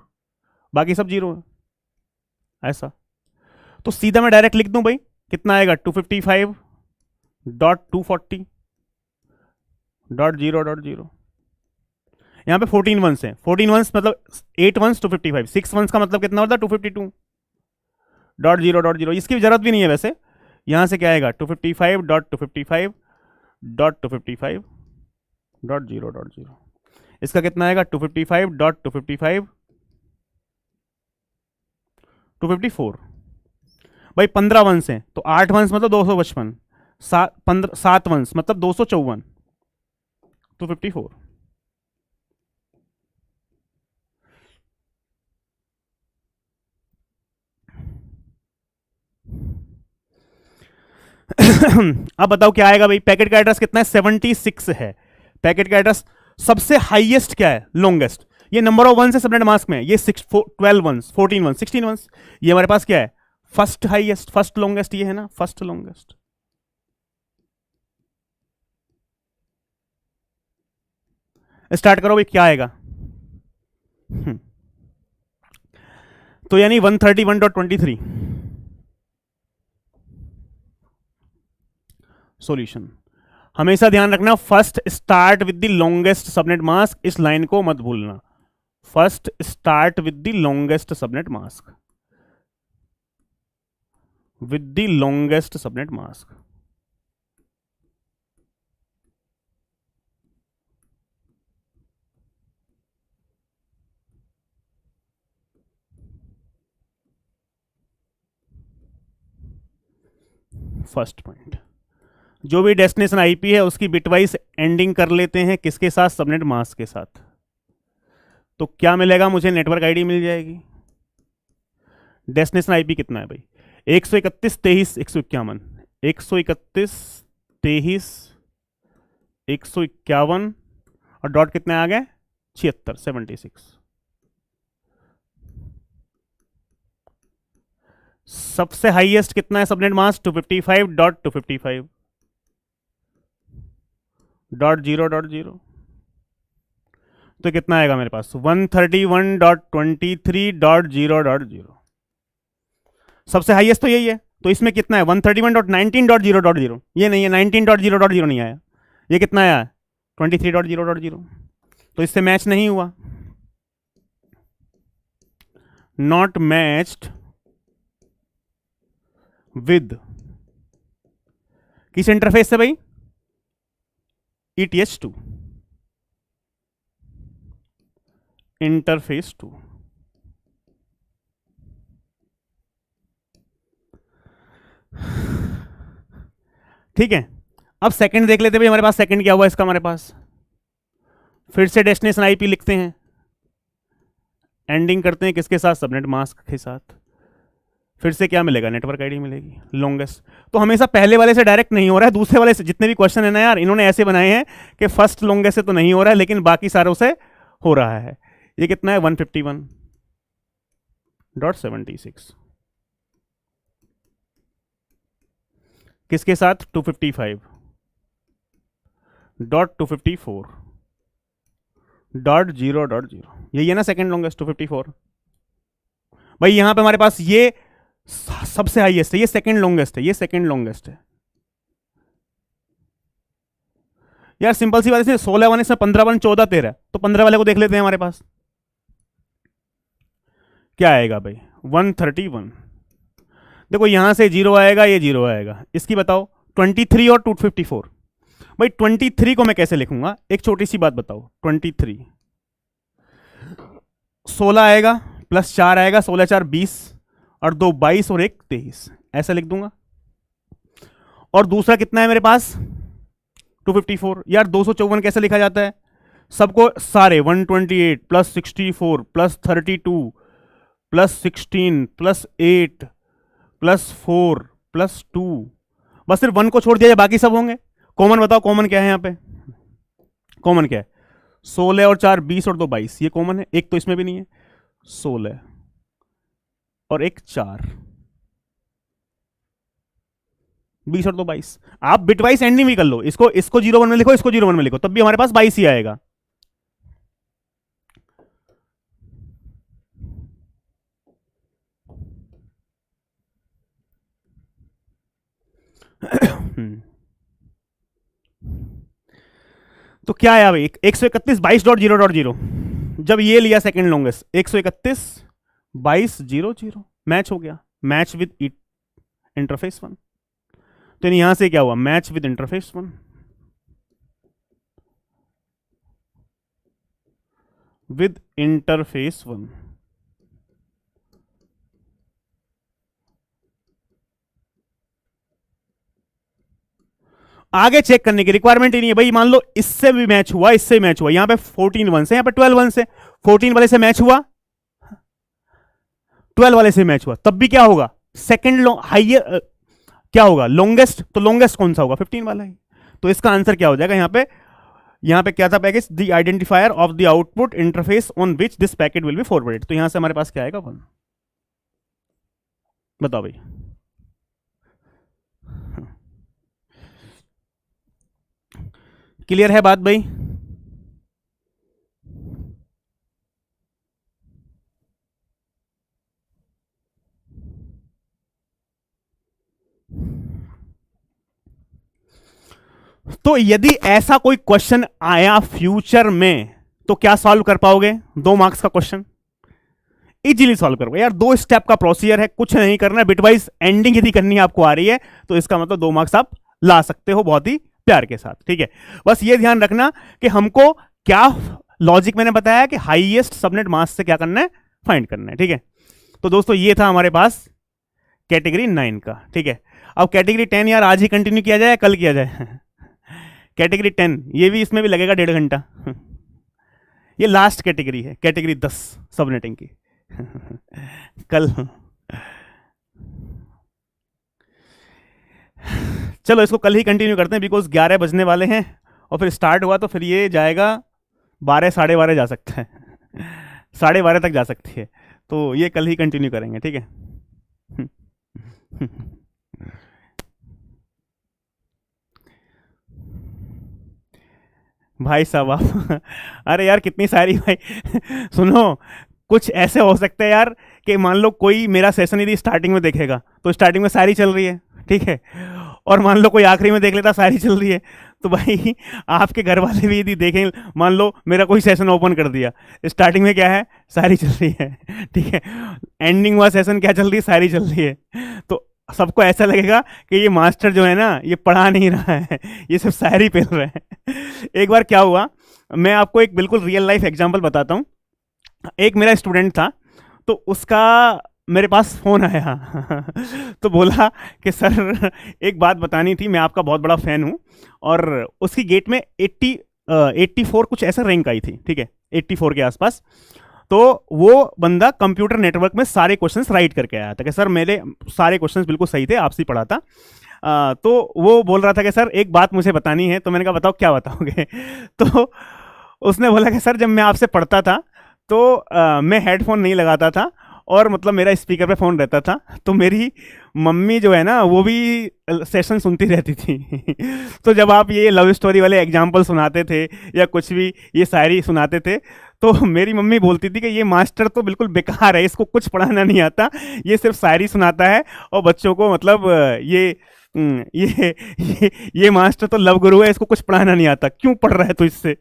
बाकी सब जीरो है, ऐसा। तो सीधा मैं डायरेक्ट लिख दूं भाई, कितना आएगा? 255.240.0.0। यहां पे 14 वंस है, 14 वंस मतलब 8 वंस 255, 6 वंस का मतलब कितना होता है? 252.0.0। इसकी जरूरत भी नहीं है वैसे। यहां से क्या आएगा? 255.255.255.0.0। इसका कितना आएगा? 255.255.254। भाई 15 वंस हैं, तो 8 वंस मतलब 255, 7 वंस मतलब 254, 254। अब बताओ क्या आएगा भाई? पैकेट का एड्रेस कितना है? 76 है। पैकेट का एड्रेस सबसे हाईएस्ट क्या है? लॉन्गेस्ट। ये नंबर ऑफ वंस है सबनेट मास्क में, ये 12 वंस, 14 वंस, 16 वंस। ये हमारे पास क्या है? फर्स्ट हाईएस्ट, फर्स्ट लॉन्गेस्ट, ये है ना फर्स्ट लॉन्गेस्ट। स्टार्ट करो भाई, क्या आएगा? तो यानी 131.23 सॉल्यूशन। हमेशा ध्यान रखना, first start with the longest subnet mask, इस लाइन को मत भूलना। First start with the longest subnet mask, with the longest subnet mask. First point, जो भी डेस्टिनेशन आईपी है उसकी बिटवाइज एंडिंग कर लेते हैं किसके साथ? सबनेट मास्क के साथ। तो क्या मिलेगा मुझे? नेटवर्क आईडी मिल जाएगी। डेस्टिनेशन आईपी कितना है भाई? 131.23.151, 131.23.151, और डॉट कितने आ गए? 76. सबसे हाईएस्ट कितना है सबनेट मास्क? 255.255.0.0। तो कितना आएगा मेरे पास? 131.23.0.0। सबसे हाईएस्ट तो यही है, तो इसमें कितना है? 131.19.0.0। ये नहीं है, 19.0.0 नहीं आया। ये कितना आया? 23.0.0। तो इससे मैच नहीं हुआ, नॉट मैच्ड विद किस इंटरफेस से भाई? ETH2 interface 2। ठीक है, अब सेकंड देख लेते भाई। हमारे पास सेकंड क्या हुआ इसका? हमारे पास फिर से डेस्टिनेशन आईपी लिखते हैं, एंडिंग करते हैं किसके साथ? सबनेट मास्क के साथ। फिर से क्या मिलेगा? नेटवर्क आईडी मिलेगी, लॉन्गेस्ट। तो हमेशा पहले वाले से डायरेक्ट नहीं हो रहा है, दूसरे वाले से। जितने भी क्वेश्चन है ना यार, इन्होंने ऐसे बनाए हैं कि फर्स्ट लॉन्गेस्ट से तो नहीं हो रहा है, लेकिन बाकी सारों से हो रहा है। ये कितना है? 151.76 किसके साथ? 255.254.0.0। यही है ना सेकंड लॉन्गेस्ट? 254 भाई। यहां पे हमारे पास ये सबसे हाईएस्ट है, ये सेकंड लॉन्गेस्ट है, ये सेकंड लॉन्गेस्ट है यार। सिंपल सी बात है, 16 वन इसमें 15 वन 14 13, तो 15 वाले को देख लेते हैं हमारे पास। क्या आएगा भाई 131। देखो यहां से 0 आएगा, ये 0 आएगा, इसकी बताओ 23 और 254। भाई 23 को मैं कैसे लिखूंगा, एक छोटी सी बात बताओ। 23 16 आएगा प्लस 4 आएगा, 16 4 20 और 2 22 और 1 23, ऐसा लिख दूंगा। और दूसरा कितना है मेरे पास 254। यार 254 कैसे लिखा जाता है, सबको सारे 128 plus 64 plus 32 plus 16 plus 8 plus 4 plus 2, बस सिर्फ 1 को छोड़ दिया, बाकी सब होंगे। कॉमन बताओ, कॉमन क्या है यहां पे, कॉमन क्या है 16 और 4 20 और 2 22, ये कॉमन है, एक तो इसमें भी नहीं है। 16 और 1 4, 20 और 2 22। आप बिटवाइज एंडिंग भी कर लो, इसको 01 में लिखो, इसको 01 में लिखो, तब भी हमारे पास 22 ही आएगा। तो क्या है भाई 131 22.0.0, जब ये लिया सेकंड लॉन्गेस्ट 131 22.0.0 मैच हो गया, मैच विद इंटरफेस 1। तो यहां से क्या हुआ, match with interface 1 with interface 1। आगे चेक करने की रिक्वायरमेंट ही नहीं है भाई, मान लो इससे भी मैच हुआ, इससे भी मैच हुआ, यहां पे 14 1 से, यहां पे 12 1 से, 14 वाले से मैच हुआ, 12 वाले से मैच हुआ, तब भी क्या होगा सेकंड हाइयर क्या होगा लॉन्गेस्ट, तो लॉन्गेस्ट कौन सा होगा 15 वाला ही। तो इसका आंसर क्या हो जाएगा, यहां पे क्या था package, the identifier of the output interface on which this packet will be forwarded. तो यहां से हमारे पास क्या आएगा 1। बताओ भाई, क्लियर है बात भाई। तो यदि ऐसा कोई क्वेश्चन आया फ्यूचर में तो क्या सॉल्व कर पाओगे, 2 मार्क्स का क्वेश्चन इजीली सॉल्व करोगे यार। 2 स्टेप का प्रोसीजर है, कुछ नहीं करना है, बिटवाइज एंडिंग यदि करनी आपको आ रही है तो इसका मतलब 2 मार्क्स आप ला सकते हो बहुत ही प्यार के साथ, ठीक है। बस ये ध्यान रखना कि हमको क्या लॉजिक मैंने बताया कि हाईएस्ट सबनेट मास्क से क्या करना है, फाइंड करना है, ठीक है। तो दोस्तों ये था हमारे पास कैटेगरी 9 का, ठीक है। अब कैटेगरी 10 यार आज ही कंटिन्यू किया जाए, कल किया जाए कैटेगरी 10 ये भी, इसमें भी लगेगा 1.5 घंटा ये लास्ट कैटेगरी है, कैटेगरी 10 सबनेटिंग की कल चलो इसको कल ही कंटिन्यू करते हैं, बिकॉज 11 बजने वाले हैं और फिर स्टार्ट हुआ तो फिर ये जाएगा 12 साढ़े 12 जा सकता है साढ़े 12 तक जा सकती है, तो ये कल ही कंटिन्यू करेंगे, ठीक है भाई साहब आप अरे यार कितनी सारी भाई सुनो, कुछ ऐसे हो सकते हैं यार कि मान लो कोई मेरा सेशन यदि स्टार्टिंग में देखेगा तो स्टार्टिंग में सारी चल रही है, ठीक है, और मान लो कोई आखिरी में देख लेता सारी चल रही है, तो भाई आपके घर वाले भी यदि देखें, मान लो मेरा कोई सेशन ओपन कर दिया, स्टार्टिंग में क्या है सारी चल रही है, ठीक है, एंडिंग हुआ सेशन क्या चल रही है, सारी चल रही है, तो सबको ऐसा लगेगा कि ये मास्टर जो है ना ये पढ़ा नहीं रहा है, ये सब शायरी पेल रहे हैं एक बार क्या हुआ, मैं आपको एक बिल्कुल रियल लाइफ एग्जांपल बताता हूँ। एक मेरा स्टूडेंट था, तो उसका मेरे पास फ़ोन आया तो बोला कि सर एक बात बतानी थी, मैं आपका बहुत बड़ा फ़ैन हूँ, और उसकी गेट में 84 कुछ ऐसा रैंक आई थी, ठीक है, 84 के आसपास। तो वो बंदा कंप्यूटर नेटवर्क में सारे क्वेश्चंस राइट करके आया था कि सर मेरे सारे क्वेश्चंस बिल्कुल सही थे, आपसे पढ़ा था। तो वो बोल रहा था कि सर एक बात मुझे बतानी है, तो मैंने कहा बताओ क्या बताओगे तो उसने बोला कि सर जब मैं आपसे पढ़ता था तो मैं हेडफोन नहीं लगाता था और मतलब मेरा स्पीकर पे फ़ोन रहता था, तो मेरी मम्मी जो है ना वो भी सेशन सुनती रहती थी तो जब आप ये लव स्टोरी वाले एग्जाम्पल सुनाते थे या कुछ भी ये शायरी सुनाते थे तो मेरी मम्मी बोलती थी कि ये मास्टर तो बिल्कुल बेकार है, इसको कुछ पढ़ाना नहीं आता, ये सिर्फ शायरी सुनाता है और बच्चों को मतलब ये ये मास्टर तो लव गुरु है, इसको कुछ पढ़ाना नहीं आता, क्यों पढ़ रहा है तू इससे?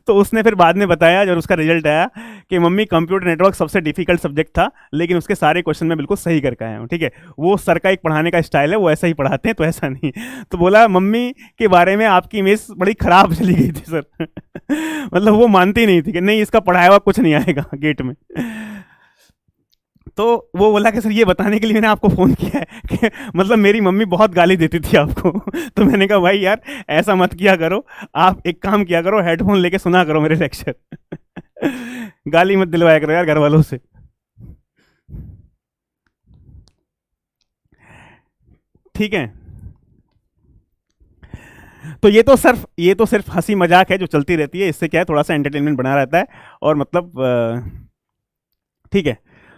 तो उसने फिर बाद में बताया जब उसका रिजल्ट आया कि मम्मी कंप्यूटर नेटवर्क सबसे डिफिकल्ट सब्जेक्ट था, लेकिन उसके सारे क्वेश्चन मैं बिल्कुल सही करके आया हूँ। ठीक है, वो सर का एक पढ़ाने का स्टाइल है, वो ऐसा ही पढ़ाते हैं, तो ऐसा नहीं। तो बोला मम्मी के बारे में आपकी इमेज बड़ी खराब चली गई थी सर। मतलब वो मानती नहीं थी कि नहीं इसका पढ़ाया हुआ कुछ नहीं आएगा गेट में। तो वो बोला कि सर ये बताने के लिए मैंने आपको फ़ोन किया है कि मतलब मेरी मम्मी बहुत गाली देती थी आपको। तो मैंने कहा भाई यार ऐसा मत किया करो, आप एक काम किया करो, हेडफोन लेके सुना करो मेरे लेक्चर। गाली मत दिलवाया करो यार घर वालों से। ठीक है, तो ये तो सिर्फ हंसी मजाक है जो चलती रहती है, इससे क्या है थोड़ा सा एंटरटेनमेंट बना रहता है। और मतलब ठीक है,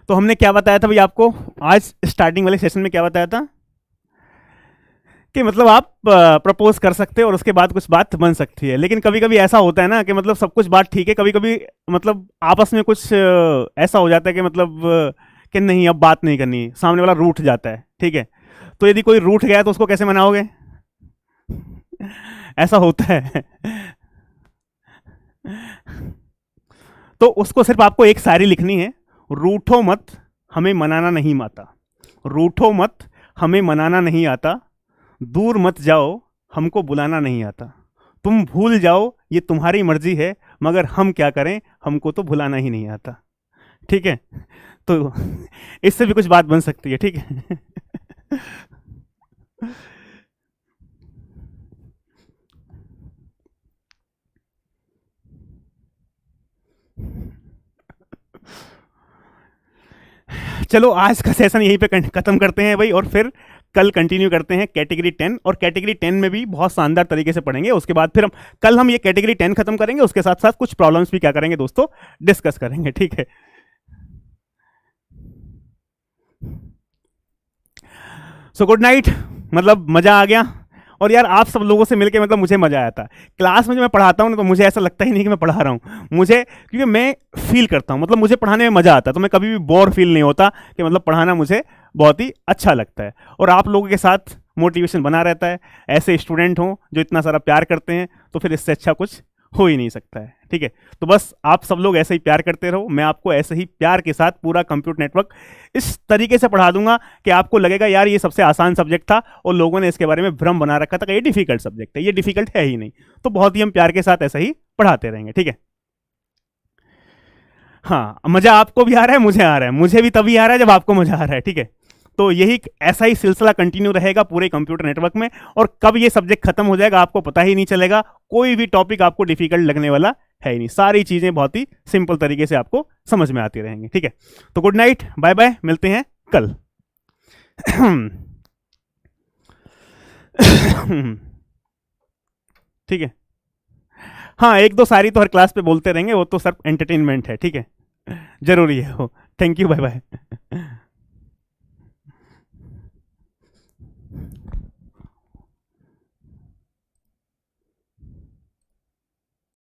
तो हमने क्या बताया था भाई आपको आज स्टार्टिंग वाले सेशन में, क्या बताया था कि मतलब आप प्रपोज कर सकते हो और उसके बाद कुछ बात बन सकती है। लेकिन कभी कभी ऐसा होता है ना कि मतलब सब कुछ बात ठीक है, कभी कभी मतलब आपस में कुछ ऐसा हो जाता है कि मतलब कि नहीं अब बात नहीं करनी, सामने वाला रूठ जाता है। ठीक है, तो यदि कोई रूठ गया तो उसको कैसे मनाओगे? ऐसा होता है। तो उसको सिर्फ आपको एक शायरी लिखनी है, रूठो मत हमें मनाना नहीं आता, रूठो मत हमें मनाना नहीं आता, दूर मत जाओ हमको बुलाना नहीं आता, तुम भूल जाओ ये तुम्हारी मर्जी है, मगर हम क्या करें हमको तो भुलाना ही नहीं आता। ठीक है, तो इससे भी कुछ बात बन सकती है। ठीक है। चलो आज का सेशन यहीं पे खत्म करते हैं भाई, और फिर कल कंटिन्यू करते हैं कैटेगरी 10, और कैटेगरी 10 में भी बहुत शानदार तरीके से पढ़ेंगे। उसके बाद फिर हम ये कैटेगरी 10 खत्म करेंगे, उसके साथ साथ कुछ प्रॉब्लम्स भी क्या करेंगे दोस्तों, डिस्कस करेंगे। ठीक है, सो गुड नाइट। मतलब मजा आ गया, और यार आप सब लोगों से मिलके मतलब मुझे मजा आया था। क्लास में जब मैं पढ़ाता हूँ ना तो मुझे ऐसा लगता ही नहीं कि मैं पढ़ा रहा हूँ, मुझे क्योंकि मैं फील करता हूँ, मतलब मुझे पढ़ाने में मजा आता है, तो मैं कभी भी बोर फील नहीं होता कि मतलब पढ़ाना मुझे बहुत ही अच्छा लगता है। और आप लोगों के साथ मोटिवेशन बना रहता है, ऐसे स्टूडेंट हों जो इतना सारा प्यार करते हैं, तो फिर इससे अच्छा कुछ हो ही नहीं सकता है। ठीक है, तो बस आप सब लोग ऐसे ही प्यार करते रहो, मैं आपको ऐसे ही प्यार के साथ पूरा कंप्यूटर नेटवर्क इस तरीके से पढ़ा दूंगा कि आपको लगेगा यार ये सबसे आसान सब्जेक्ट था, और लोगों ने इसके बारे में भ्रम बना रखा था कि ये डिफिकल्ट सब्जेक्ट है, ये डिफिकल्ट है ही नहीं। तो बहुत ही हम प्यार के साथ ऐसे ही पढ़ाते रहेंगे। ठीक है, हाँ मजा आपको भी आ रहा है, मुझे आ रहा है, मुझे भी तभी आ रहा है जब आपको मजा आ रहा है। ठीक है, तो यही ऐसा ही सिलसिला कंटिन्यू रहेगा पूरे कंप्यूटर नेटवर्क में, और कब ये सब्जेक्ट खत्म हो जाएगा आपको पता ही नहीं चलेगा। कोई भी टॉपिक आपको डिफिकल्ट लगने वाला है ही नहीं, सारी चीजें बहुत ही सिंपल तरीके से आपको समझ में आती रहेंगी। ठीक है, तो गुड नाइट, बाय बाय, मिलते हैं कल। ठीक है, हाँ एक दो सारी तो हर क्लास पे बोलते रहेंगे, वो तो सिर्फ एंटरटेनमेंट है। ठीक है, जरूरी है वो। Thank you, bye bye.